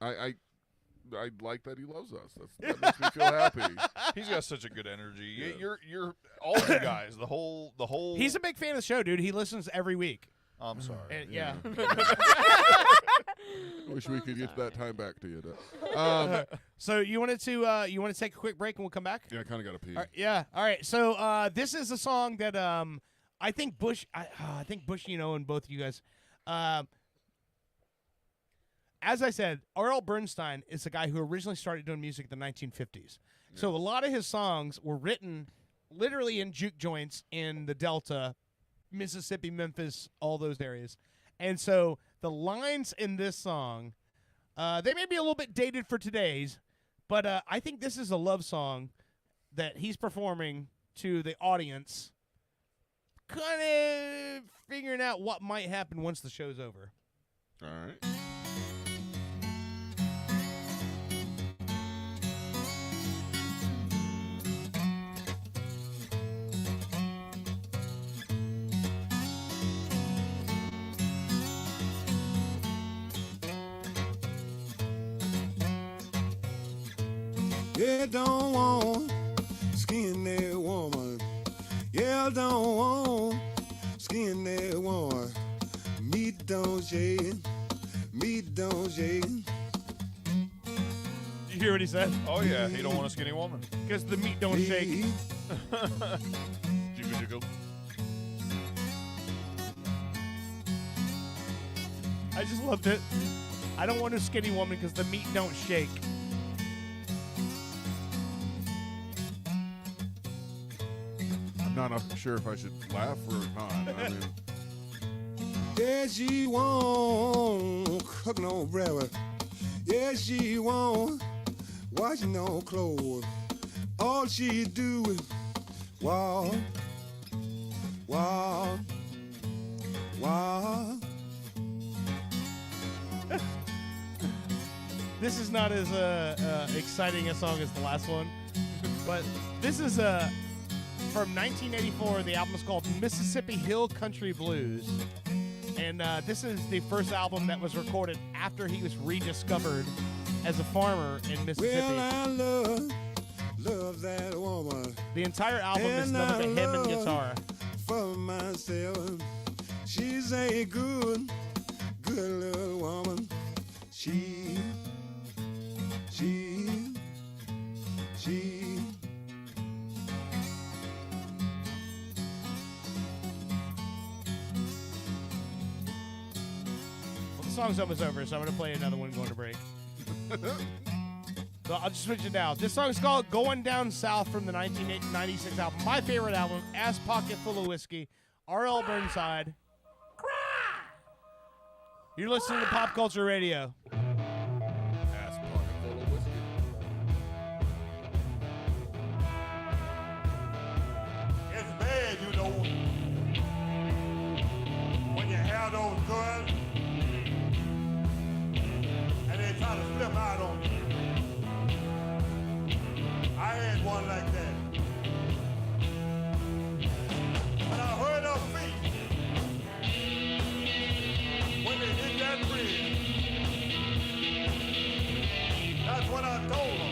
Bye. I like that he loves us. That makes me feel happy. He's got such a good energy. Yeah. You're all you guys. The whole. He's a big fan of the show, dude. He listens every week. I'm sorry. And, yeah. Wish we could get that time back to you. So you wanted to take a quick break and we'll come back? Yeah, I kind of got to pee. All right, yeah. All right. So this is a song that I think Bush, and both of you guys. As I said, R.L. Bernstein is the guy who originally started doing music in the 1950s. So a lot of his songs were written literally in juke joints in the Delta, Mississippi, Memphis, all those areas. And so the lines in this song, they may be a little bit dated for today's, but I think this is a love song that he's performing to the audience, kind of figuring out what might happen once the show's over. All right. Yeah, don't want skinny woman. Yeah, don't want skinny woman. Meat don't shake, meat don't shake. You hear what he said? Oh yeah, he don't want a skinny woman because the meat don't shake. Jiggle jiggle. I just loved it. I don't want a skinny woman because the meat don't shake. I'm not sure if I should laugh or not. I mean, Yeah, she won't cook no breakfast. Yeah, she won't wash no clothes. All she do is walk, walk, walk. This is not as exciting a song as the last one, but this is from 1984. The album is called Mississippi Hill Country Blues, and this is the first album that was recorded after he was rediscovered as a farmer in Mississippi. Well, I love that woman. The entire album is And nothing but I him and love guitar. For myself, she's a good little woman. She. Well, the song's almost over, so I'm going to play another one going to break. So I'll just switch it now. This song is called Going Down South from the 1996 album. My favorite album, Ass Pocket Full of Whiskey, R.L. Burnside. You're listening to Pop Culture Radio. ass pocket full of those girls, and they try to flip out on me. I had one like that. When I heard her feet, when they hit that bridge, that's when I told her.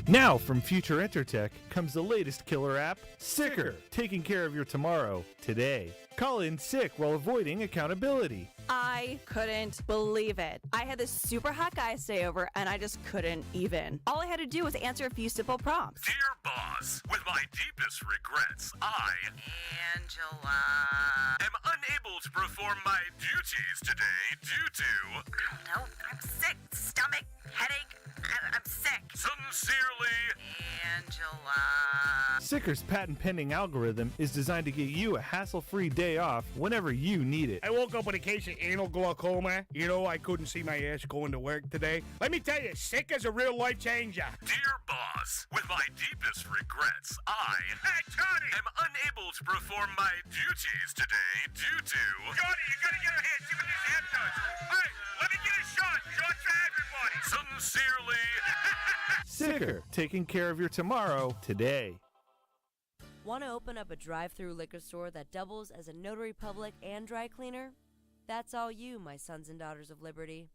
Now, from Future Entertech comes the latest killer app, Sicker, taking care of your tomorrow, today. Call in sick while avoiding accountability. I couldn't believe it. I had this super hot guy stay over, and I just couldn't even. All I had to do was answer a few simple prompts. Dear boss, with my deepest regrets, I, Angela. am unable to perform my duties today due to... No, I'm sick. Stomach, headache. I'm sick. Sincerely, Angela. Sicker's patent-pending algorithm is designed to get you a hassle-free day off whenever you need it. I woke up with a case of anal glaucoma. You know, I couldn't see my ass going to work today. Let me tell you, sick is a real life changer. Dear boss, with my deepest regrets, I am unable to perform my duties today due to... Johnny, you gotta get ahead. See what this head does. Hey, let me get a shot. Shot for everybody. Sincerely, Sicker, taking care of your tomorrow, today. Want to open up a drive-through liquor store that doubles as a notary public and dry cleaner? That's all you, my sons and daughters of liberty.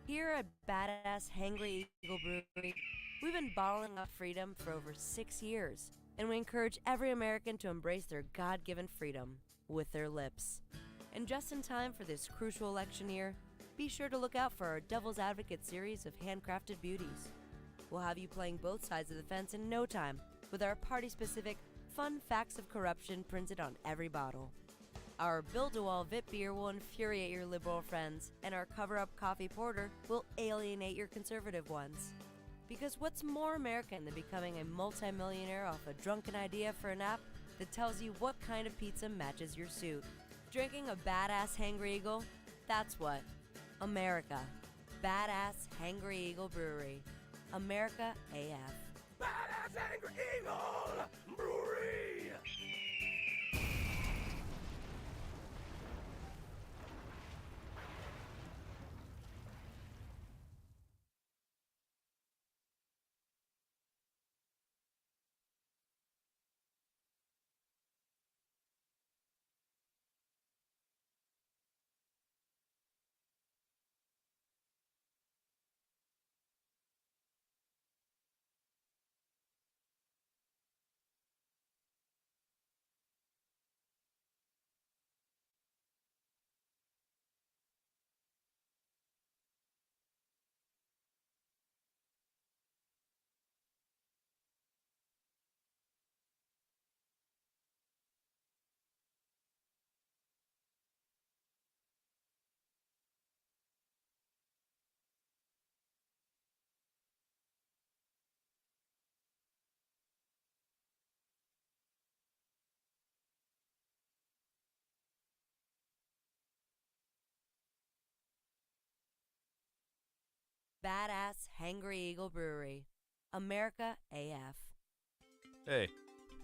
Here at Badass Hangry Eagle Brewery, we've been bottling up freedom for over 6 years, and we encourage every American to embrace their God-given freedom with their lips. And just in time for this crucial election year, be sure to look out for our Devil's Advocate series of handcrafted beauties. We'll have you playing both sides of the fence in no time with our party-specific fun facts of corruption printed on every bottle. Our Build-A-Wall VIP beer will infuriate your liberal friends, and our cover-up coffee porter will alienate your conservative ones. Because what's more American than becoming a multimillionaire off a drunken idea for an app that tells you what kind of pizza matches your suit? Drinking a Badass Hangry Eagle? That's what. America. Badass Hangry Eagle Brewery. America AF. Badass Angry Eagle Brewery. Badass Hangry Eagle Brewery. America AF. Hey,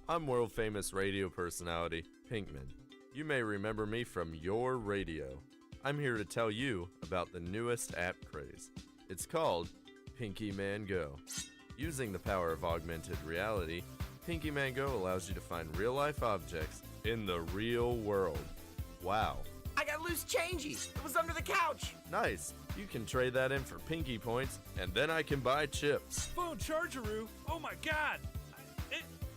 I'm world famous radio personality, Pinkman. You may remember me from your radio. I'm here to tell you about the newest app craze. It's called Pinky Man Go. Using the power of augmented reality, Pinky Man Go allows you to find real life objects in the real world. Wow. I got loose changes. It was under the couch. Nice. You can trade that in for Pinky points, and then I can buy chips. Phone chargeroo. Oh my god.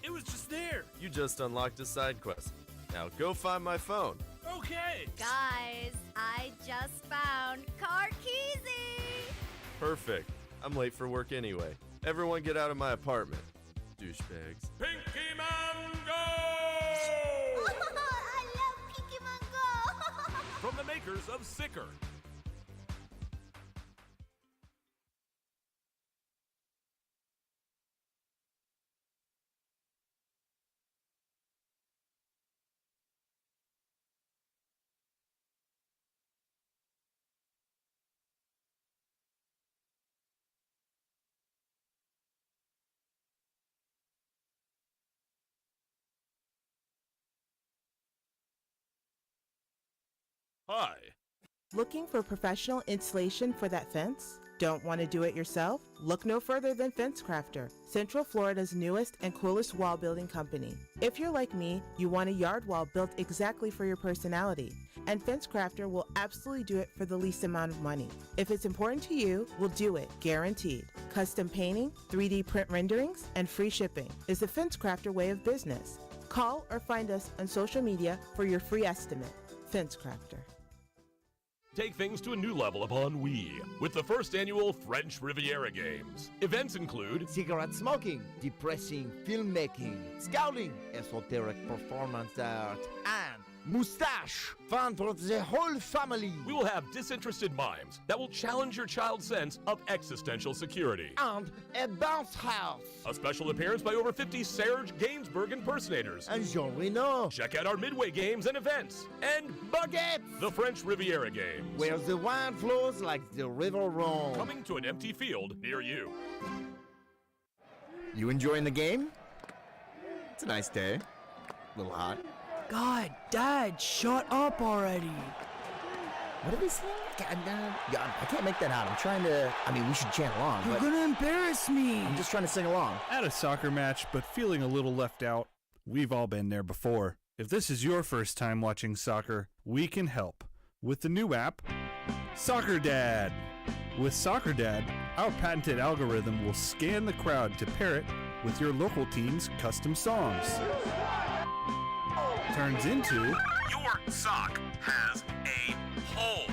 It was just there. You just unlocked a side quest. Now go find my phone. Okay. Guys, I just found Carkeezy. Perfect. I'm late for work anyway. Everyone get out of my apartment. Douchebags. Pinky Man Go! I love Pinky Mango. From the makers of Sicker. Hi. Looking for professional installation for that fence? Don't want to do it yourself? Look no further than FenceCrafter, Central Florida's newest and coolest wall building company. If you're like me, you want a yard wall built exactly for your personality, and FenceCrafter will absolutely do it for the least amount of money. If it's important to you, we'll do it, guaranteed. Custom painting, 3D print renderings, and free shipping is the FenceCrafter way of business. Call or find us on social media for your free estimate. FenceCrafter. Take things to a new level upon Wii with the first annual French Riviera Games. Events include cigarette smoking, depressing filmmaking, scouting, esoteric performance art, and moustache. Fun for the whole family. We will have disinterested mimes that will challenge your child's sense of existential security. And a bounce house. A special appearance by over 50 Serge Gainsbourg impersonators. And Jean Reno. Check out our midway games and events. And baguettes. The French Riviera Games. Where the wine flows like the river Rhone. Coming to an empty field near you. You enjoying the game? It's a nice day. A little hot. God, Dad, shut up already. What are we saying? God, I can't make that out. I'm trying to. I mean, we should chant along. You're gonna embarrass me. I'm just trying to sing along. At a soccer match, but feeling a little left out. We've all been there before. If this is your first time watching soccer, we can help with the new app, Soccer Dad. With Soccer Dad, our patented algorithm will scan the crowd to pair it with your local team's custom songs. Turns into your sock has a hole.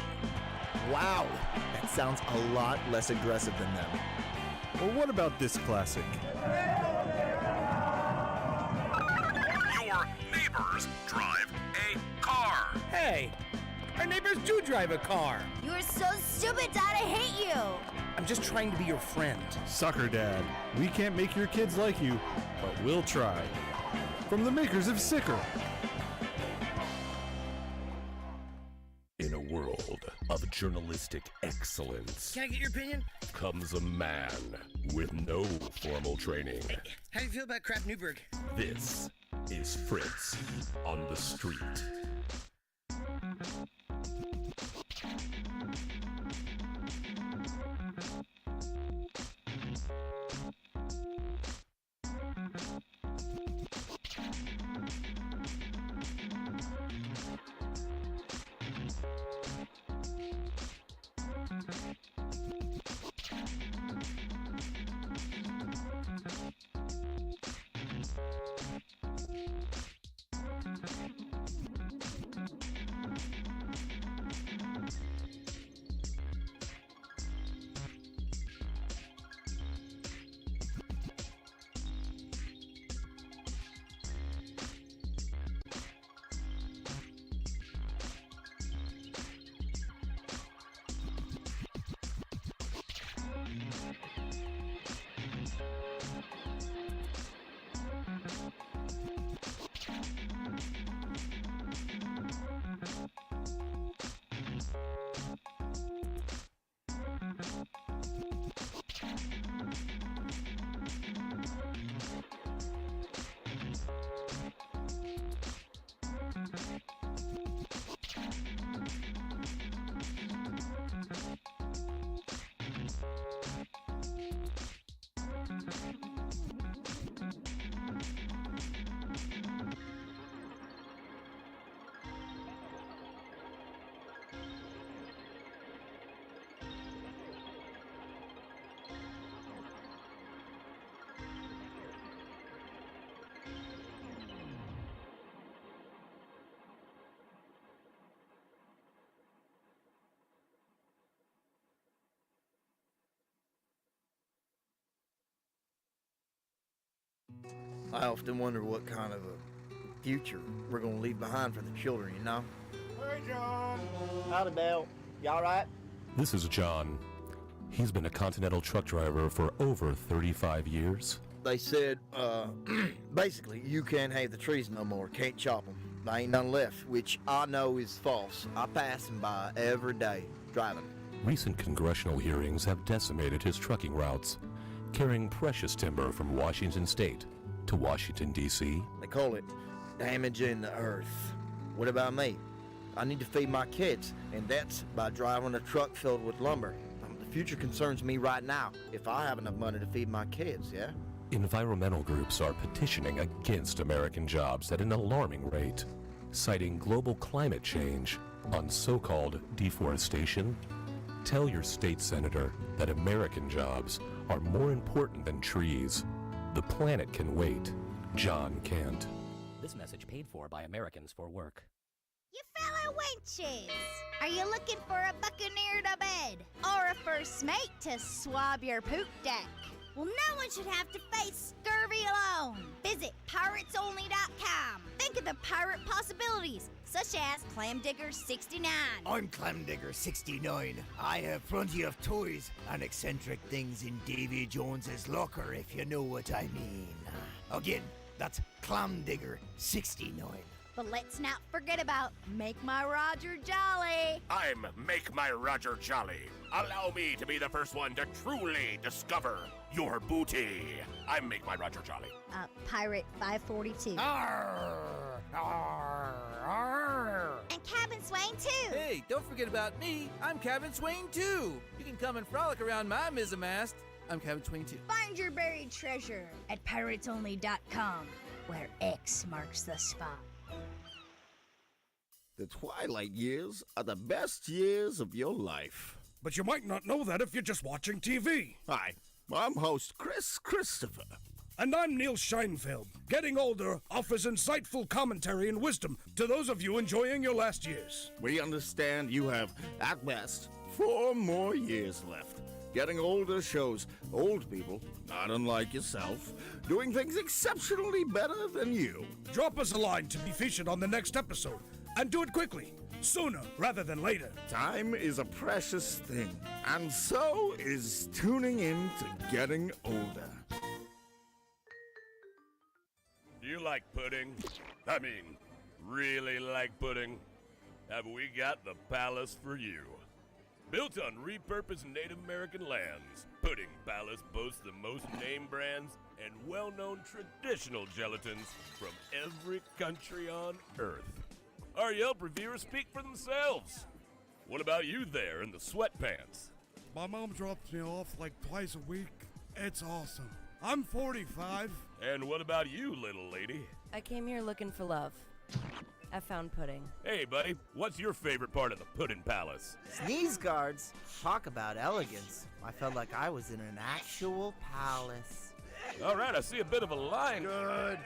Wow, that sounds a lot less aggressive than them. Well, what about this classic? Your neighbors drive a car. Hey, our neighbors do drive a car. You are so stupid, Dad. I hate you. I'm just trying to be your friend. Soccer Dad. We can't make your kids like you, but we'll try. From the makers of Sicker. In a world of journalistic excellence, Can I get your opinion? comes a man with no formal training. How do you feel about Kraft Newberg? This is Fritz on the Street. I often wonder what kind of a future we're going to leave behind for the children, you know? Hey, John. Howdy, Belle. You all right? This is John. He's been a Continental truck driver for over 35 years. They said, basically, you can't have the trees no more, can't chop them. There ain't none left, which I know is false. I pass them by every day, driving. Recent congressional hearings have decimated his trucking routes, carrying precious timber from Washington State to Washington, D.C. They call it damaging the earth. What about me? I need to feed my kids, and that's by driving a truck filled with lumber. The future concerns me right now. If I have enough money to feed my kids, yeah? Environmental groups are petitioning against American jobs at an alarming rate, citing global climate change on so-called deforestation. Tell your state senator that American jobs are more important than trees. The planet can wait. John Kent. This message paid for by Americans for Work. You fellow wenches! Are you looking for a buccaneer to bed? Or a first mate to swab your poop deck? Well, no one should have to face scurvy alone. Visit piratesonly.com. Think of the pirate possibilities, such as Clamdigger 69. I'm Clamdigger 69. I have plenty of toys and eccentric things in Davy Jones's locker, if you know what I mean. Again, that's Clamdigger 69. But let's not forget about Make My Roger Jolly. I'm Make My Roger Jolly. Allow me to be the first one to truly discover your booty. I'm Make My Roger Jolly. Pirate 542. Arr, arr, arr. And Cabin Swain too. Hey, don't forget about me. I'm Cabin Swain too. You can come and frolic around my mizzenmast. I'm Cabin Swain too. Find your buried treasure at piratesonly.com, where X marks the spot. The twilight years are the best years of your life. But you might not know that if you're just watching TV. Hi, I'm host Chris Christopher. And I'm Neil Scheinfeld. Getting older offers insightful commentary and wisdom to those of you enjoying your last years. We understand you have, at best, 4 more years left. Getting older shows old people, not unlike yourself, doing things exceptionally better than you. Drop us a line to be featured on the next episode. And do it quickly, sooner rather than later. Time is a precious thing, and so is tuning in to Getting Older. Do you like pudding? I mean, really like pudding? Have we got the palace for you? Built on repurposed Native American lands, Pudding Palace boasts the most name brands and well-known traditional gelatins from every country on Earth. Our Yelp reviewers speak for themselves. What about you there in the sweatpants? My mom drops me off like twice a week. It's awesome. I'm 45. And what about you, little lady? I came here looking for love. I found pudding. Hey, buddy, what's your favorite part of the Pudding Palace? Sneeze guards. Talk about elegance. I felt like I was in an actual palace. All right, I see a bit of a line. Good.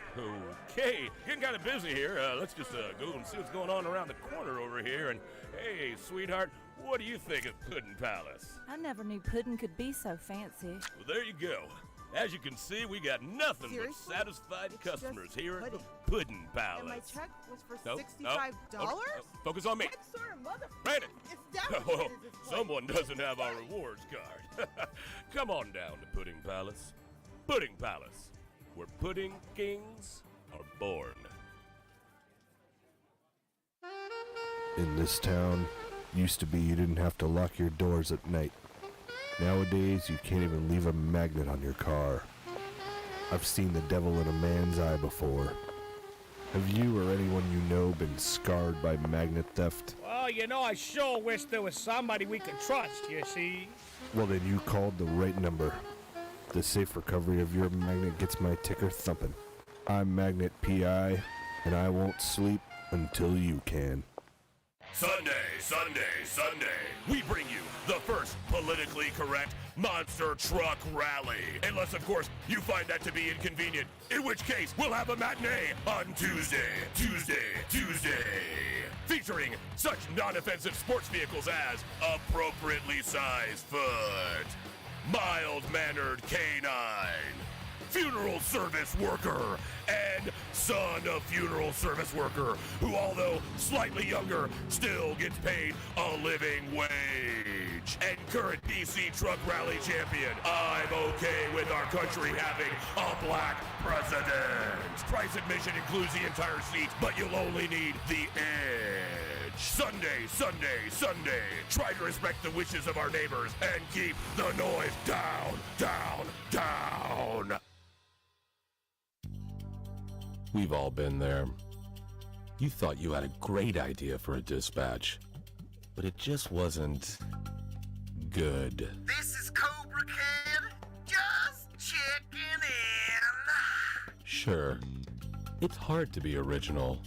Okay, getting kind of busy here. Let's just go and see what's going on around the corner over here. And hey, sweetheart, what do you think of Pudding Palace? I never knew pudding could be so fancy. Well, there you go. As you can see, we got nothing Seriously? but satisfied It's customers just here at the pudding. Pudding Palace. And my check was for Nope, $65? nope, focus on me. What sort of mother... Brandon! It's down Well, someone doesn't have our rewards card. Come on down to Pudding Palace. Pudding Palace, where pudding kings are born. In this town, used to be you didn't have to lock your doors at night. Nowadays, you can't even leave a magnet on your car. I've seen the devil in a man's eye before. Have you or anyone you know been scarred by magnet theft? Well, you know, I sure wish there was somebody we could trust, you see. Well, then you called the right number. The safe recovery of your magnet gets my ticker thumping. I'm Magnet PI, and I won't sleep until you can. Sunday, we bring you the first politically correct monster truck rally. Unless, of course, you find that to be inconvenient, in which case we'll have a matinee on Tuesday. Featuring such non-offensive sports vehicles as appropriately sized foot, mild-mannered canine, funeral service worker, and son of funeral service worker, who, although slightly younger, still gets paid a living wage. And current DC Truck Rally champion, I'm okay with our country having a black president. Price admission includes the entire seat, but you'll only need the edge. Sunday. Try to respect the wishes of our neighbors and keep the noise down. We've all been there. You thought you had a great idea for a dispatch, but it just wasn't good. This is Cobra Kid. Just checking in. Sure, it's hard to be original.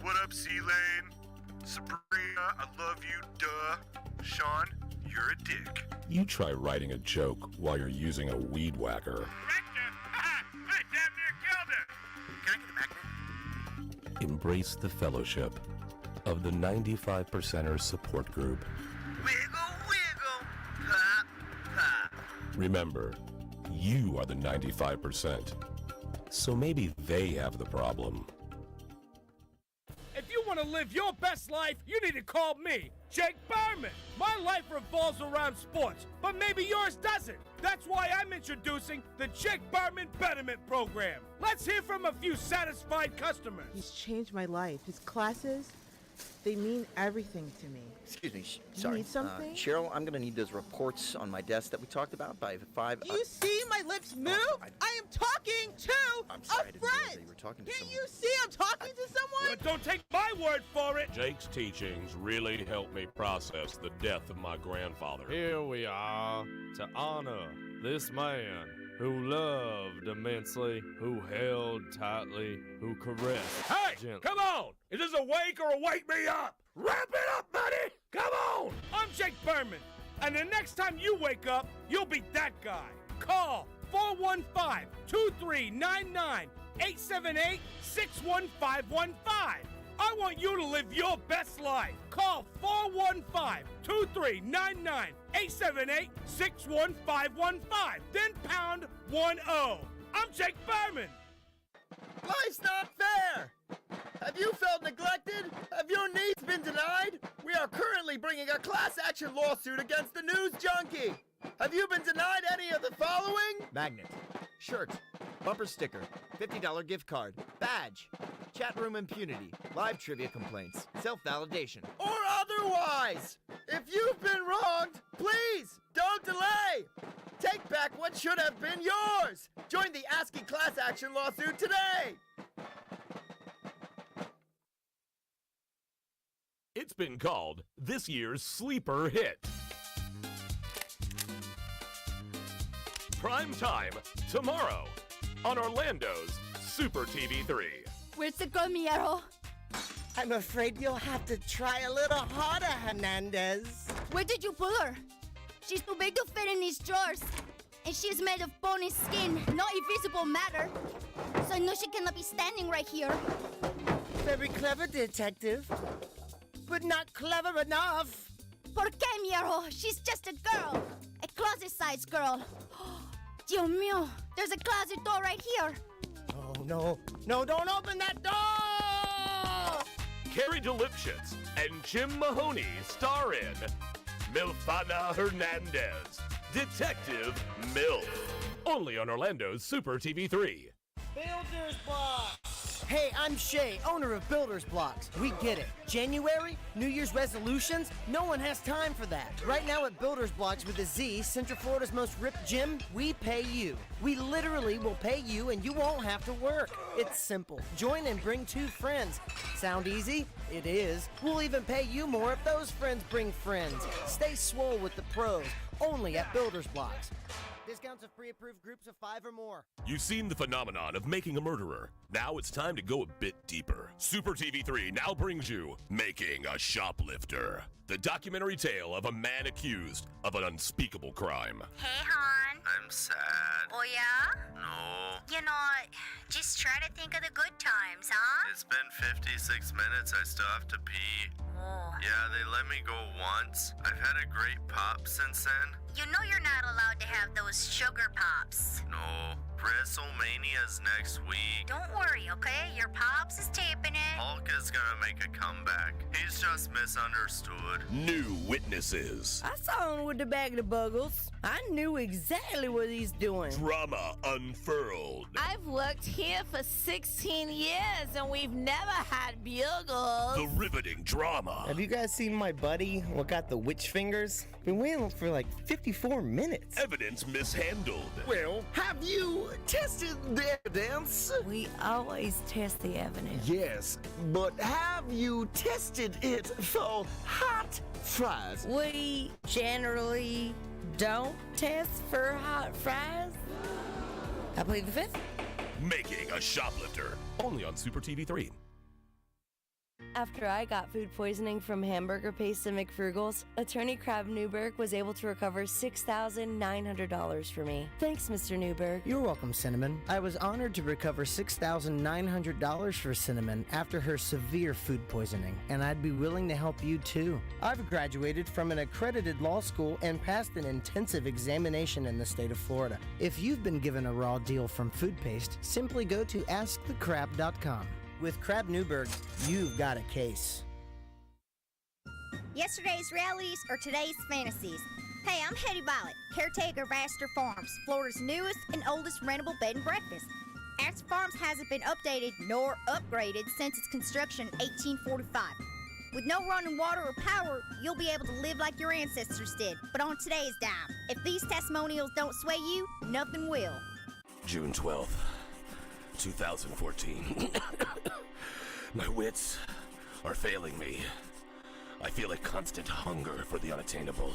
What up, C-Lane? Sabrina, I love you, duh. Sean, you're a dick. You try writing a joke while you're using a weed whacker. Embrace the fellowship of the 95%ers support group. Wiggle, wiggle. Pop, pop. Remember, you are the 95%. So maybe they have the problem. If you want to live your best life, you need to call me, Jake Berman. My life revolves around sports, but maybe yours doesn't. That's why I'm introducing the Jake Berman Betterment Program. Let's hear from a few satisfied customers. He's changed my life. His classes, they mean everything to me. Excuse me, You sorry. need something? Cheryl, I'm gonna need those reports on my desk that we talked about by 5. You see my lips move? I am talking to I'm sorry, I a didn't realize friend. that you were talking to Can't someone. you see I'm talking to someone? But don't take my word for it. Jake's teachings really helped me process the death of my grandfather. Here we are to honor this man who loved immensely, who held tightly, who caressed Hey, gently. come on! Is this a wake or a wake me up? Wrap it up, buddy! Come on! I'm Jake Berman, and the next time you wake up, you'll be that guy. Call 415-239-9, 878-61515. I want you to live your best life. Call 415-239-9, 878-61515. Then pound 10. I'm Jake Berman. Life's not fair! Have you felt neglected? Have your needs been denied? We are currently bringing a class action lawsuit against the news junkie! Have you been denied any of the following? Magnet, shirt, bumper sticker, $50 gift card, badge, chat room impunity, live trivia complaints, self-validation, or otherwise! If you've been wronged, please don't delay! Take back what should have been yours! Join the ASCII class action lawsuit today! It's been called this year's sleeper hit. Prime time tomorrow on Orlando's Super TV 3. Where's the girl, Miero? I'm afraid you'll have to try a little harder, Hernandez. Where did you pull her? She's too big to fit in these drawers. And she's made of bony skin, no invisible matter. So I know she cannot be standing right here. Very clever, detective. But not clever enough. ¿Por qué, Miero? She's just a girl. A closet-sized girl. Dios mío, there's a closet door right here. Oh, no. No, don't open that door! Carrie DeLipschitz and Jim Mahoney star in Milfana Hernandez, Detective MILF. Only on Orlando's Super TV 3. Builder's Blocks! Hey, I'm Shay, owner of Builder's Blocks. We get it. January? New Year's resolutions? No one has time for that. Right now at Builder's Blocks with a Z, Central Florida's most ripped gym, we pay you. We literally will pay you and you won't have to work. It's simple. Join and bring 2 friends. Sound easy? It is. We'll even pay you more if those friends bring friends. Stay swole with the pros. Only at Builder's Blocks. Discounts of pre-approved groups of 5 or more. You've seen the phenomenon of making a murderer. Now it's time to go a bit deeper. Super TV 3 now brings you Making a Shoplifter, the documentary tale of a man accused of an unspeakable crime. Hey, hon. I'm sad. Oh, yeah? No. You know, just try to think of the good times, huh? It's been 56 minutes. I still have to pee. Oh. Yeah, they let me go once. I've had a great pop since then. You know you're not allowed to have those sugar pops. No. WrestleMania's next week. Don't worry, okay? Your pops is taping it. Hulk is gonna make a comeback. He's just misunderstood. New witnesses. I saw him with the bag of buggles. I knew exactly what he's doing. Drama unfurled. I've worked here for 16 years and we've never had bugles. The riveting drama. Have you guys seen my buddy, what got the witch fingers? Been waiting for like 50 54 minutes. Evidence mishandled. Well, have you tested the evidence? We always test the evidence. Yes, but have you tested it for hot fries? We generally don't test for hot fries. I plead the fifth. Making a shoplifter. Only on Super TV 3. After I got food poisoning from hamburger paste at McFrugal's, attorney Crab Newberg was able to recover $6,900 for me. Thanks, Mr. Newberg. You're welcome, Cinnamon. I was honored to recover $6,900 for Cinnamon after her severe food poisoning, and I'd be willing to help you too. I've graduated from an accredited law school and passed an intensive examination in the state of Florida. If you've been given a raw deal from food paste, simply go to askthecrab.com. With Crab Newberg, you've got a case. Yesterday's realities are today's fantasies. Hey, I'm Hetty Violet, caretaker of Astor Farms, Florida's newest and oldest rentable bed and breakfast. Astor Farms hasn't been updated nor upgraded since its construction in 1845. With no running water or power, you'll be able to live like your ancestors did, but on today's dime. If these testimonials don't sway you, nothing will. June 12th, 2014. My wits are failing me. I feel a constant hunger for the unattainable,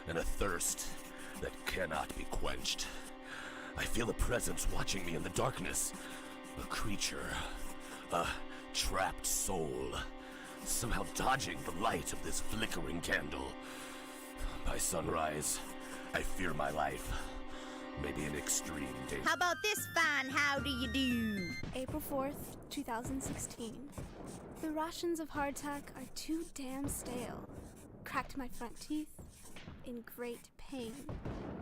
and a thirst that cannot be quenched. I feel a presence watching me in the darkness. A creature, a trapped soul, somehow dodging the light of this flickering candle. By sunrise, I fear my life. Maybe an extreme danger. How about this fine how do you do? April 4th, 2016. The rations of hardtack are too damn stale. Cracked my front teeth. In great pain.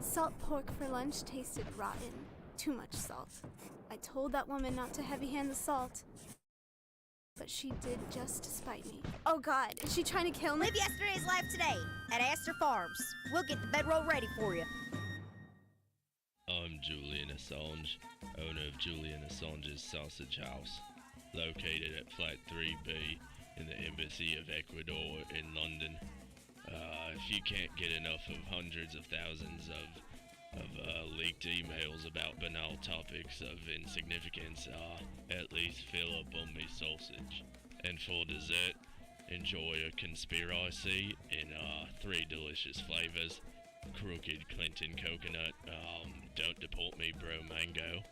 Salt pork for lunch tasted rotten. Too much salt. I told that woman not to heavy-hand the salt. But she did just to spite me. Oh God, is she trying to kill me? Live yesterday's life today at Astor Farms. We'll get the bedroll ready for you. I'm Julian Assange, owner of Julian Assange's Sausage House, located at Flat 3B in the Embassy of Ecuador in London. If you can't get enough of hundreds of thousands of leaked emails about banal topics of insignificance, at least fill up on me sausage. And for dessert, enjoy a conspiracy in 3 delicious flavors. Crooked Clinton coconut, don't deport me bro mango,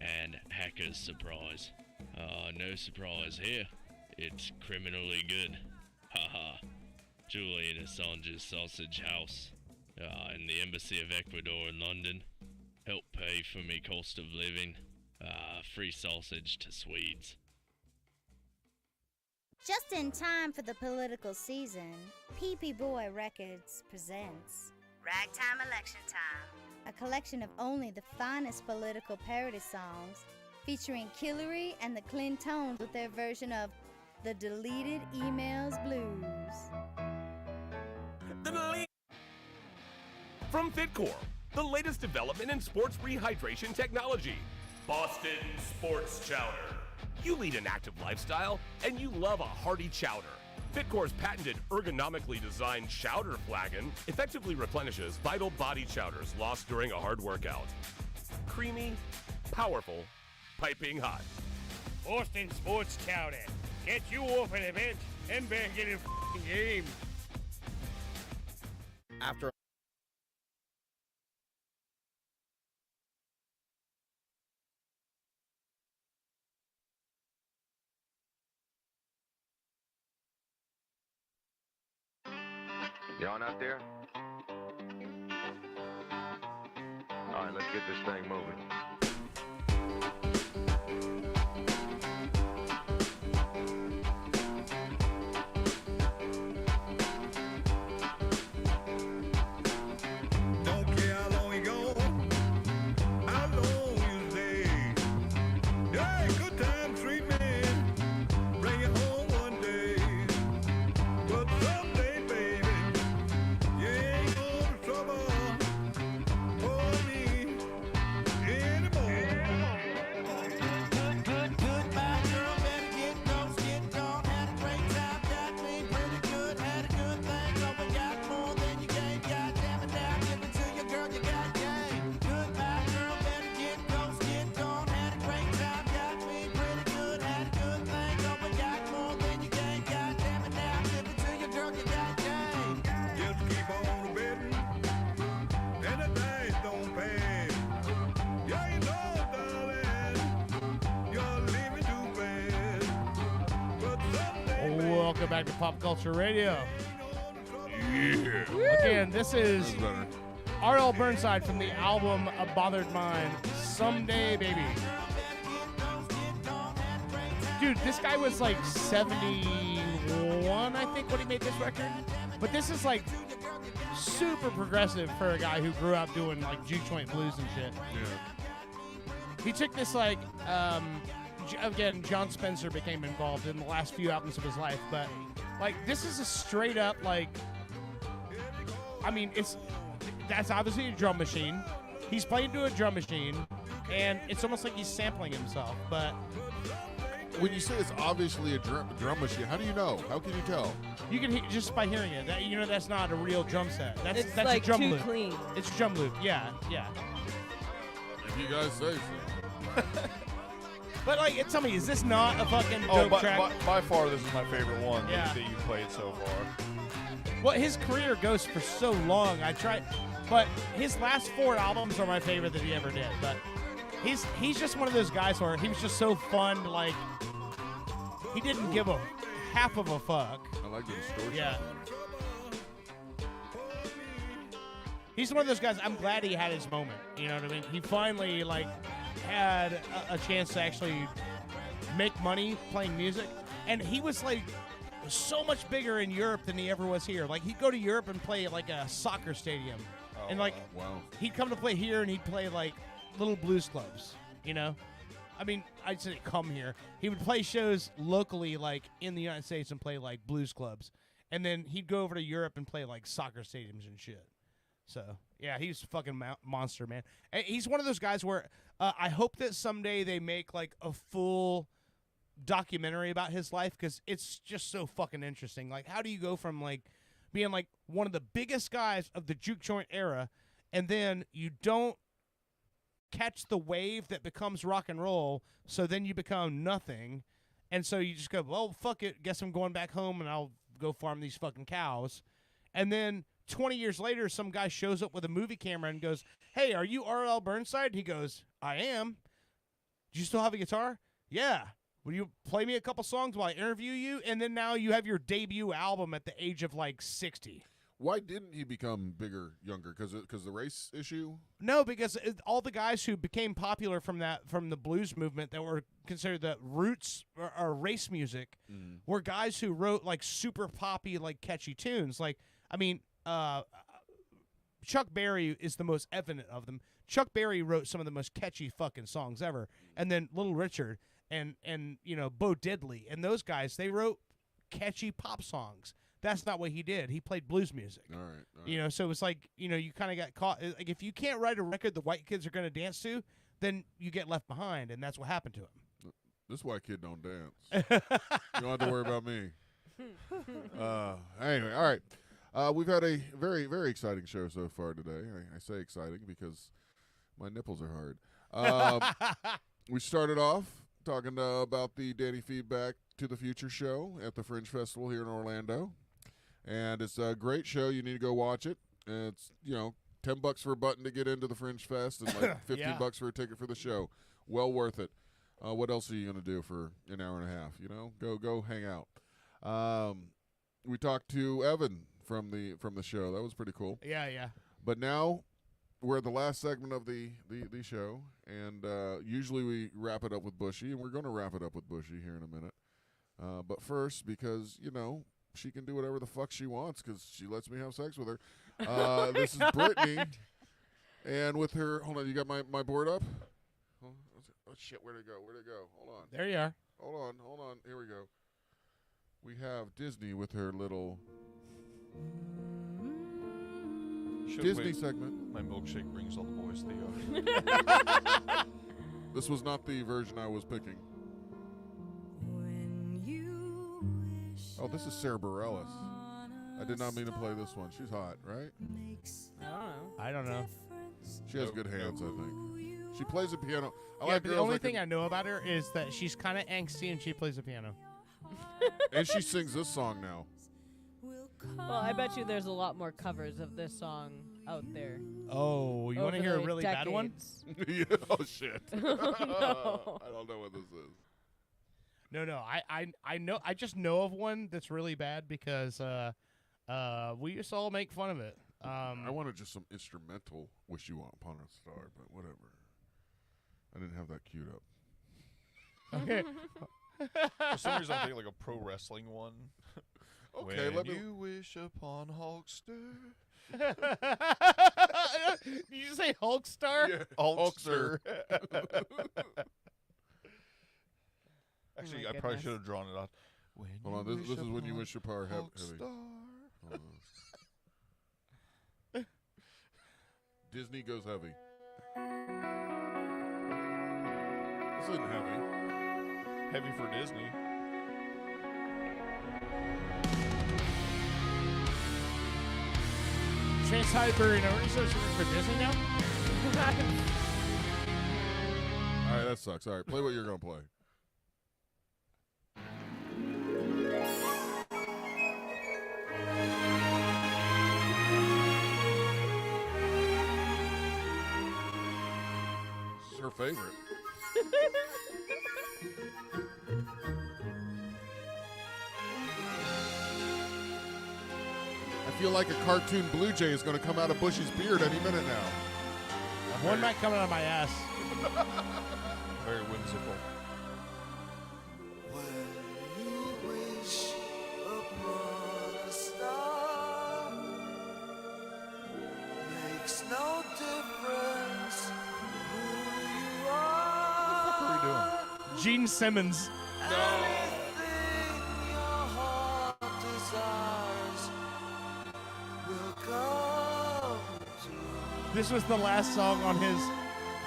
and hacker's surprise. No surprise here, it's criminally good. Haha. Julian Assange's Sausage House, in the Embassy of Ecuador in London. Help pay for me cost of living. Free sausage to Swedes. Just in time for the political season, PP Boy Records presents Ragtime Election Time, a collection of only the finest political parody songs featuring Hillary and the Clintons with their version of the Deleted Emails Blues. From Fitcore, the latest development in sports rehydration technology. Boston Sports Chowder. You lead an active lifestyle, and you love a hearty chowder. Fitcore's patented ergonomically designed chowder flagon effectively replenishes vital body chowders lost during a hard workout. Creamy, powerful, piping hot. Boston Sports Chowder. Get you off an event and back in the game. After Y'all not there? All right, let's get this thing moving. Don't care how long you go, how long you stay. Yeah, good time treatment, bring you home one day. But someday, baby, you ain't gonna trouble for me. back to Pop Culture Radio. Yeah. Again, this is That's better. R.L. Burnside from the album A Bothered Mind, Someday Baby. Dude, this guy was like 71, I think, when he made this record. But this is like super progressive for a guy who grew up doing like juke joint blues and shit. Yeah. He took this like, again, John Spencer became involved in the last few albums of his life, but like this is a straight up like, I mean, that's obviously a drum machine. He's playing to a drum machine, and it's almost like he's sampling himself. But when you say it's obviously a drum machine, how do you know? How can you tell? you can just by hearing it. That, that's not a real drum set. That's like a drum too loop. clean. It's a drum loop. Yeah. If you guys say so. But like, tell me, is this not a fucking Oh, dope track? by far, this is my favorite one Yeah. that you played so far. Well, his career goes for so long. But his last 4 albums are my favorite that he ever did. But he's just one of those guys where he was just so fun. Like he didn't give a half of a fuck. I like the distortion. Yeah. He's one of those guys. I'm glad he had his moment. You know what I mean? He finally like had a chance to actually make money playing music, and he was like so much bigger in Europe than he ever was here. Like he'd go to Europe and play at like a soccer stadium, and like he'd come to play here and he'd play like little blues clubs. I mean, I'd say come here. He would play shows locally, like in the United States, and play like blues clubs, and then he'd go over to Europe and play like soccer stadiums and shit. So yeah, he's a fucking monster, man. And he's one of those guys where I hope that someday they make like a full documentary about his life, because it's just so fucking interesting. Like, how do you go from like being like one of the biggest guys of the juke joint era, and then you don't catch the wave that becomes rock and roll, so then you become nothing, and so you just go, well, fuck it, guess I'm going back home and I'll go farm these fucking cows. And then 20 years later, some guy shows up with a movie camera and goes, hey, are you R.L. Burnside? And he goes, I am. Do you still have a guitar? Yeah. Will you play me a couple songs while I interview you? And then now you have your debut album at the age of like 60. Why didn't he become bigger, younger? Because the race issue? No, because all the guys who became popular from the blues movement that were considered the roots or race music were guys who wrote like super poppy, like catchy tunes. Like, I mean, Chuck Berry is the most evident of them. Chuck Berry wrote some of the most catchy fucking songs ever. And then Little Richard and Bo Diddley and those guys, they wrote catchy pop songs. That's not what he did. He played blues music. All right. So it's like, you kind of got caught. Like, if you can't write a record the white kids are going to dance to, then you get left behind, and that's what happened to him. This white kid don't dance. You don't have to worry about me. Anyway, all right. We've had a very, very exciting show so far today. I say exciting because my nipples are hard. We started off talking about the Danny Feedback to the Future show at the Fringe Festival here in Orlando. And it's a great show. You need to go watch it. It's, $10 for a button to get into the Fringe Fest and like $15 for a ticket for the show. Well worth it. What else are you going to do for an hour and a half? Go hang out. We talked to Evan from the show. That was pretty cool. Yeah. But now we're at the last segment of the show, and usually we wrap it up with Bushy, and we're going to wrap it up with Bushy here in a minute. But first, because, she can do whatever the fuck she wants because she lets me have sex with her. This is Brittany, and with her, hold on, you got my board up? Oh, shit, where'd it go? Hold on. There you are. Hold on. Here we go. We have Disney with her little Disney segment. My milkshake brings all the boys to the This was not the version I was picking. Oh, this is Sarah Bareilles. I did not mean to play this one. She's hot, right? I don't know. She has good hands, I think. She plays the piano. But the only thing I know about her is that she's kind of angsty and she plays the piano. And she sings this song now. Well, I bet you there's a lot more covers of this song out there. Oh, you want to hear a really bad one? Yeah, oh, shit. No. I don't know what this is. No. I know. I just know of one that's really bad because we used to all make fun of it. I wanted just some instrumental "Wish You Upon a Star," but whatever. I didn't have that queued up. Okay. For some reason, I'm thinking like a pro wrestling one. Okay, when let me. you wish upon Hulkster. Did you say Hulkstar? Yeah, Hulkster. Actually, Oh my I probably goodness. should have drawn it out. When Hold on, you this wish is when you upon wish your power heavy. Hulkstar. Hold on. Disney goes heavy. This isn't heavy. Heavy for Disney. Chase Hyper and Research for Disney now? All right, that sucks. All right, play what you're gonna play. This is her favorite. I feel like a cartoon blue jay is going to come out of Bushy's beard any minute now. One might come out of my ass. Very whimsical. Makes no difference who you What are we doing? Gene Simmons. Anything your heart desires will come to. This was the last song on his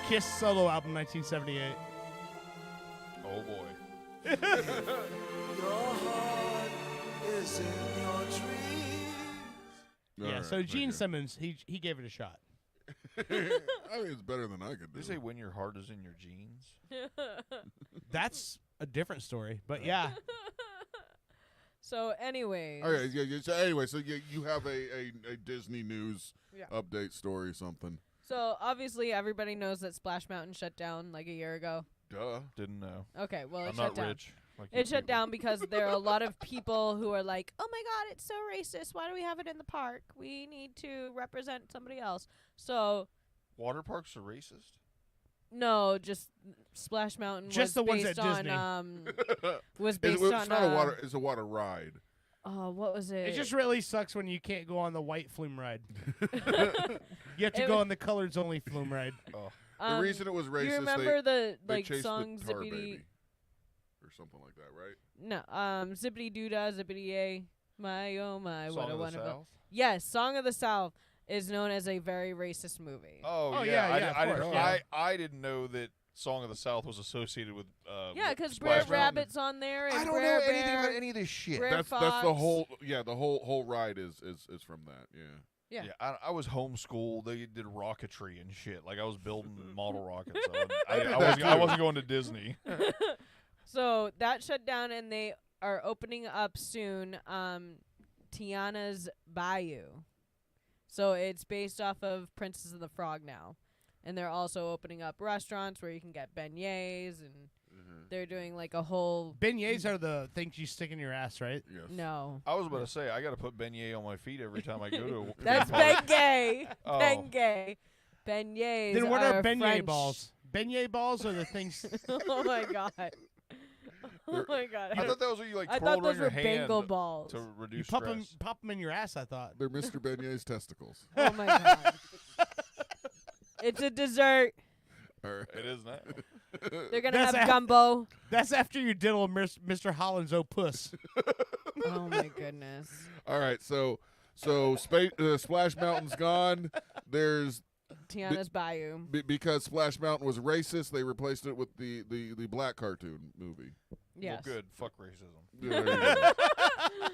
Kiss solo album, 1978. Oh boy. Your heart is in your dreams. All Yeah, right, so Gene thank you. Simmons, he gave it a shot. I mean, it's better than I could do. Did they say when your heart is in your jeans? That's a different story, but yeah. So, anyways. All right, yeah. So anyway, so you have a Disney news Yeah. update story, something. So, obviously, everybody knows that Splash Mountain shut down like a year ago. Duh. Didn't know. Okay, well, it I'm shut not down. rich. Like you It shut people. down because there are a lot of people who are like, oh my God, it's so racist. Why do we have it in the park? We need to represent somebody else. So, Water parks are racist? no, just Splash Mountain Just was the ones based at on, Disney. was It's, based it's on, not a water. It's a water ride. oh, what was it? It just really sucks when you can't go on the white flume ride. You have to It go was- on the colors only flume ride. Oh. The reason it was racist, You remember the they like chased song the tar Zippity? baby or something like that, right? No, Zippity Doodah, Zippity Yay, my oh my, Song what a of the wonderful. South? Yes, Song of the South is known as a very racist movie. Oh, Oh, yeah. yeah, of I, didn't, course, yeah. I didn't know that Song of the South was associated with Yeah, because Splash Brer Mountain. Rabbit's on there. And I don't Brer know anything Bear, about any of this shit. Brer That's the Fox. whole. Yeah, the whole ride is from that. Yeah. Yeah. I was homeschooled. They did rocketry and shit. Like I was building model rockets. So I did that I too. wasn't going to Disney. So that shut down, and they are opening up soon. Tiana's Bayou. So it's based off of Princess and the Frog now, and they're also opening up restaurants where you can get beignets, and they're doing like a whole. Beignets are the things you stick in your ass, right? Yes. No. I was about to say I got to put beignet on my feet every time I go to. a That's park. beignet. Oh. Beignet. Beignets. Then what are beignet French. balls? Beignet balls are the things. Oh my god. Oh my god. I thought that was what you like I twirled thought those on your were hand Bengal balls. to You reduce pop stress. them in your ass. I thought. They're Mr. Beignet's testicles. Oh my god. It's a dessert. All right. It is now. They're gonna That's have af- gumbo. That's after you diddle Mr. Holland's puss. Oh my goodness. All right. So Splash Mountain's gone. There's Tiana's Bayou. because Splash Mountain was racist. They replaced it with the black cartoon movie. Yes. Well, good. Fuck racism. Yeah, there you go.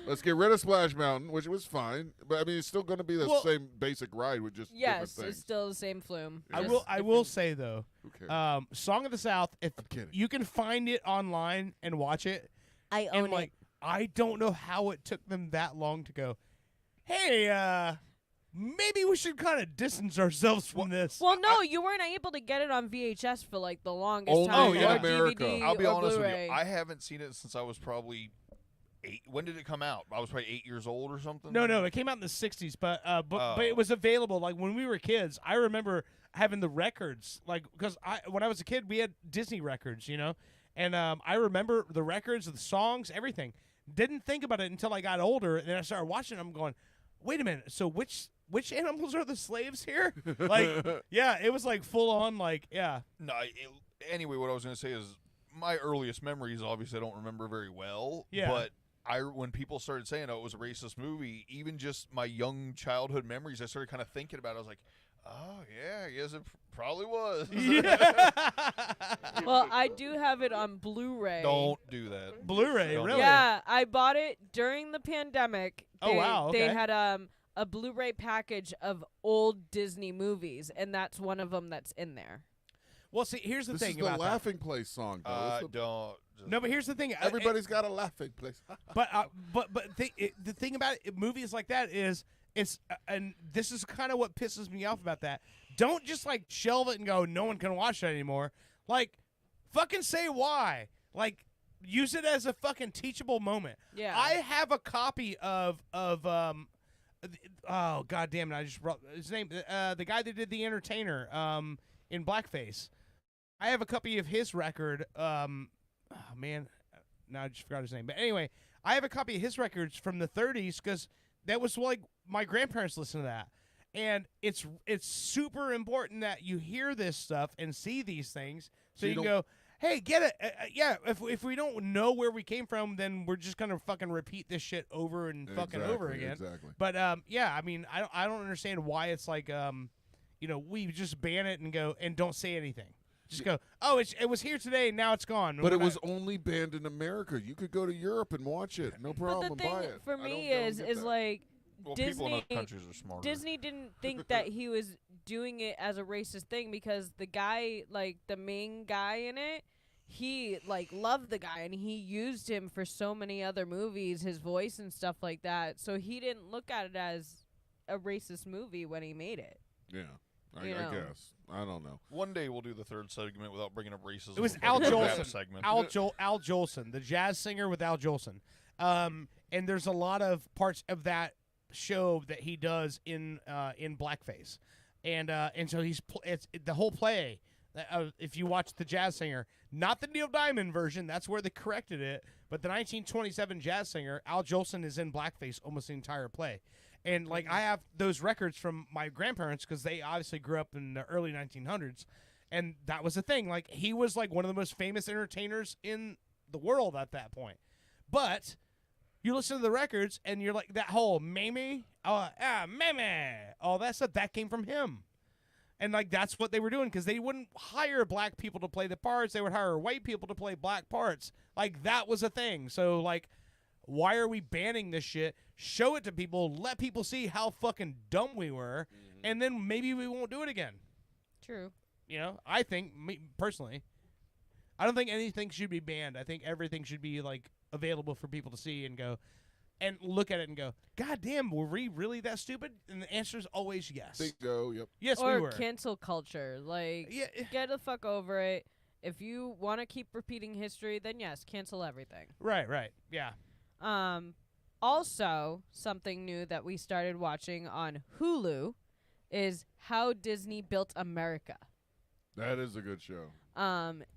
Let's get rid of Splash Mountain, which was fine, but I mean it's still going to be the Well- same basic ride with just Yes, different it's things. still the same flume. Yeah. I Just will. I will different- say though, Who cares? Song of the South. If I'm kidding. you can find it online and watch it, I and own like it. I don't know how it took them that long to go. Hey, maybe we should kind of distance ourselves from this. Well, no, you weren't able to get it on VHS for like the longest Only time. in or America. DVD I'll be or honest with Blu-ray. you. I haven't seen it since I was probably 8. When did it come out? I was probably 8 years old or something. No, it came out in the 60s, but it was available like when we were kids. I remember having the records, like because when I was a kid, we had Disney records, you know, and I remember the records, the songs, everything. Didn't think about it until I got older, and then I started watching it. I'm going, wait a minute, so which animals are the slaves here? Like, yeah, it was like full on, like, yeah. No. Anyway, what I was going to say is my earliest memories. Obviously, I don't remember very well. Yeah. But when people started saying, "Oh, it was a racist movie," even just my young childhood memories, I started kind of thinking about it. I was like, "Oh yeah, I guess it probably was." Well, I do have it on Blu-ray. Don't do that. Blu-ray, Don't do really? Yeah, I bought it during the pandemic. Oh, wow, okay. They had a Blu-ray package of old Disney movies, and that's one of them that's in there. Well, see, here's the This thing is the about Laughing Place song, though. It's the- Don't. No, but here's the thing. Everybody's got a laughing place. But the thing about it, movies like that is and this is kind of what pisses me off about that. Don't just like shelve it and go, no one can watch that anymore. Like, fucking say why. Like, use it as a fucking teachable moment. Yeah. I have a copy of oh god damn it! I just brought his name. The guy that did The Entertainer in blackface. I have a copy of his record. Oh man, now I just forgot his name. But anyway, I have a copy of his records from the 30s because that was like my grandparents listened to that, and it's super important that you hear this stuff and see these things so you can go, hey, get it. Yeah, if we don't know where we came from, then we're just gonna fucking repeat this shit over and fucking over again. Exactly. But yeah, I mean, I don't understand why it's like we just ban it and go and don't say anything. Just go, oh, it was here today, now it's gone. But it was only banned in America. You could go to Europe and watch it. No problem. But the thing Buy it. for I me don't is get that. like Well, people in Disney. other countries are smarter. Disney didn't think that he was doing it as a racist thing because the guy, like the main guy in it, he like loved the guy and he used him for so many other movies, his voice and stuff like that. So he didn't look at it as a racist movie when he made it. Yeah, I You know. guess. I don't know. One day we'll do the third segment without bringing up racism. It was We'll Al talk about that Jolson. segment. Al Jolson, the jazz singer with Al Jolson. And there's a lot of parts of that show that he does in blackface, and so it's the whole play. If you watch the jazz singer, not the Neil Diamond version, that's where they corrected it, but the 1927 jazz singer, Al Jolson, is in blackface almost the entire play. And like I have those records from my grandparents because they obviously grew up in the early 1900s, and that was the thing. Like he was like one of the most famous entertainers in the world at that point. But you listen to the records and you're like that whole Mamie, Mamie, all that stuff that came from him. And like that's what they were doing because they wouldn't hire black people to play the parts; they would hire white people to play black parts. Like that was a thing. So like, why are we banning this shit? Show it to people, let people see how fucking dumb we were, and then maybe we won't do it again. True. You know, I think, me personally, I don't think anything should be banned. I think everything should be like available for people to see and go and look at it and go, God damn, were we really that stupid? And the answer is always yes. Bingo, yep. Yes, or we were. cancel culture. Like, get the fuck over it. If you want to keep repeating history, then yes, cancel everything. Right, yeah. Also, something new that we started watching on Hulu is How Disney Built America. That is a good show.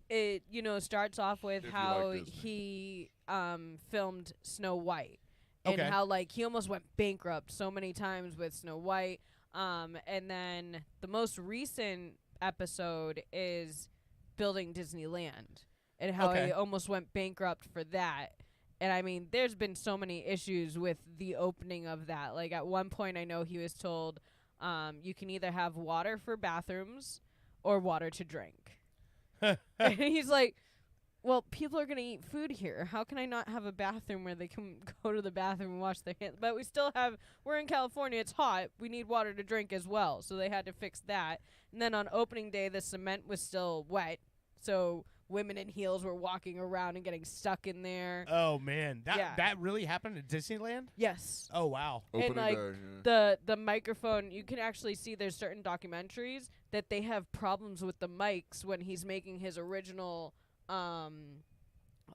It starts off with If you how like Disney. he filmed Snow White and Okay. how like he almost went bankrupt so many times with Snow White. And then the most recent episode is building Disneyland and how Okay. he almost went bankrupt for that. And I mean, there's been so many issues with the opening of that. Like at one point, I know he was told, you can either have water for bathrooms or water to drink. And he's like, well, people are going to eat food here. How can I not have a bathroom where they can go to the bathroom and wash their hands? But we're in California. It's hot. We need water to drink as well. So they had to fix that. And then on opening day, the cement was still wet. So women in heels were walking around and getting stuck in there. Oh man, that Yeah. that really happened at Disneyland? Yes. Oh wow. And like the microphone, you can actually see there's certain documentaries that they have problems with the mics when he's making his original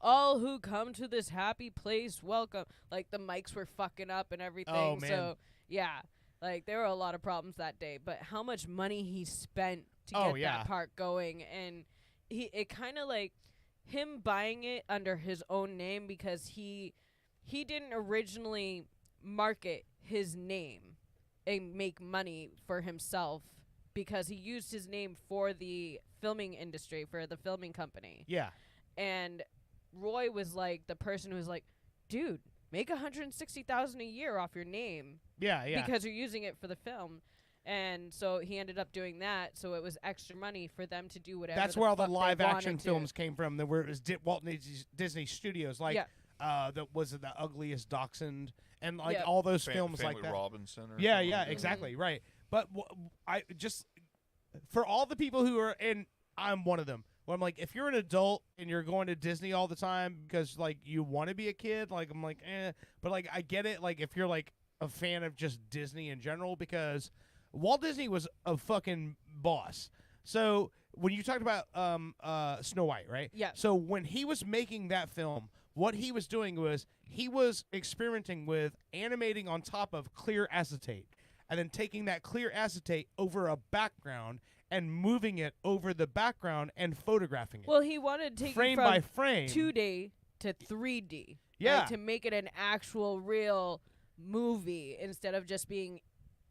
all who come to this happy place welcome. Like the mics were fucking up and everything. Oh, man. So yeah, like there were a lot of problems that day. But how much money he spent to Oh, get yeah. that part going, and it kind of like him buying it under his own name because he didn't originally market his name and make money for himself because he used his name for the filming industry, for the filming company. Yeah. And Roy was like the person who was like, dude, make $160,000 a year off your name. Yeah, yeah. Because you're using it for the film. And so he ended up doing that, so it was extra money for them to do whatever. That's the where all the fuck they live action wanted to. films came from. There were Walt Disney Studios, like Yeah. that was it, The Ugliest Dachshund, and like Yeah. all those films like Family that. Robinson or Yeah, something yeah, like that. exactly, right. But I just for all the people who are, and I'm one of them. Where I'm like, if you're an adult and you're going to Disney all the time because like you want to be a kid, like I'm like, but like I get it. Like if you're like a fan of just Disney in general, because Walt Disney was a fucking boss. So when you talked about Snow White, right? Yeah. So when he was making that film, what he was doing was he was experimenting with animating on top of clear acetate, and then taking that clear acetate over a background and moving it over the background and photographing it. Well, he wanted to take frame it from by frame. 2D to 3D. Yeah. Like, to make it an actual real movie instead of just being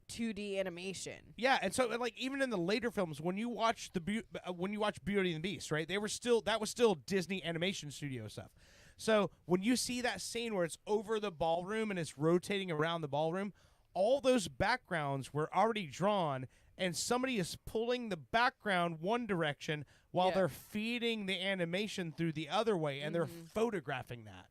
2D animation. Yeah, and so like even in the later films, when you watch when you watch Beauty and the Beast, right? That was still Disney Animation Studio stuff. So when you see that scene where it's over the ballroom and it's rotating around the ballroom, all those backgrounds were already drawn, and somebody is pulling the background one direction while Yeah. they're feeding the animation through the other way, and they're photographing that.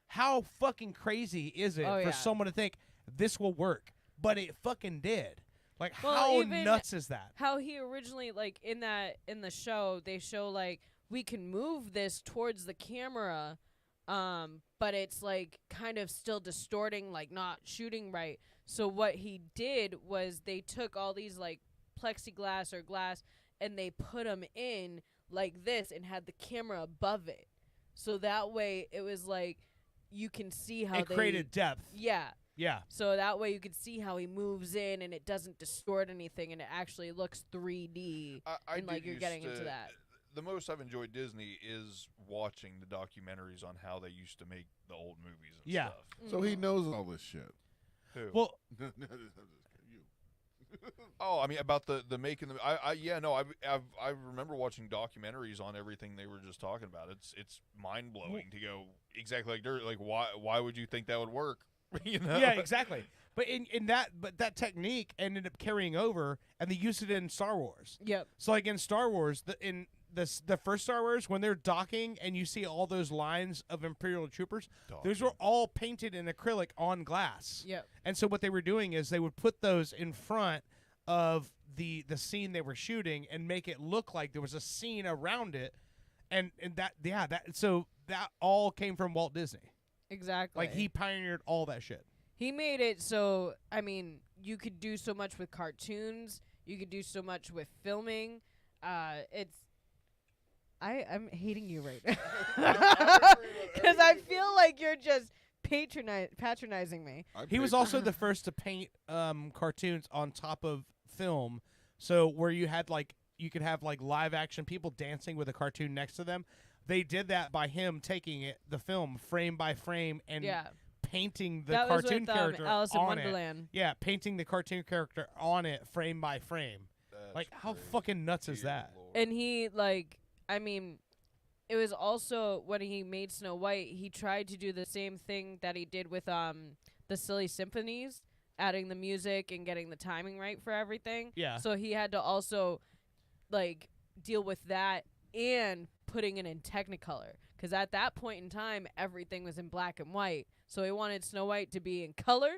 How fucking crazy is it Oh, for yeah. someone to think this will work? But it fucking did. Like, Well, how even nuts is that? How he originally, like, in the show, they show, like, we can move this towards the camera, but it's, like, kind of still distorting, like, not shooting right. So what he did was they took all these, like, plexiglass or glass, and they put them in like this and had the camera above it. So that way it was, like, you can see how It created depth. Yeah. Yeah. So that way you could see how he moves in and it doesn't distort anything and it actually looks 3D I and like did you're used getting to- into that. The most I've enjoyed Disney is watching the documentaries on how they used to make the old movies and Yeah. stuff. So he knows all this shit. Who? Well, Oh, I mean about the making the I remember watching documentaries on everything they were just talking about. It's mind blowing to go exactly like dirt. Like why would you think that would work? You know? Yeah, exactly. But that technique ended up carrying over, and they used it in Star Wars. Yep. So like in Star Wars, the first Star Wars, when they're docking and you see all those lines of Imperial troopers, those were all painted in acrylic on glass. Yep. And so what they were doing is they would put those in front of the scene they were shooting and make it look like there was a scene around it, and so that all came from Walt Disney. Exactly. Like he pioneered all that shit. He made it so, I mean, you could do so much with cartoons. You could do so much with filming. I'm hating you right now. Because I feel like you're just patronizing me. He was also the first to paint cartoons on top of film. So where you could have like live action people dancing with a cartoon next to them. They did that by him taking the film frame by frame and painting the That was cartoon with, character Alice in on Wonderland. it. Yeah, painting the cartoon character on it frame by frame. Like how fucking nuts is that? And he, like, I mean, it was also when he made Snow White, he tried to do the same thing that he did with the Silly Symphonies, adding the music and getting the timing right for everything. Yeah. So he had to also, like, deal with that and putting it in Technicolor. Because at that point in time, everything was in black and white. So he wanted Snow White to be in color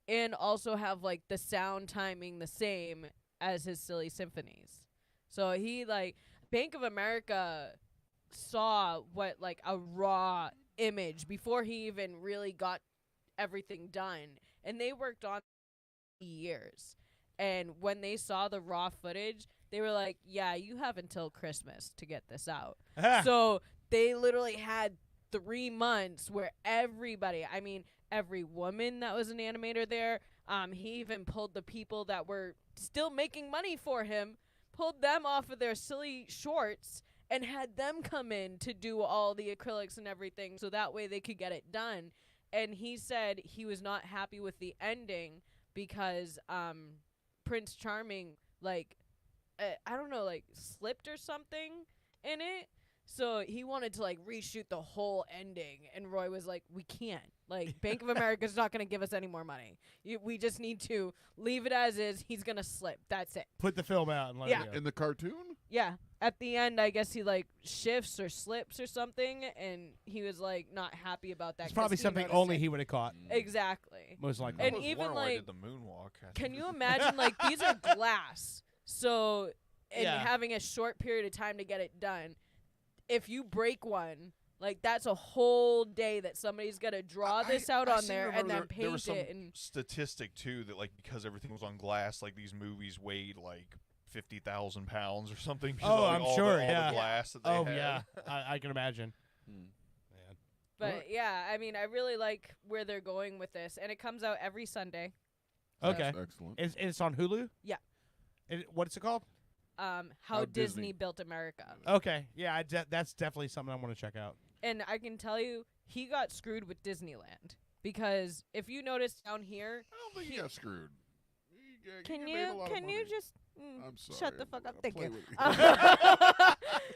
and also have, like, the sound timing the same as his Silly Symphonies. So he, like, Bank of America saw what like a raw image before he even really got everything done, and they worked on years. And when they saw the raw footage, they were like, yeah, you have until Christmas to get this out. So they literally had 3 months where everybody, I mean, every woman that was an animator there, he even pulled the people that were still making money for him, pulled them off of their silly shorts and had them come in to do all the acrylics and everything so that way they could get it done. And he said he was not happy with the ending because Prince Charming, like, I don't know, like, slipped or something in it. So he wanted to, like, reshoot the whole ending. And Roy was like, we can't. Like, Bank of America's not going to give us any more money. We just need to leave it as is. He's going to slip. That's it. Put the film out and let it go. In the cartoon? Yeah. At the end, I guess he, like, shifts or slips or something. And he was, like, not happy about that. It's probably something only he would have caught. Exactly. Most likely. And even, why I like, did the moonwalk. can you imagine, like, these are glass. So, and having a short period of time to get it done. If you break one, like, that's a whole day that somebody's gonna draw this out on there and then there was paint some it. And statistic too that, like, because everything was on glass, like, these movies weighed like 50,000 pounds or something. because Oh, of, like, I'm all sure. The Yeah. glass that they Oh, had. yeah. I can imagine. but yeah, I mean, I really like where they're going with this, and it comes out every Sunday. Okay. Excellent. It's on Hulu? Yeah. What's it called? How Disney built America. Okay. Yeah, that's definitely something I want to check out. And I can tell you, he got screwed with Disneyland because if you notice down here, I don't think he got screwed. Can made a lot of you money. just I'm sorry. shut the fuck up? Thank play you. with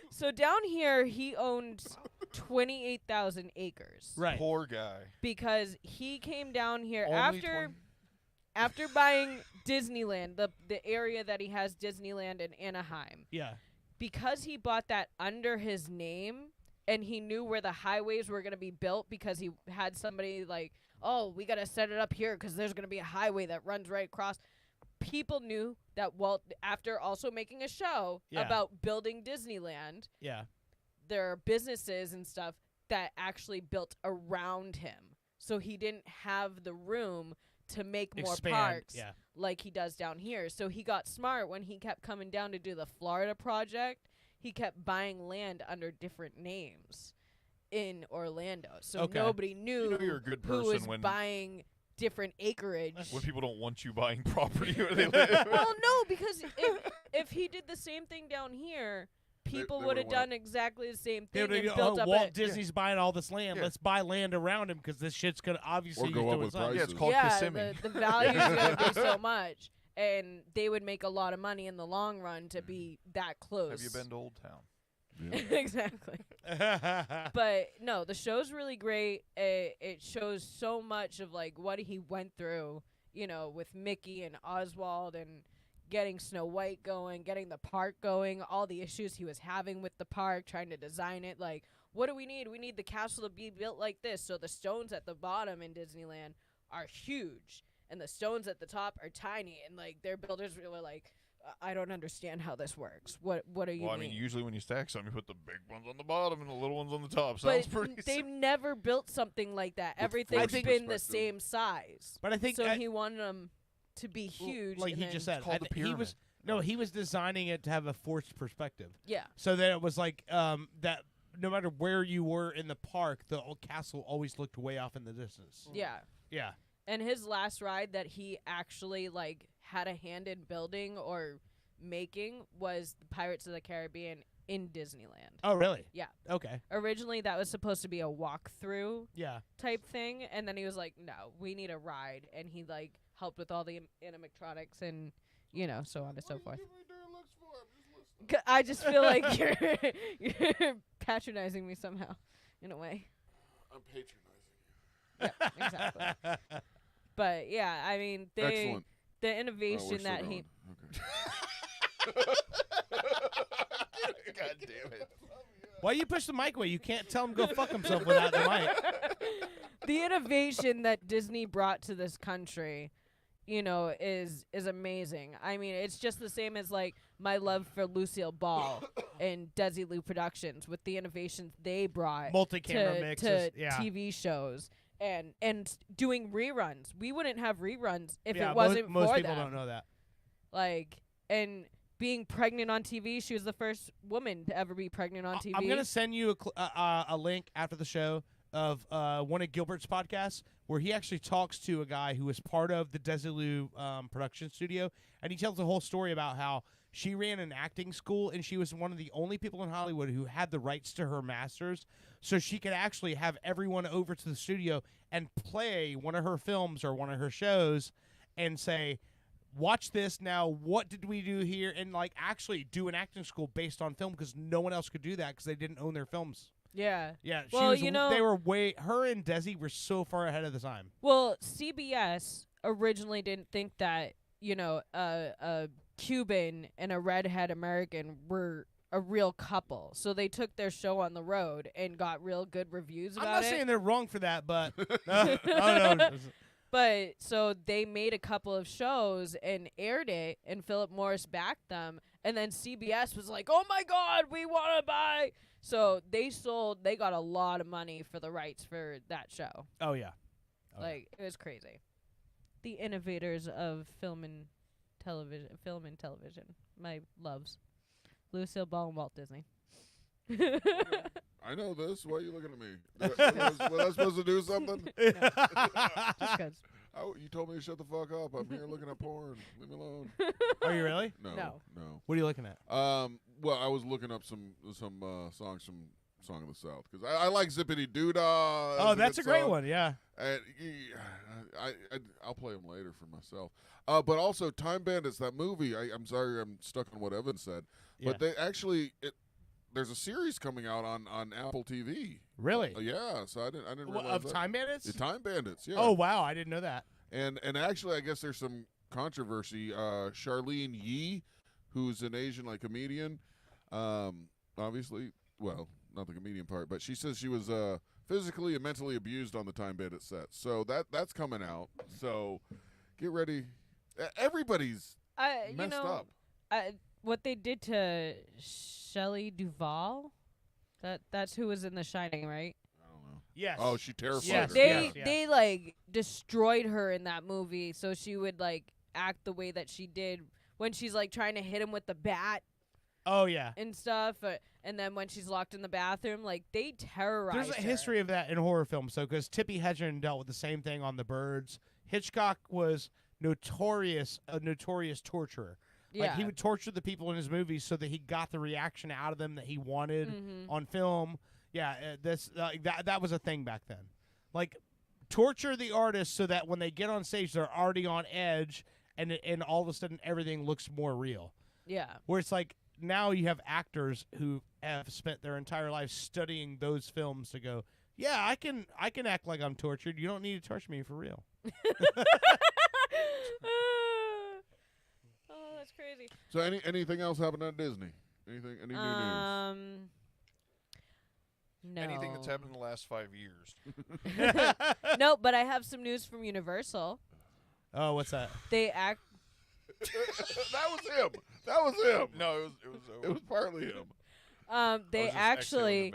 So down here, he owned 28,000 acres. Right. Poor guy. Because he came down here Only after buying Disneyland, the area that he has Disneyland in Anaheim. Yeah. Because he bought that under his name and he knew where the highways were going to be built because he had somebody like, oh, we got to set it up here because there's going to be a highway that runs right across. People knew that Walt, after also making a show about building Disneyland, there are businesses and stuff that actually built around him. So he didn't have the room to make more parks like he does down here. So he got smart when he kept coming down to do the Florida project. He kept buying land under different names in Orlando. So nobody knew you're a good who person was when buying different acreage. when people don't want you buying property where they live. Well, no, because if he did the same thing down here, people would have done exactly the same thing and built up Walt Disney's buying all this land. Yeah. Let's buy land around him because this shit's gonna obviously go he's up doing with something. Yeah, it's called Kissimmee. the value's going to be so much. And they would make a lot of money in the long run to be that close. Have you been to Old Town? Exactly. But no, the show's really great. It shows so much of like what he went through, you know, with Mickey and Oswald and getting Snow White going, getting the park going, all the issues he was having with the park, trying to design it. Like, what do we need? We need the castle to be built like this. So the stones at the bottom in Disneyland are huge, and the stones at the top are tiny. And like their builders were like, I don't understand how this works. What are you? Well, I mean, usually when you stack something, you put the big ones on the bottom and the little ones on the top. Sounds But pretty. they've never built something like that. Everything's been the same size. But I think so. He wanted them to be huge, like and he just then- said. He was designing it to have a forced perspective. Yeah. So that it was like that. No matter where you were in the park, the old castle always looked way off in the distance. Yeah. Yeah. And his last ride that he actually like had a hand in building or making was the Pirates of the Caribbean in Disneyland. Oh, really? Yeah. Okay. Originally, that was supposed to be a walkthrough Yeah. type thing, and then he was like, no, we need a ride, and he like helped with all the animatronics and, you know, so on and so forth. I just feel like you're patronizing me somehow, in a way. I'm patronizing you. Yeah, exactly. But yeah, I mean, Excellent. the innovation that he. God damn it! Why you push the mic away? You can't tell him go fuck himself without the mic. The innovation that Disney brought to this country, is amazing. I mean, it's just the same as like my love for Lucille Ball and Desilu Productions with the innovations they brought Multi-camera to mixes, yeah. TV shows and doing reruns. We wouldn't have reruns if Yeah, it wasn't most for people them. don't know that. Like, and being pregnant on TV, she was the first woman to ever be pregnant on TV. I'm gonna send you a link after the show of one of Gilbert's podcasts where he actually talks to a guy who was part of the Desilu production studio, and he tells the whole story about how she ran an acting school and she was one of the only people in Hollywood who had the rights to her masters, so she could actually have everyone over to the studio and play one of her films or one of her shows and say, watch this now, what did we do here, and like actually do an acting school based on film, because no one else could do that because they didn't own their films. Yeah. Yeah, Well, they were her and Desi were so far ahead of the time. Well, CBS originally didn't think that, a Cuban and a redhead American were a real couple. So they took their show on the road and got real good reviews about it. I'm not saying they're wrong for that, but no. But so they made a couple of shows and aired it, and Philip Morris backed them, and then CBS was like, "Oh my God, we want to buy." So they got a lot of money for the rights for that show. Oh yeah. It was crazy. The innovators of film and television. My loves. Lucille Ball and Walt Disney. I know this. Why are you looking at me? Was I supposed to do something? Just 'cause. You told me to shut the fuck up. I'm here looking at porn. Leave me alone. Are you really? No. What are you looking at? Well, I was looking up some songs from Song of the South because I like Zippity Doodah. Oh, that's a great one. Yeah. And I'll play them later for myself. But also Time Bandits, that movie. I'm sorry, I'm stuck on what Evan said, but they actually there's a series coming out on Apple TV. Really? Yeah. So I didn't realize of that. Time Bandits? The Time Bandits. Yeah. Oh wow, I didn't know that. And actually, I guess there's some controversy. Charlene Yee, who's an Asian comedian, obviously, well, not the comedian part, but she says she was physically and mentally abused on the Time Bandit set. So that's coming out. So get ready. Everybody's messed up. What they did to Shelley Duvall, that's who was in The Shining, right? Yes. Oh, she terrified yes. her. They destroyed her in that movie, so she would act the way that she did when she's trying to hit him with the bat. Oh yeah. And stuff, and then when she's locked in the bathroom, they terrorize her. There's a history of that in horror films, so because Tippi Hedren dealt with the same thing on The Birds. Hitchcock was a notorious torturer. Yeah. He would torture the people in his movies so that he got the reaction out of them that he wanted on film. Yeah, that was a thing back then. Torture the artist so that when they get on stage, they're already on edge, and all of a sudden everything looks more real. Yeah. Where it's now you have actors who have spent their entire life studying those films to go, yeah, I can act like I'm tortured. You don't need to torture me for real. Oh, that's crazy. So anything else happened at Disney? Any new news? No. Anything that's happened in the last 5 years. No, but I have some news from Universal. Oh, what's that? They act. That was him. That was him. No, it was partly him. They actually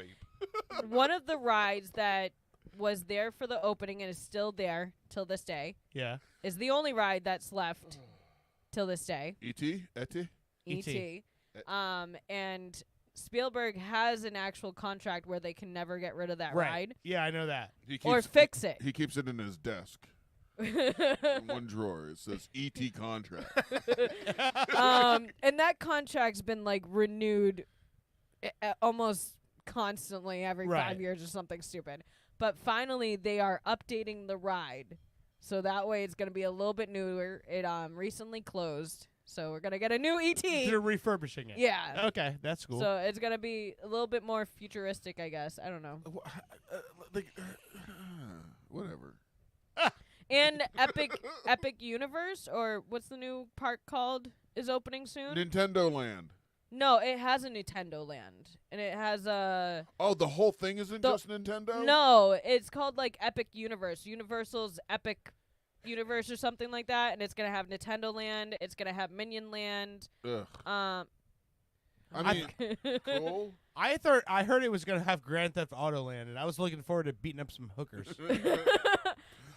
one of the rides that was there for the opening and is still there till this day. Yeah. Is the only ride that's left till this day. E.T. E.T. And Spielberg has an actual contract where they can never get rid of that ride. Yeah, I know that. Or fix it. He keeps it in his desk. In one drawer. It says E.T. contract. And that contract's been renewed almost constantly every 5 years or something stupid. But finally, they are updating the ride. So that way it's going to be a little bit newer. It recently closed. So we're going to get a new E.T. They're refurbishing it. Yeah. Okay, that's cool. So it's going to be a little bit more futuristic, I guess. I don't know. Whatever. And Epic Universe, or what's the new park called, is opening soon? Nintendo Land. No, it has a Nintendo Land. And it has a... Oh, the whole thing isn't just Nintendo? No, it's called Epic Universe. Universal's Epic universe or something like that, and it's gonna have Nintendo Land. It's gonna have Minion Land. Ugh. I mean, cool. I heard it was gonna have Grand Theft Auto Land, and I was looking forward to beating up some hookers.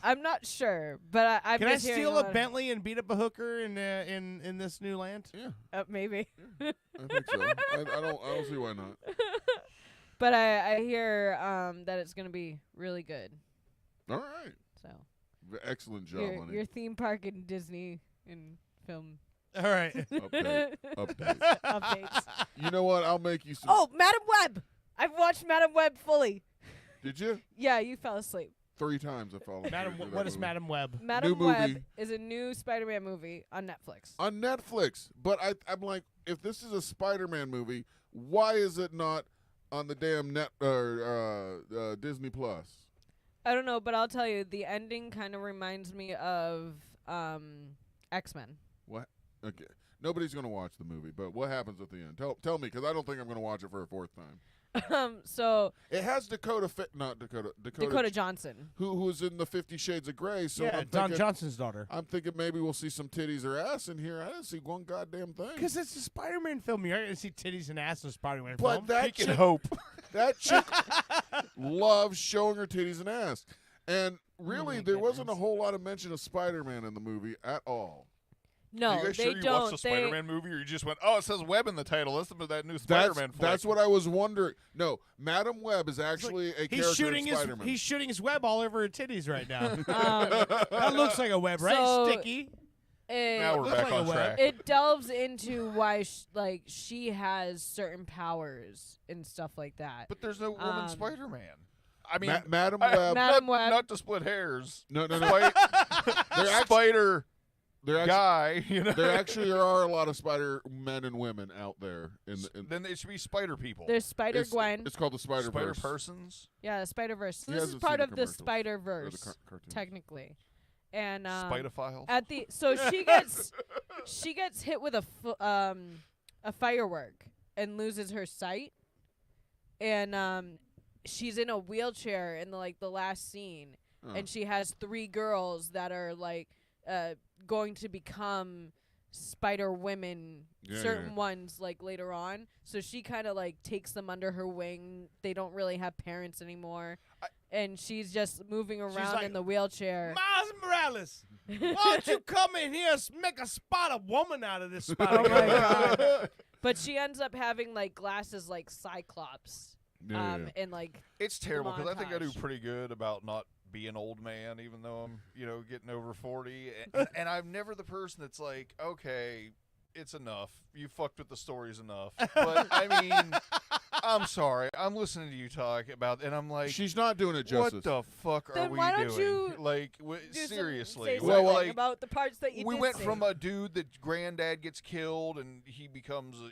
I'm not sure, but I'm Can I just hearing steal a a lot of- Bentley and beat up a hooker in this new land? Yeah, maybe. I think so. I don't see why not. But I hear that it's gonna be really good. All right. So. Excellent job, honey. Your theme park in Disney and film. All right. Update. Updates. You know what? I'll make you some. Oh, Madam Web! I've watched Madam Web fully. Did you? Yeah, you fell asleep. 3 times I followed. What is Madam Web? Madam New Web movie. is a new Spider-Man movie on Netflix. On Netflix. But I'm like, if this is a Spider-Man movie, why is it not on the damn Disney Plus? I don't know, but I'll tell you, the ending kind of reminds me of X-Men. What? Okay. Nobody's going to watch the movie, but what happens at the end? Tell me, because I don't think I'm going to watch it for a 4th time. So it has Dakota Johnson, who's in the 50 Shades of Grey. So yeah, I'm Don thinking, Johnson's daughter. I'm thinking maybe we'll see some titties or ass in here. I didn't see one goddamn thing. Because it's a Spider-Man film. You're not going to see titties and ass in a Spider-Man But film. that chick, that chick loves showing her titties and ass. And really, there wasn't a whole lot of mention of Spider-Man in the movie at all. No, Are you guys they sure you don't. watched the Spider-Man movie, or you just went, "Oh, it says Web in the title. Listen to that new Spider-Man." That's what I was wondering. No, Madam Web is actually a He's character shooting in Spider-Man. he's shooting his web all over her titties right now. That looks like a web, right? So Sticky. Now we're Looks back like a on web. track. It delves into why she has certain powers and stuff like that. But there's no woman Spider-Man. I mean, Madam Web. Madam Web. Not to split hairs. No. They're Spider guy. You know, There actually are a lot of Spider-Men and women out there. Then it should be Spider people. There's Spider-Gwen. It's called the Spider-Verse. Spider-Persons. Yeah, the Spider-Verse. He This is hasn't part seen of the the commercials. Or Spider-Verse, the cartoons. technically. And Spider-Files? at the she gets hit with a firework and loses her sight, and she's in a wheelchair in the last scene, and she has 3 girls that are going to become Spider Women, certain ones later on. So she kind of takes them under her wing. They don't really have parents anymore, and she's just moving around like, in the wheelchair. Miles Morales, why don't you come in here and make a Spider-Woman out of this Spider? Oh my god! But she ends up having glasses like Cyclops. Yeah. And It's terrible because I think I do montage. pretty good about not being an old man, even though I'm, getting over 40. And I'm never the person that's like, okay, it's enough. You fucked with the stories enough. But I mean, I'm sorry. I'm listening to you talk about, and I'm like, She's not doing it justice. what the fuck Then are we why don't doing? you Seriously. say Well, something about the parts that you we did went say. from a dude that granddad gets killed and he becomes a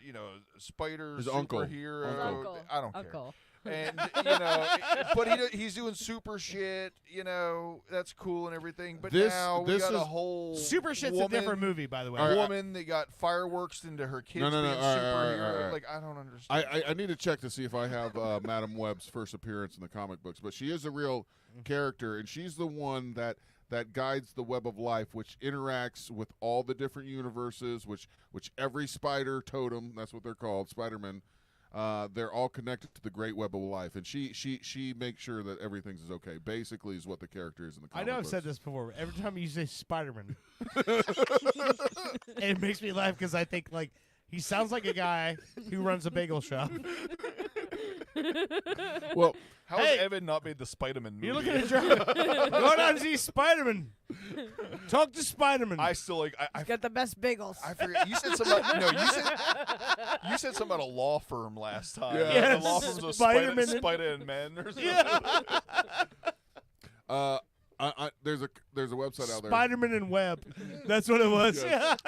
spider His uncle. superhero. His uncle. I don't care. Uncle. And but he's doing super shit. That's cool and everything. But now we got a whole Super Shit's a different movie, by the way. All right, woman that got fireworks into her kids No. being All right, superhero. all right. I don't understand. I need to check to see if I have Madam Web's first appearance in the comic books, but she is a real character, and she's the one that guides the web of life, which interacts with all the different universes, which every spider totem, that's what they're called, Spider-Man, they're all connected to the great web of life, and she makes sure that everything's is okay. Basically, is what the character is in the I comic know I've books. said this before. But every time you say Spider-Man, it makes me laugh because I think he sounds like a guy who runs a bagel shop. Well, How has Evan not made the Spider-Man movie? You're looking at go down and see Spider-Man. Talk to Spider-Man. I still I He's got the best bagels. I forget. You said something about, you said something about a law firm last time. Yeah. Yes. The law firm's a Spider-Man Spider and Men or something. Yeah. There's a website out there. Spider-Man and Web. That's what it was.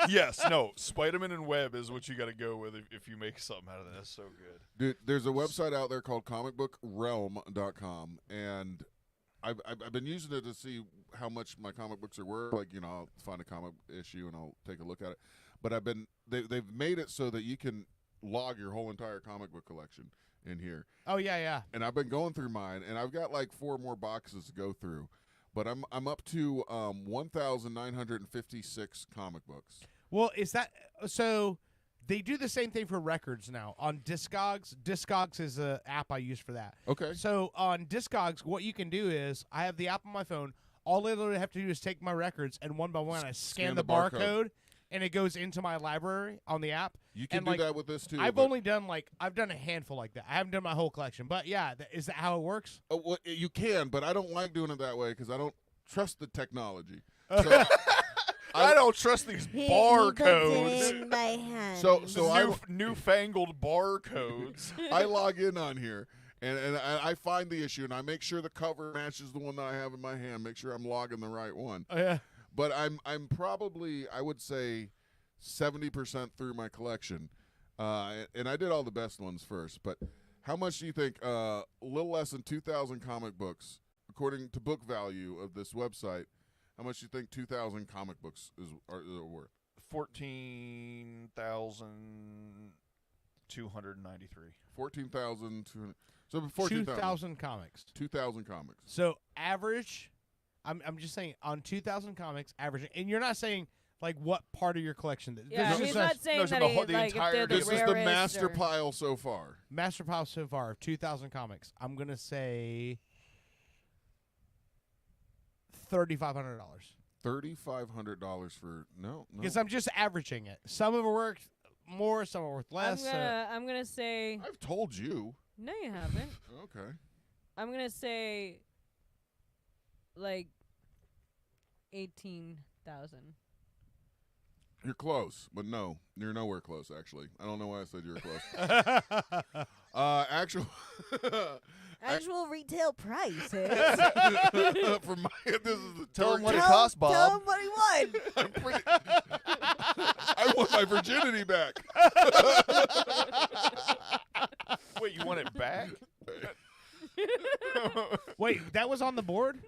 Yes, no. Spider-Man and Web is what you got to go with if you make something out of this. So good. Dude, there's a website out there called comicbookrealm.com, and I've been using it to see how much my comic books are worth. I'll find a comic issue and I'll take a look at it. But they've made it so that you can log your whole entire comic book collection in here. Oh yeah. And I've been going through mine, and I've got 4 more boxes to go through. but I'm up to 1,956 comic books. Well, is that so? They do the same thing for records now on Discogs. Discogs is an app I use for that. Okay. So on Discogs, what you can do is I have the app on my phone. All I literally have to do is take my records and one by one I scan the barcode, and it goes into my library on the app. You can and, do like, that with this too. I've but- only done I've done a handful like that. I haven't done my whole collection, but yeah, is that how it works? Well, you can, but I don't like doing it that way because I don't trust the technology. So I don't trust these barcodes. in my hand. So I newfangled barcodes. I log in on here and I find the issue and I make sure the cover matches the one that I have in my hand. Make sure I'm logging the right one. Oh, yeah. But I'm probably, I would say, 70% through my collection, and I did all the best ones first. But how much do you think? A little less than 2,000 comic books, according to Book Value of this website. How much do you think 2,000 comic books are worth? 14,293. 14,200. So before 2,000 comics. 2,000 comics. So average, I'm just saying on 2,000 comics, average, and you're not saying like what part of your collection. Yeah, This he's is not saying that he, like, if they're the This is the rarest master or- pile so far. Master pile so far of 2,000 comics. I'm gonna say $3,500. $3,500 for no. Because I'm just averaging it. Some of it worked more, some are worth less. I'm gonna say. I've told you. No, you haven't. Okay. I'm gonna say like 18,000. You're close, but no, you're nowhere close. Actually, I don't know why I said you were close. Actual retail price. For my, this is the Tell him what it target. costs, Bob. Tell him what he won. I want my virginity back. Wait, you want it back? Wait, that was on the board?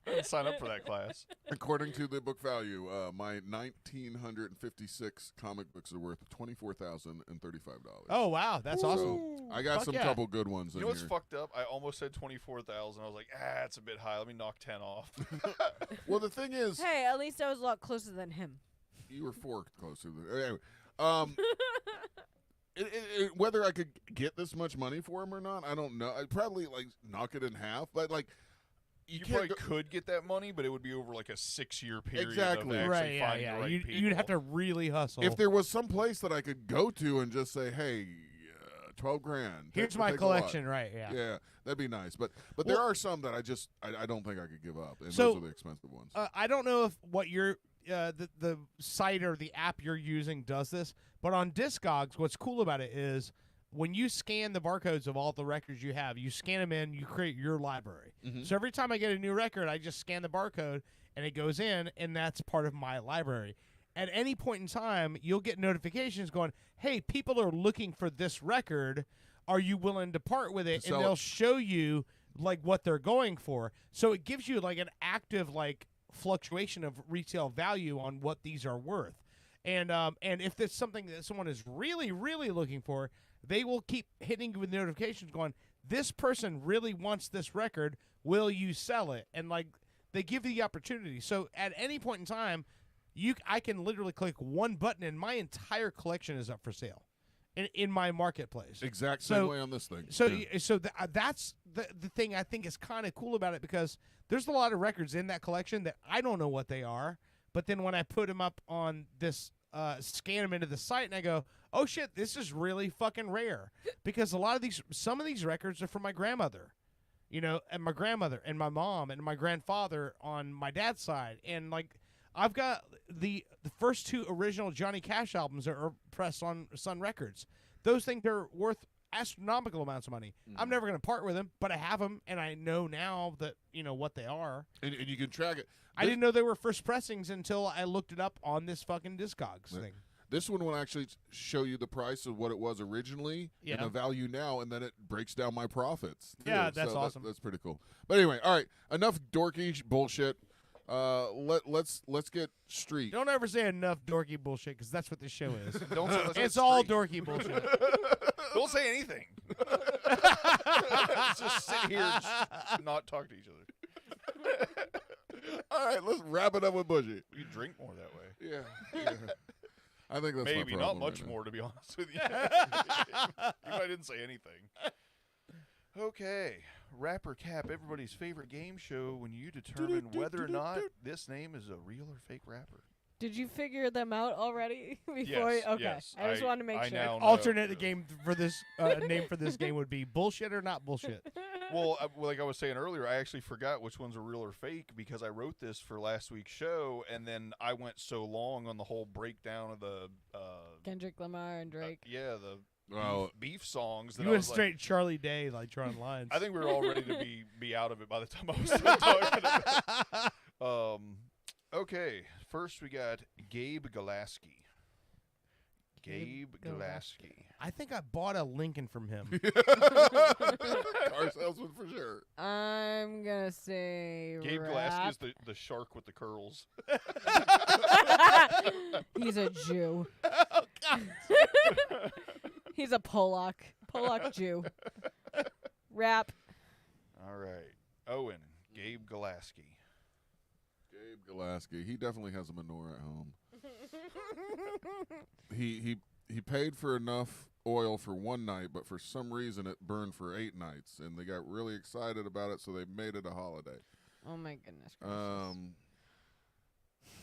I didn't sign up for that class. According to the Book Value, my 1,956 comic books are worth $24,035. Oh wow, that's awesome. I got Fuck some yeah. couple good ones You in know what's here. fucked up? I almost said 24,000. I was like, it's a bit high. Let me knock 10 off. Well, the thing is, Hey, at least I was a lot closer than him. you were 4 closer. Anyway, whether I could get this much money for him or not, I don't know. I'd probably like knock it in half, but like You can't probably could get that money, but it would be over like a 6-year period. Exactly. Of Right, actually yeah, finding yeah. the right You'd people. have to really hustle. If there was some place that I could go to and just say, "Hey, $12,000. Here's that my would take a lot." collection, right? Yeah. Yeah, that'd be nice. But Well- there are some that I don't think I could give up, and So, those are the expensive ones. I don't know if what your the site or the app you're using does this, but on Discogs, what's cool about it is when you scan the barcodes of all the records you have, you scan them in, you create your library. Mhm. So every time I get a new record, I just scan the barcode and it goes in, and that's part of my library. At any point in time, you'll get notifications going, "Hey, people are looking for this record. Are you willing to part with it?" To sell And they'll it. show you like what they're going for. So it gives you like an active like fluctuation of retail value on what these are worth. And if there's something that someone is really, really looking for, they will keep hitting you with notifications going, "This person really wants this record. Will you sell it?" And like they give you the opportunity. So at any point in time, I can literally click one button and my entire collection is up for sale in my marketplace. Exact same way on this thing. So Yeah. that's the thing I think is kind of cool about it, because there's a lot of records in that collection that I don't know what they are, but then when I put them up on this scan them into the site and I go, "Oh shit, this is really fucking rare," because some of these records are from my grandmother, and my grandmother and my mom and my grandfather on my dad's side, and like I've got the first 2 original Johnny Cash albums that are pressed on Sun Records. Those things are worth astronomical amounts of money. I'm never going to part with them, but I have them, and I know now that what they are. And you can track it. I didn't know they were first pressings until I looked it up on this fucking Discogs thing. This one will actually show you the price of what it was originally and Yeah. the value now, and then it breaks down my profits. too. Yeah, that's So awesome. That's pretty cool. But anyway, all right, enough dorky bullshit. Let's get street. Don't ever say enough dorky bullshit because that's what this show is. Don't say let's it's get all street. dorky bullshit. Don't say anything. Just sit here and not talk to each other. All right, let's wrap it up with Bushy. You drink more that way. Yeah. I think that's maybe my not problem much right now. more, to be honest with you. Even I didn't say anything. Okay, Rapper Cap, everybody's favorite game show when you determine whether or not this name is a real or fake rapper. Did you figure them out already before? Yes, Okay, yes. I just wanted to make I sure. now know. Alternate game for this name for this game would be bullshit or not bullshit. Well, like I was saying earlier, I actually forgot which ones are real or fake because I wrote this for last week's show, and then I went so long on the whole breakdown of the Kendrick Lamar and Drake. the Well, beef songs. That You I went was like, straight Charlie Day like drawing lines. I think we were all ready to be out of it by the time I was done talking about it. Okay, first we got Gabe Galaski. Gabe Galaski. I think I bought a Lincoln from him. Car salesman for sure. I'm gonna say Gabe rap. Galaski is the shark with the curls. He's a Jew. Oh, God. He's a Polak Jew. Rap. All right, Owen. Gabe Galaski. Gabe Galaski. He definitely has a menorah at home. He paid for enough oil for one night, but for some reason it burned for 8 nights, and they got really excited about it, so they made it a holiday. Oh my goodness gracious.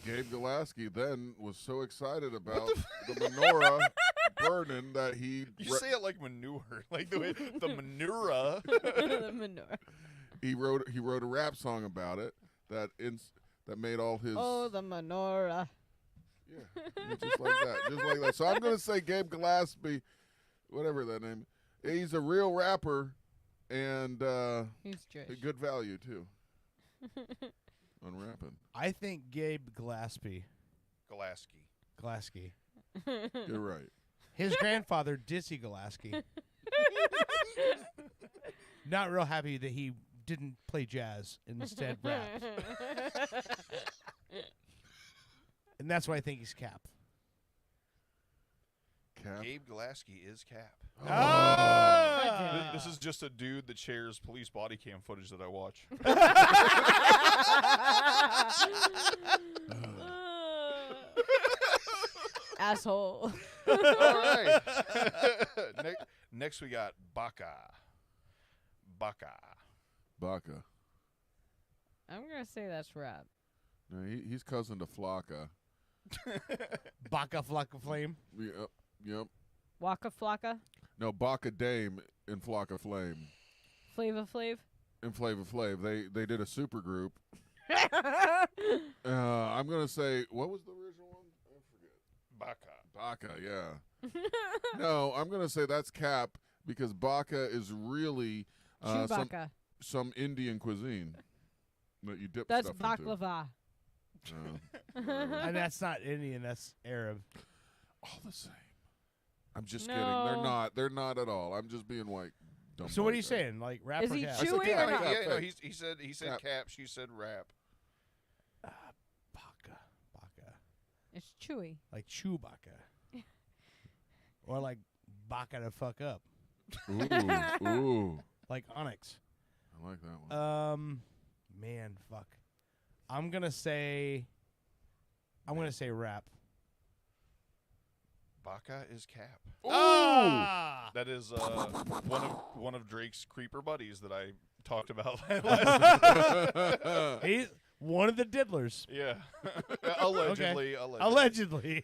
Gabe Galaski then was so excited about the menorah burning that he You say it like manure, like the way the manure. The manure. He wrote a rap song about it that made all his Oh, the menorah. Yeah, just like that. So I'm going to say Gabe Gillespie, whatever that name. He's a real rapper, and he's Jewish. a good value too on rapping. I think Gabe Gillespie. Glasky. You're right. His grandfather, Dizzy Gillespie. Not real happy that he didn't play jazz and instead rap. And that's why I think he's Cap. Cap? Gabe Glasky is Cap. Ah! This is just a dude that shares police body cam footage that I watch. Asshole. All right. Next we got Baka. Baca. I'm gonna say that's rap. No, he's cousin to Flocka. Baka Flocka Flame. Yep. Waka Flocka. No, Baca Dame and Flocka Flame. Flava Flav. And Flava Flav. They did a super group. I'm gonna say, what was the original one? I forget. Baca, yeah. No, I'm gonna say that's Cap because Baca is really Chewbacca. some Indian cuisine that you dip That's stuff into. baklava. And that's not Indian, that's Arab. All the same. I'm just kidding. They're not at all. I'm just being like dumb. So what are you like that. saying? Like rap Is or he cap? chewing cap, or not? cap, Yeah, no, fake. he said Cap. Cap. She said rap. Baka. It's chewy. Like Chewbacca. Or like Baka to fuck up. Ooh. Like Onyx. I like that one. Man, fuck. I'm gonna say rap. Baka is Cap. Ah! That is one of Drake's creeper buddies that I talked about last. He's one of the diddlers. Yeah. Allegedly. Allegedly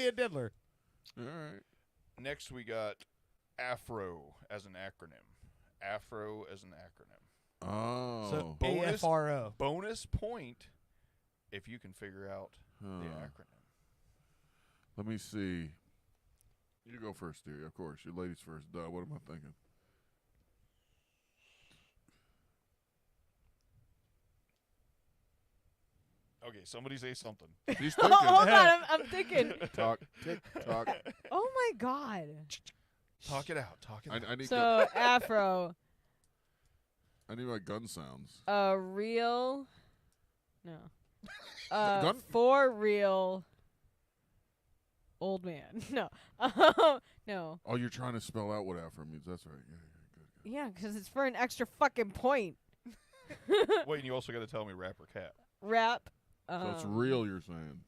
a diddler. All right. Next we got Afro as an acronym. Afro as an acronym. Oh. So AFRO. Bonus point if you can figure out the acronym. Let me see. You go first, dear. Of course. You ladies first. Duh. What am I thinking? Okay, somebody say something. He's thinking. Hold on, I'm thinking. Talk. Tick tock. Oh my god. Talk it out. I need So Afro, I need my gun sounds. a real No. Gun? For real. Old man. No. No. Oh, you're trying to spell out what afro means. That's right. Yeah, Yeah, because it's for an extra fucking point. Wait, and you also got to tell me rap or cap. Rap. So it's real, you're saying.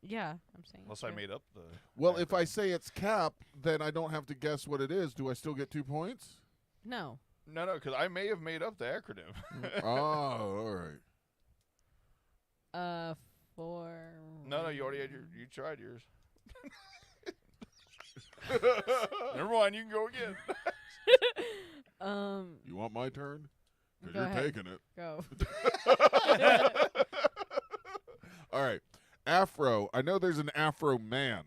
Yeah, I'm saying. Unless I made up the. Well, if I say it's cap, then I don't have to guess what it is. Do I still get 2 points? No. No, because I may have made up the acronym. Oh, all right. For. No, you already had you tried yours. Never mind, you can go again. You want my turn? Because Go you're ahead. taking it. Go. All right. Afro. I know there's an Afro man.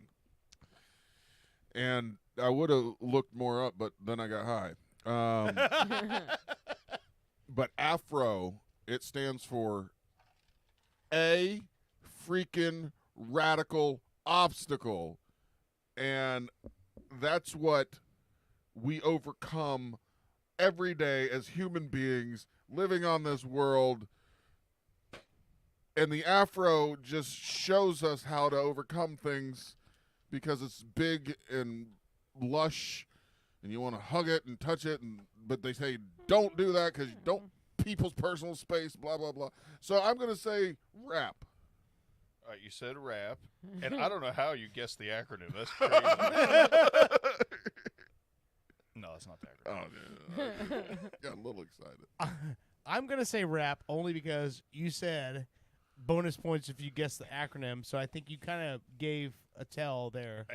And I would have looked more up, but then I got high. But Afro, it stands for a freaking radical obstacle. And that's what we overcome every day as human beings living on this world. And the Afro just shows us how to overcome things because it's big and lush and you want to hug it and touch it, but they say don't do that because you don't people's personal space, blah, blah, blah. So I'm going to say rap. All right, you said rap, and I don't know how you guessed the acronym. That's crazy. No, it's not the acronym. Oh, yeah. Got a little excited. I'm going to say rap only because you said bonus points if you guess the acronym, so I think you kind of gave a tell there.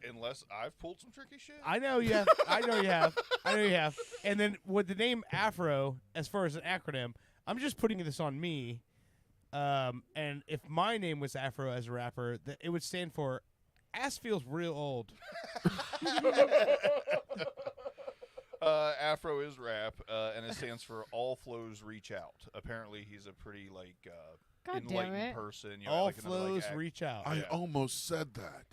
Unless I've pulled some tricky shit. I know you have. I know you have. I know you have. And then with the name Afro, as far as an acronym, I'm just putting this on me. And if my name was Afro as a rapper, it would stand for ass feels real old. Afro is rap, and it stands for all flows reach out. Apparently, he's a pretty God enlightened damn it. person. You know, All like another, flows reach out. I almost said that.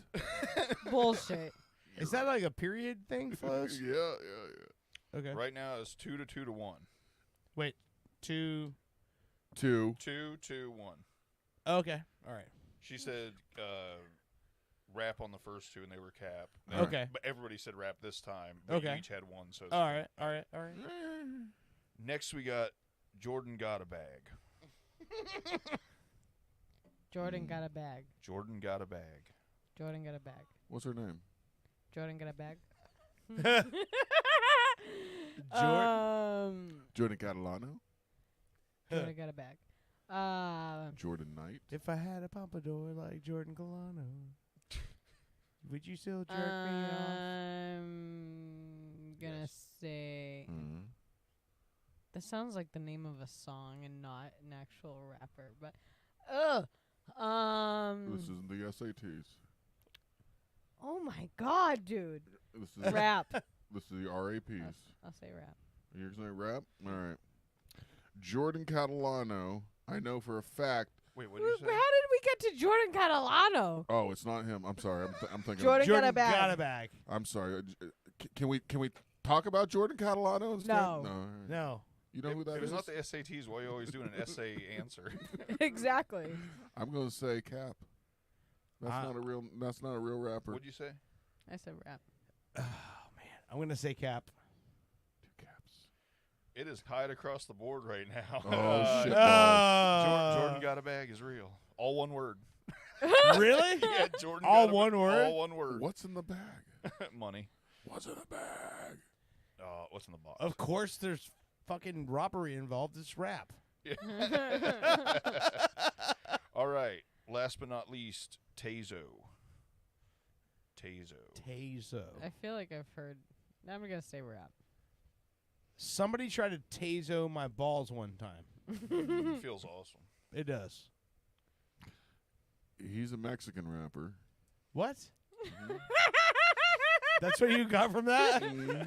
Bullshit. Is that like a period thing, flows? Yeah. Okay. Right now it's 2 to 1. Wait, 2. 2. 2 to 1. Okay. All right. She said rap on the first two, and they were cap. Okay. But everybody said rap this time. But Okay. You each had one. So All right. Next we got Jordan got a bag. Jordan got a bag. Jordan got a bag. Jordan got a bag. What's her name? Jordan got a bag. Jordan Catalano? Jordan got a bag. Jordan Knight? If I had a pompadour like Jordan Colano, would you still jerk me off? I'm gonna say that sounds like the name of a song and not an actual rapper. But This isn't the SATs. oh my god, dude! This is Rap. This is the RAPs. I'll say rap. You're going to say rap? All right. Jordan Catalano, I know for a fact. Wait, what did you say? How did we get to Jordan Catalano? Oh, it's not him. I'm sorry. I'm thinking. Jordan got a Jordan bag. got a bag. I'm sorry. Can we talk about Jordan Catalano instead? No. All right. No. You know who that If is? it's not the SATs, why are you always doing an essay answer? Exactly. I'm going to say Cap. That's not a real. That's not a real rapper. What'd you say? I said rap. Oh man, I'm gonna say cap. It is tied across the board right now. Oh shit! Jordan got a bag is real. All one word. Really? Yeah, Jordan. All got a one word? All one word. What's in the bag? Money. What's in a bag? What's in the box? Of course, there's fucking robbery involved. It's rap. Yeah. All right. Last but not least, Tazo. I feel like I've heard. I'm gonna say rap. Somebody tried to tazo my balls one time. Feels awesome. It does. He's a Mexican rapper. What? That's what you got from that? You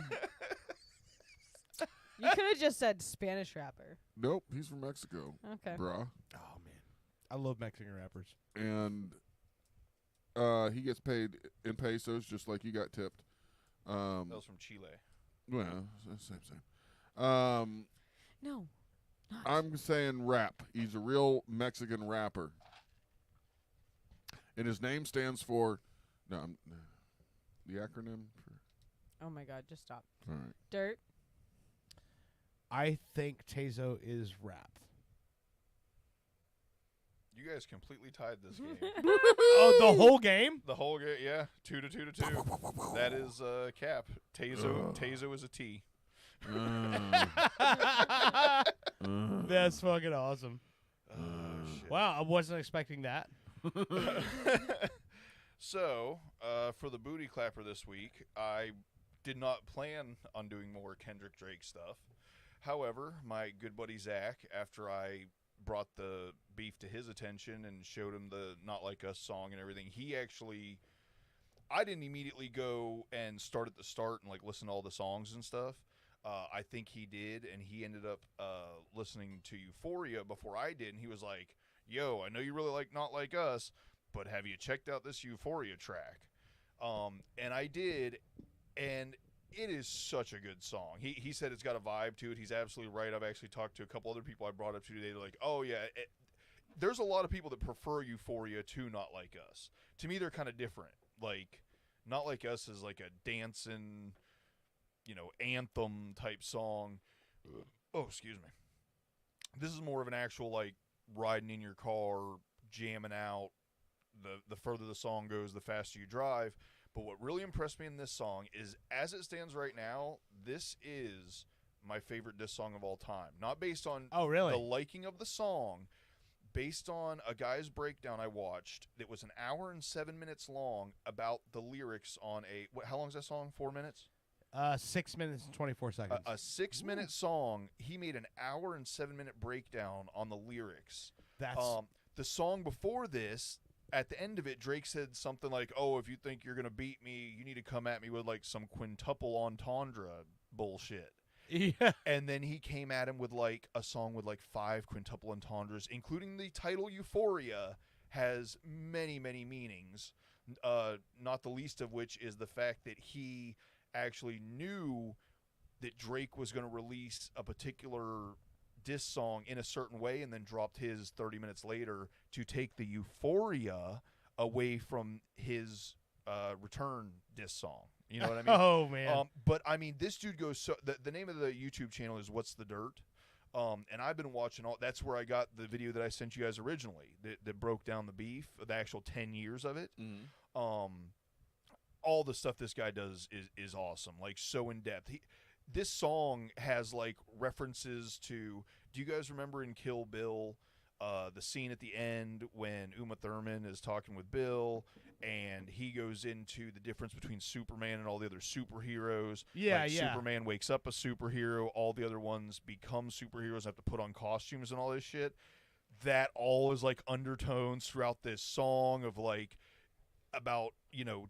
could have just said Spanish rapper. Nope, he's from Mexico. Okay. Bruh. Oh man, I love Mexican rappers. And he gets paid in pesos just like you got tipped. That was from Chile. Well, same. No. Not I'm saying rap. He's a real Mexican rapper. And his name stands for the acronym for. Oh my God! Just stop. All right. Dirt. I think Tezo is rap. You guys completely tied this game. Oh, the whole game? The whole game, yeah. 2-2-2. That is Cap. Tezo is a T. That's fucking awesome. Shit. Wow, I wasn't expecting that. So, for the booty clapper this week, I did not plan on doing more Kendrick Drake stuff. However, my good buddy Zach, after I brought the beef to his attention and showed him the Not Like Us song and everything, he actually, I didn't immediately go and start at the start and like listen to all the songs and stuff. I think he did, and he ended up listening to Euphoria before I did, and he was like, yo, I know you really like Not Like Us, but have you checked out this Euphoria track? And I did, and it is such a good song. He said it's got a vibe to it. He's absolutely right. I've actually talked to a couple other people I brought up to today. They're like, oh, yeah, there's a lot of people that prefer Euphoria to Not Like Us. To me, they're kind of different. Like, Not Like Us is like a dancing, anthem type song. Oh, excuse me. This is more of an actual, like, riding in your car, jamming out. The further the song goes, the faster you drive. But what really impressed me in this song is, as it stands right now, this is my favorite diss song of all time. Not based on the liking of the song, based on a guy's breakdown I watched that was an hour and 7 minutes long about the lyrics on how long is that song? 4 minutes? 6 minutes and 24 seconds. A 6-minute song. He made an hour and 7 minute breakdown on the lyrics. That's the song before this. At the end of it, Drake said something like, oh, if you think you're going to beat me, you need to come at me with, like, some quintuple entendre bullshit. Yeah. And then he came at him with, like, a song with, like, 5 quintuple entendres, including the title Euphoria has many, many meanings, not the least of which is the fact that he actually knew that Drake was going to release a particular diss song in a certain way and then dropped his 30 minutes later to take the Euphoria away from his return diss song. You know what I mean? Oh, man. But, I mean, this dude goes so... The name of the YouTube channel is What's the Dirt? And I've been watching all... That's where I got the video that I sent you guys originally that broke down the beef, the actual 10 years of it. All the stuff this guy does is awesome. Like, so in-depth. This song has, like, references to... Do you guys remember in Kill Bill, the scene at the end when Uma Thurman is talking with Bill, and he goes into the difference between Superman and all the other superheroes? Yeah, like, yeah. Superman wakes up a superhero, all the other ones become superheroes, have to put on costumes and all this shit. That all is, like, undertones throughout this song of, like, about,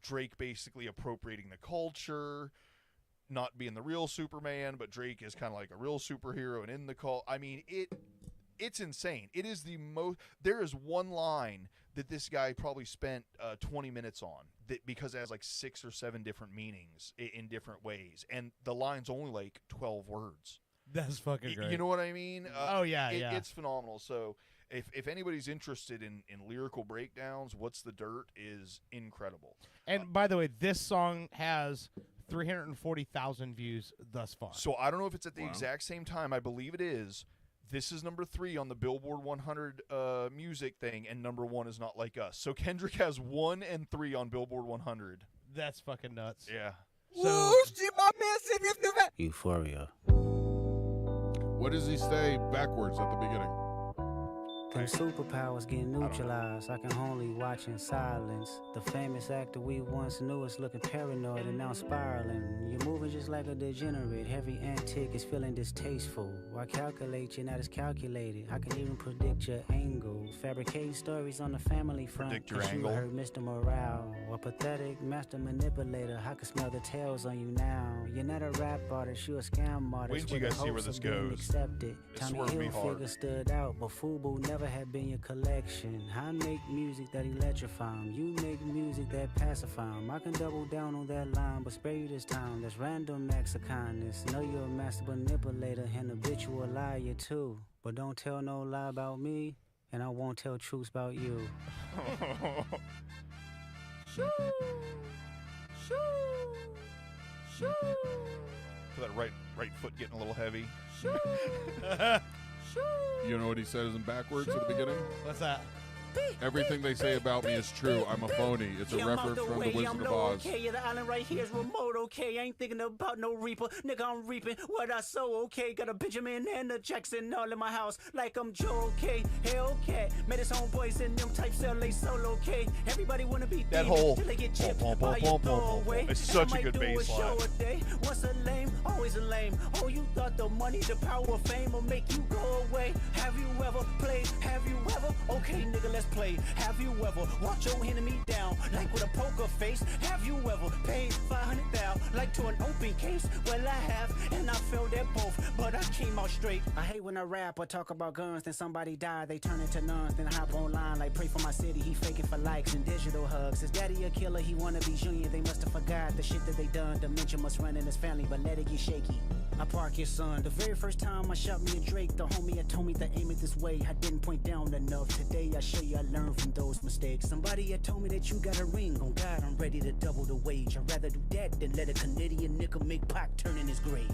Drake basically appropriating the culture, not being the real Superman, but Drake is kind of like a real superhero and in the cult. I mean, it's insane. It is the most. There is one line that this guy probably spent 20 minutes on because it has like 6 or 7 different meanings in different ways, and the line's only like 12 words. That's fucking great. You know what I mean? Oh yeah, yeah. It's phenomenal. So if anybody's interested in lyrical breakdowns, What's the Dirt is incredible. And by the way, this song has 340,000 views thus far. So I don't know if it's at the exact same time. I believe it is. This is number 3 on the Billboard 100 music thing, and number 1 is Not Like Us. So Kendrick has 1 and 3 on Billboard 100. That's fucking nuts. Yeah. So Euphoria. What does he say backwards at the beginning? Them superpowers getting neutralized. I can only watch in silence. The famous actor we once knew is looking paranoid and now spiraling. You're moving just like a degenerate. Every antic is feeling distasteful. Why calculate? You're not as calculated. I can even predict your angle. Fabricate stories on the family front. Predict your 'cause angle. You heard Mr. Morale, a pathetic master manipulator. I can smell the tails on you now. You're not a rap artist, you're a scam artist. Wait till you with guys the see where hopes this of being goes. Accepted. It Tommy swerved me hard. Hilfiger stood out, but FUBU never had been your collection. I make music that electrify 'em. You make music that pacify 'em. I can double down on that line, but spare you this time. That's random acts of kindness. Know you're a master manipulator and habitual liar too. But don't tell no lie about me, and I won't tell truths about you. Shoo! Shoo! Shoo! Feel that right foot getting a little heavy. You know what he says in backwards at the beginning? What's that? Everything they say about me is true. I'm a phony. It's a reference from The Wizard of Oz. Okay, yeah, the island right here is remote, okay. I ain't thinking about no reaper. Nigga, I'm reaping what I sow, okay. Got a Benjamin and a Jackson all in my house like I'm Joe, okay. Hellcat, made his homeboys in them types LA solo, okay. Everybody wanna be that demons whole till they get chipped by your throwaway. it's such a good do bass show line. a day. Once a lame, always a lame. Oh, you thought the money, the power of fame will make you go away. Have you ever played? Have you ever? Okay, nigga, let's play. Have you ever watch your enemy down like with a poker face? Have you ever paid $500,000 like to an open case? Well, I have, and I failed at both, but I came out straight. I hate when I rap or talk about guns, then somebody die, they turn into nuns, then I hop online like pray for my city. He faking for likes and digital hugs. His daddy a killer, he wanna be Junior. They must have forgot the shit that they done. Dementia must run in his family, but let it get shaky. I park his son. The very first time I shot me a Drake, the homie had told me to aim it this way. I didn't point down enough. Today I show you I learned from those mistakes. Somebody had told me that you got a ring. On God, I'm ready to double the wage. I'd rather do that than let a Canadian nigga make Pac turn in his grave.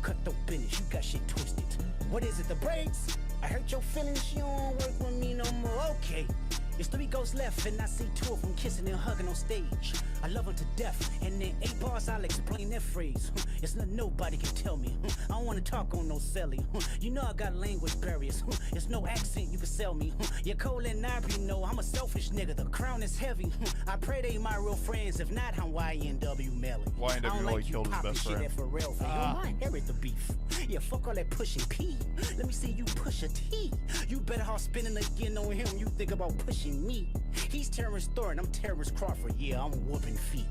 Cut the business, you got shit twisted. What is it, the braids? I hurt your feelings, you don't work with me no more. Okay. There's 3 ghosts left, and I see 2 of them kissing and hugging on stage. I love them to death, and in 8 bars I'll explain that phrase. It's nothing nobody can tell me. I don't wanna talk on no celly. You know I got language barriers. It's no accent you can sell me. You're Cole and Ivory, know I'm a selfish nigga. The crown is heavy. I pray they my real friends. If not, I'm YNW Melly. YNW Melly killed his best friend. For real, for you inherit the beef. Yeah, fuck all that pushing P. Let me see you push a T. You better hard spinning again on him. You think about pushing me. He's Terrence Thornton, I'm Terrence Crawford. Yeah, I'm whooping feet.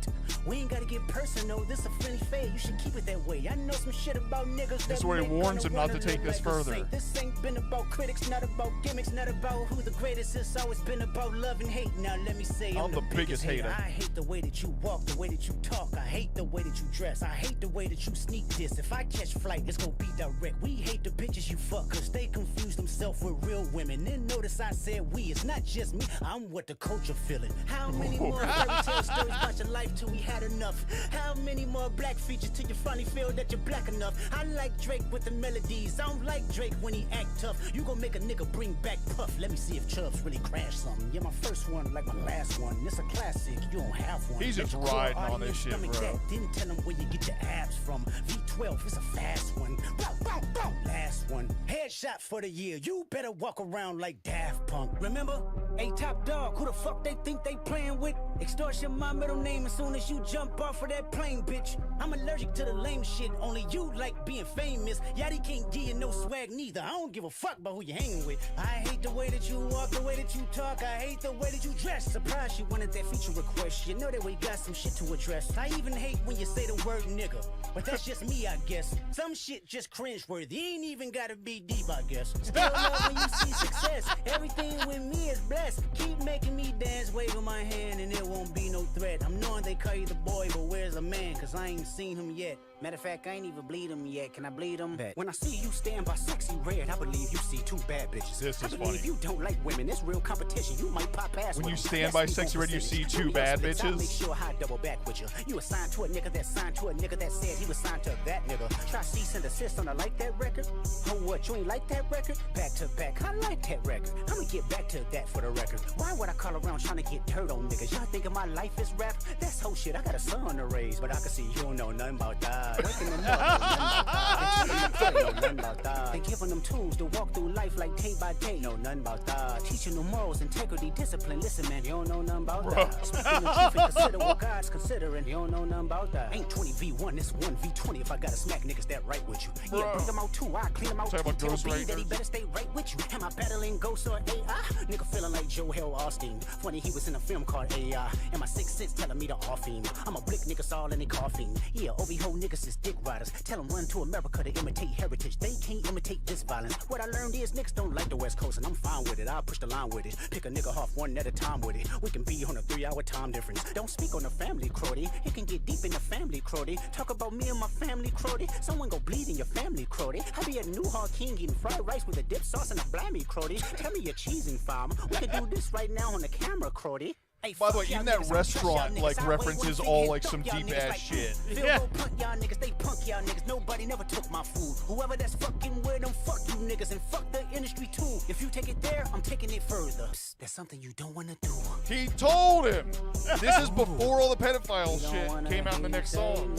We ain't gotta get personal. This a friendly fade. You should keep it that way. I know some shit about niggas. This is where he warns him not to take this further. This ain't been about critics, not about gimmicks, not about who the greatest. It's always been about love and hate. Now let me say I'm the biggest hater. I hate the way that you walk, the way that you talk. I hate the way that you dress. I hate the way that you sneak this. If I catch flight, it's gonna be direct. We hate the bitches you fuck, cause they confuse themselves with real women. Then notice I said we, it's not just me. I'm what the culture feeling. How many more fairy tale stories about your life till we had enough? How many more black features till you finally feel that you're black enough? I like Drake with the melodies. I don't like Drake when he act tough. You gon' make a nigga bring back Puff. Let me see if Chubbs really crashed something. Yeah, my first one like my last one. It's a classic. You don't have one. He's just riding on this shit, bro. Didn't tell him where you get your abs from. V12 is a fast one. Bow, bow, bow. Last one. Headshot for the year. You better walk around like Daft Punk. Remember? A Top Dog. Who the fuck they think they playing with? Extortion my middle name as soon as you jump off of that plane, bitch. I'm allergic to the lame shit. Only you like being famous. Yachty can't give you no swag neither. I don't give a fuck about who you hanging with. I hate the way that you walk, the way that you talk. I hate the way that you dress. Surprised you wanted that feature request. You know that we got some shit to address. I even hate when you say the word nigga. But that's just me, I guess. Some shit just cringeworthy. Ain't even gotta be deep, I guess. Still love when you see success. Everything with me is blessed. Keep making me dance, waving my hand, and it won't be no threat. I'm knowing they call you the boy, but where's the man? Cause I ain't seen him yet. Matter of fact, I ain't even bleed him yet. Can I bleed him? When I see you stand by Sexy Red, I believe you see 2 bad bitches. This I is believe funny. you don't like women. It's real competition. You might pop ass When with you 'em. stand That's by me Sexy on Red, you see percentage. 2 bad I'll make bitches. sure I double back with you. You assigned to a nigga that signed to a nigga that said he was signed to that nigga. Try cease and desist on a like that record. Oh, what? You ain't like that record? Back to back, I like that record. I'ma get back to that for the record. Why would I call around trying to get dirt on niggas? Y'all thinking my life is rap? That's whole shit. I got a son to raise, but I can see you don't know nothing about that. Waking them up, they giving them tools to walk through life like day by day. Know nothing about that. Teaching them morals, integrity, discipline. Listen, man, you don't know nothing about that. Speaking the truth and consider what God's considering. You don't know nothing about that. Ain't 20v1, it's 1v20 if I gotta smack niggas that right with you. Yeah, bring them out too, I clean them out too. Tell B that he better stay right with you. Am I battling ghosts or AI? Nigga feeling feeling like Joel Osteen. Funny, he was in a film called AI. And my 6'6" telling me to off him. I'm a blick niggas all in the coughing. Yeah, Obi-Ho niggas is dick riders. Tell them run to America to imitate heritage. They can't imitate this violence. What I learned is niggas don't like the West Coast, and I'm fine with it. I'll push the line with it. Pick a nigga off one at a time with it. We can be on a 3-hour time difference. Don't speak on the family, Crody. It can get deep in the family, Crody. Talk about me and my family, Crody. Someone go bleed in your family, Crody. I be at Newhall King eating fried rice with a dip sauce and a blammy, Crody. Tell me your cheesing farm. We can do this right now on the camera, Crody. Hey, By the way, fuck even y'all that niggas, restaurant y'all like niggas. I references wait all one like some y'all deep niggas ass like shit. Phil punk y'all niggas, they punk y'all niggas. Nobody never took my food. Whoever that's fucking with them, fuck you niggas and fuck the industry too. If you take it there, I'm taking it further. Psst, that's something you don't wanna do. He told him. This is before all the pedophile shit came out in the next song.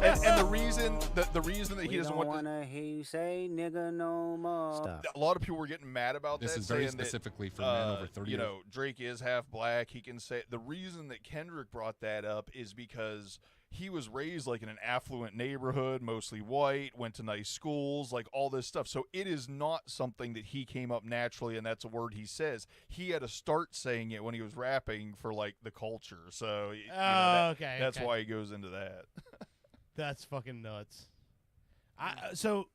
And the reason that he doesn't want to hear you say nigga no more. Stop. a lot of people were getting mad about This that. is very saying that, specifically for men over 30 You years. know, Drake is half black. He can say the reason that Kendrick brought that up is because he was raised like in an affluent neighborhood, mostly white, went to nice schools, like all this stuff. So it is not something that he came up naturally, and that's a word he says. He had to start saying it when he was rapping for like the culture. So you know, okay, that's okay. why he goes into that. That's fucking nuts. So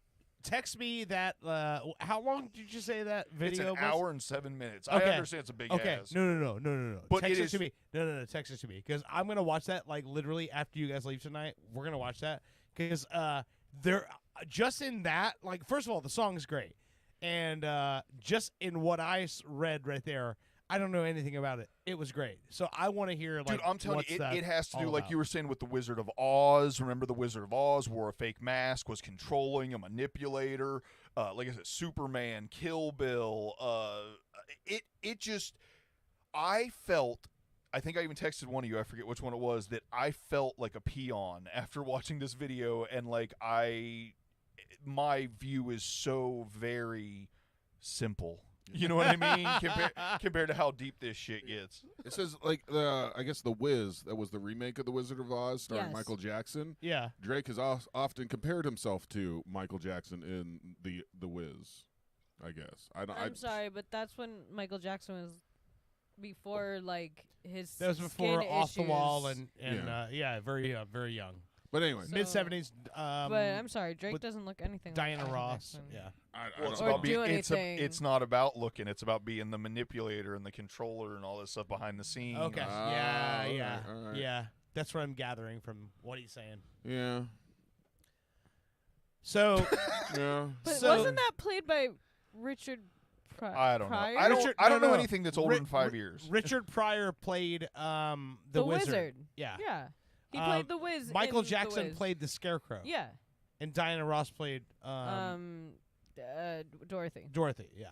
text me that. How long did you say that video It's an was? hour and 7 minutes. Okay. I understand it's a big okay. ass. No. But text it it is to me. No. Text it to me because I'm gonna watch that like literally after you guys leave tonight. We're gonna watch that because there just in that like first of all the song is great and just in what I read right there. I don't know anything about it. It was great. So I want to hear like Dude, I'm telling what's you, that it has to do all like about. you were saying with the Wizard of Oz. Remember the Wizard of Oz wore a fake mask, was controlling, a manipulator. Like I said, Superman, Kill Bill. It just, I felt. I think I even texted one of you. I forget which one it was. That I felt like a peon after watching this video, and like my view is so very simple. You know what I mean? Compared to how deep this shit gets. It says like I guess The Wiz, that was the remake of The Wizard of Oz starring Yes. Michael Jackson. Yeah. Drake has often compared himself to Michael Jackson in the Wiz. I guess. I'm sorry, but that's when Michael Jackson was before like his. That was before skin Off the Wall issues. and very young. But anyway, mid '70s. But I'm sorry, Drake with doesn't look anything Diana like Ross. Jackson. Yeah. Well, it's Or about do being, anything. it's not about looking. It's about being the manipulator and the controller and all this stuff behind the scenes. Okay. all right. Yeah. That's what I'm gathering from what he's saying. Yeah. So. Yeah. But So- wasn't that played by Richard Pryor? I don't know. Pryor? I don't know anything that's older than 5 years. Richard Pryor played the Wizard. Yeah. Yeah. He played the Wiz. Michael in The Jackson Wiz. played the Scarecrow. Yeah. And Diana Ross played Dorothy. Dorothy. Yeah.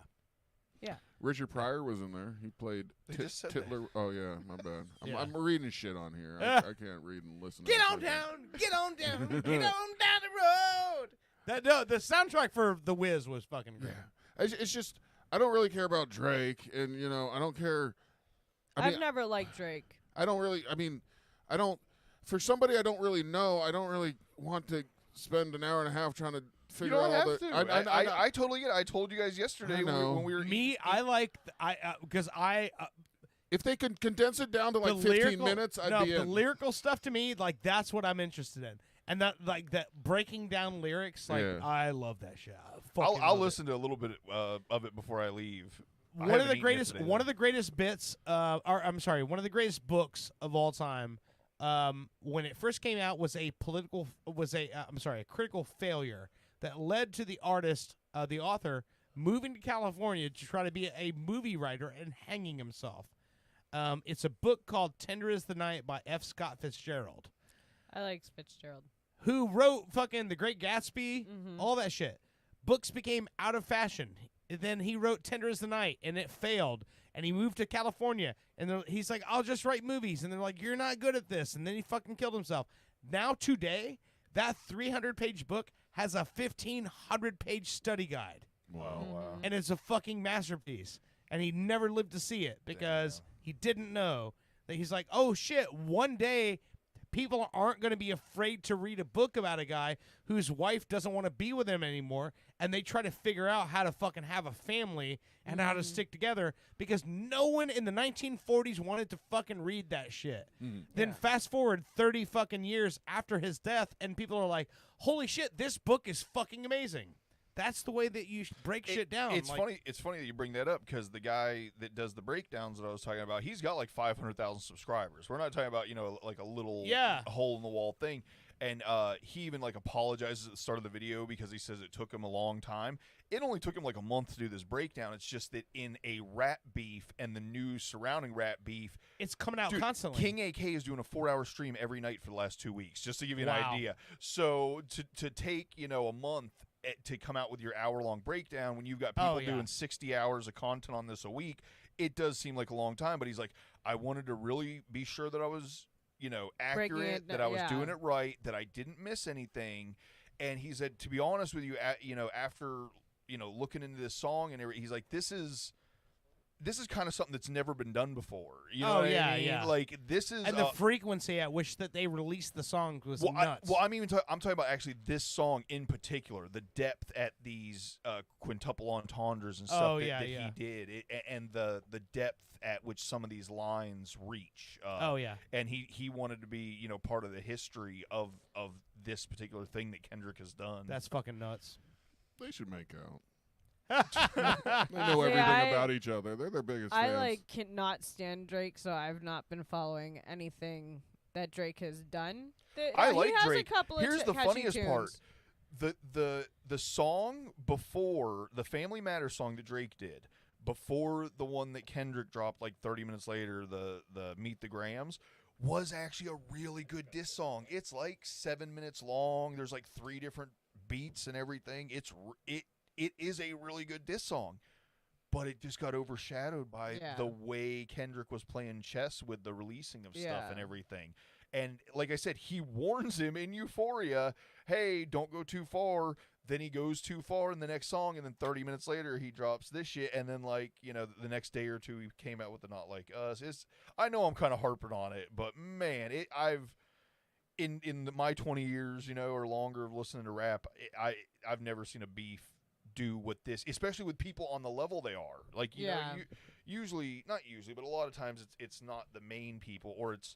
Yeah. Richard Pryor was in there. He played They just said that. Titler. Oh yeah, my bad. Yeah. I'm reading shit on here. I can't read and listen. Get to on it. down. Get on down. Get on down the road. The soundtrack for The Wiz was fucking great. It's just I don't really care about Drake, and you know I don't care. I've never liked Drake. I don't really. I mean, I don't. For somebody I don't really know, I don't really want to spend an hour and a half trying to You figure don't out have all to. the. I totally get it. I told you guys yesterday when we were I like because if they could condense it down to like the 15 lyrical, minutes, I'd no, be the in. lyrical stuff to me, like that's what I'm interested in, and that like that breaking down lyrics, like Yeah. I love that shit. I'll listen to a little bit of it before I leave. One of the greatest bits, one of the greatest books of all time. When it first came out, was a critical failure that led to the author, moving to California to try to be a movie writer and hanging himself. It's a book called Tender is the Night by F. Scott Fitzgerald, I like Fitzgerald. who wrote fucking The Great Gatsby, all that shit. Books became out of fashion. Then he wrote Tender is the Night, and it failed. And he moved to California, and he's like, I'll just write movies. And they're like, you're not good at this. And then he fucking killed himself. Now, today, that 300-page book has a 1,500-page study guide. Wow. And it's a fucking masterpiece. And he never lived to see it because he didn't know that he's like, oh, shit, one day people aren't going to be afraid to read a book about a guy whose wife doesn't want to be with him anymore, and they try to figure out how to fucking have a family and how to stick together, because no one in the 1940s wanted to fucking read that shit. Then fast forward 30 fucking years after his death, and people are like, holy shit, this book is fucking amazing. That's the way that you break shit down. It's like, funny. It's funny that you bring that up, because the guy that does the breakdowns that I was talking about, he's got like 500,000 subscribers. We're not talking about like a little hole in the wall thing. And he even like apologizes at the start of the video because he says it took him a long time. It only took him like a month to do this breakdown. It's just that in a rap beef and the news surrounding rap beef, it's coming out constantly. King AK is doing a 4-hour stream every night for the last 2 weeks, just to give you an idea. So to take a month to come out with your hour-long breakdown when you've got people doing 60 hours of content on this a week, it does seem like a long time. But he's like, I wanted to really be sure that I was, accurate, that I was doing it right, that I didn't miss anything. And he said, to be honest with you, after looking into this song and everything, he's like, this is kind of something that's never been done before. You know what I mean? Like, this is... And the frequency at which that they released the song was nuts. I'm talking about actually this song in particular, the depth at these quintuple entendres and stuff that he did, and the depth at which some of these lines reach. And he wanted to be, part of the history of this particular thing that Kendrick has done. That's fucking nuts. They should make out. They know everything about each other. They're their biggest fans. I cannot stand Drake, so I've not been following anything that Drake has done. I like he has Drake. A couple Here's of the catchy funniest tunes. part: the song before the Family Matters song that Drake did, before the one that Kendrick dropped like 30 minutes later, the Meet the Grams, was actually a really good diss song. It's like 7 minutes long. There's like 3 different beats and everything. It is a really good diss song, but it just got overshadowed by the way Kendrick was playing chess with the releasing of stuff and everything. And like I said, he warns him in Euphoria, hey, don't go too far. Then he goes too far in the next song, and then 30 minutes later he drops this shit, and then the next day or two he came out with the Not Like Us. I know I'm kind of harping on it, but man, in my 20 years, or longer of listening to rap, I've never seen a beef do with this, especially with people on the level they are. Like, usually, not usually, but a lot of times it's not the main people, or it's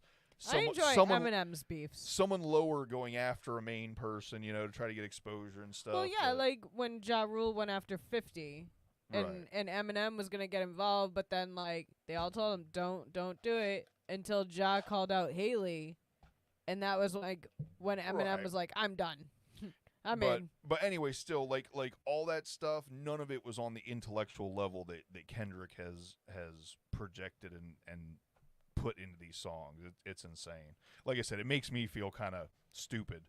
I enjoy Eminem's beefs. Someone lower going after a main person, to try to get exposure and stuff. Well, yeah, like when Ja Rule went after 50, and Eminem was gonna get involved, but then like they all told him don't do it until Ja called out Haley, and that was like when Eminem was like, I'm done. But anyway, still like all that stuff, none of it was on the intellectual level that Kendrick has projected and put into these songs. It's insane. Like I said, it makes me feel kind of stupid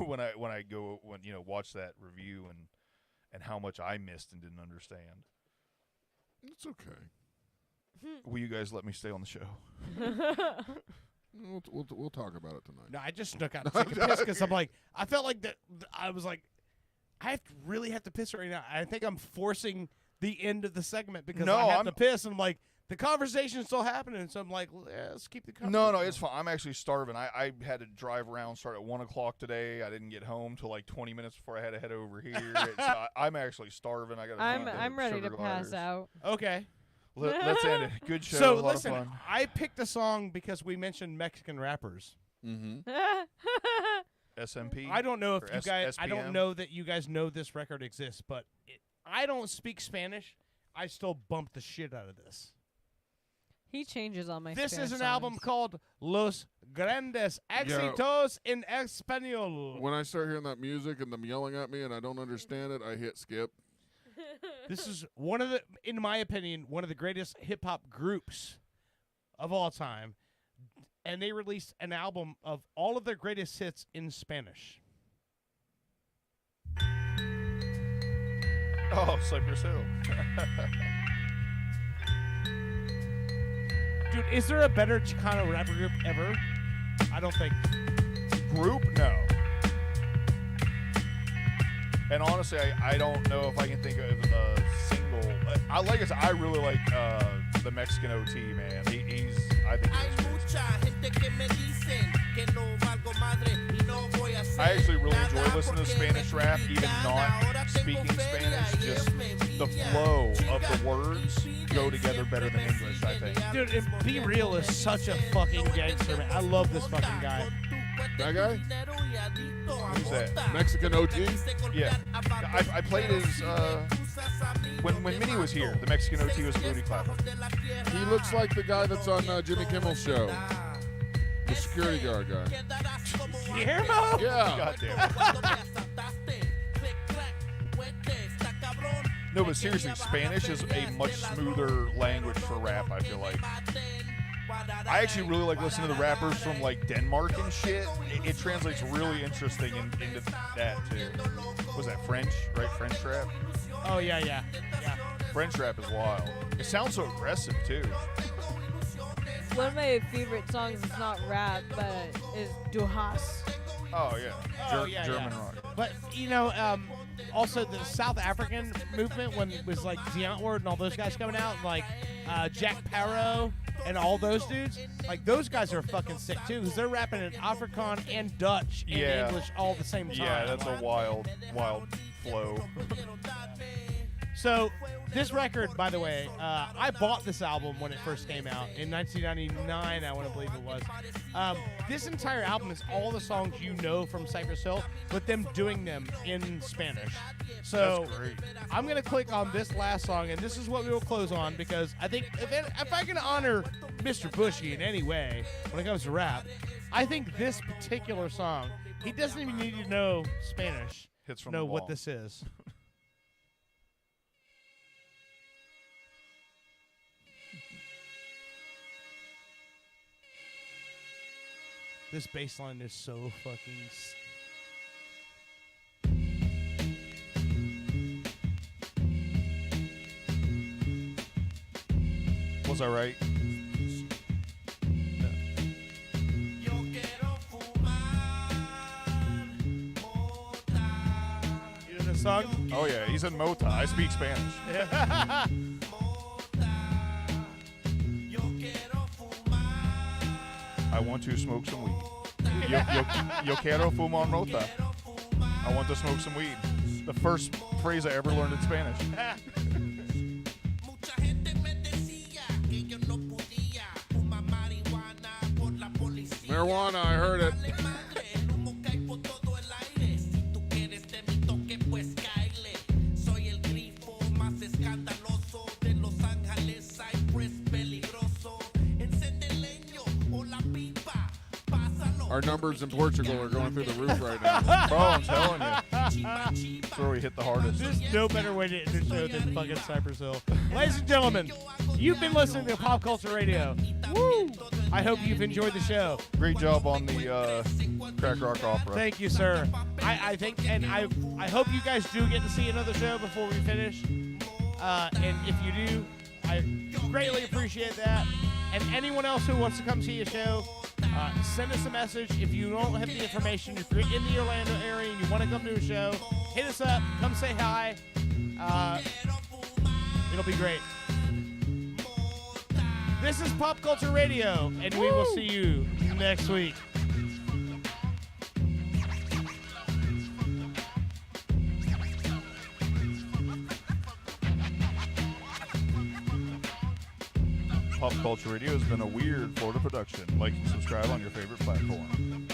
when I watch that review and how much I missed and didn't understand. It's okay. Will you guys let me stay on the show? We'll talk about it tonight. No, I just snuck out to take a piss because I'm like, I felt like that. I was like, I really have to piss right now. I think I'm forcing the end of the segment because I have to piss. And I'm like, the conversation's still happening, so I'm like, let's keep the conversation. No, it's fine. I'm actually starving. I had to drive around, start at 1 o'clock today. I didn't get home till like 20 minutes before I had to head over here. I'm actually starving. I'm ready to pass out. Okay. Let's end it. Good show. So a lot listen, of fun. I picked a song because we mentioned Mexican rappers. Mm-hmm. SMP. I don't know if you guys. I SPM? don't know that you guys know this record exists, but I don't speak Spanish. I still bump the shit out of this. He changes all my. This Spanish is an songs. album called Los Grandes Éxitos en Español. When I start hearing that music and them yelling at me and I don't understand it, I hit skip. This is in my opinion, one of the greatest hip hop groups of all time. And they released an album of all of their greatest hits in Spanish. Oh, Cypress Hill. Dude, is there a better Chicano rapper group ever? I don't think. Group? No. And honestly, I don't know if I can think of a single. Like I said, I really like the Mexican OT, man. I think he's I actually really enjoy listening to Spanish rap, even not speaking Spanish. Just the flow of the words go together better than English, I think. Dude, and Be Real is such a fucking gangster, man. I love this fucking guy. That guy? Who's that? Mexican OG? Yeah. I played his, when Minnie was here, the Mexican OT was a booty clapper. He looks like the guy that's on Jimmy Kimmel's show. The security guard guy. Guillermo? Yeah. God damn it. No, but seriously, Spanish is a much smoother language for rap, I feel like. I actually really like listening to the rappers from like Denmark and shit. It translates really interesting into that too. Was that French, right? French rap? Oh, yeah. French rap is wild. It sounds so aggressive too. One of my favorite songs is not rap, but is Du Hast. Oh, yeah. German rock. But, also the South African movement when it was like the Antwoord and all those guys coming out, like Jack Parow and all those dudes, like those guys are fucking sick too because they're rapping in Afrikaans and Dutch and English all at the same time. Yeah, that's a wild flow. So this record, by the way, I bought this album when it first came out in 1999, I want to believe it was. This entire album is all the songs you know from Cypress Hill, but them doing them in Spanish. So That's great. I'm going to click on this last song, and this is what we will close on because I think if I can honor Mr. Bushy in any way when it comes to rap, I think this particular song, he doesn't even need to know Spanish Hits to from know the what wall. this is. This bass line is so fucking... Was I right? You know this song? Oh, yeah. He's in Mota. I speak Spanish. I want to smoke some weed. Yo quiero fumar mota. I want to smoke some weed. The first phrase I ever learned in Spanish. Marijuana, I heard it. Our numbers in Portugal are going through the roof right now. Bro, I'm telling you. That's where we hit the hardest. There's no better way to end the show than fucking Cypress Hill. Ladies and gentlemen, you've been listening to Pop Culture Radio. Woo! I hope you've enjoyed the show. Great job on the Crack Rock Opera. Thank you, sir. I think, and I hope you guys do get to see another show before we finish. And if you do, I greatly appreciate that. And anyone else who wants to come see a show, send us a message. If you don't have the information, if you're in the Orlando area and you want to come to a show, hit us up. Come say hi. It'll be great. This is Pop Culture Radio, and we will see you next week. Pop Culture Radio has been a weird Florida production. Like and subscribe on your favorite platform.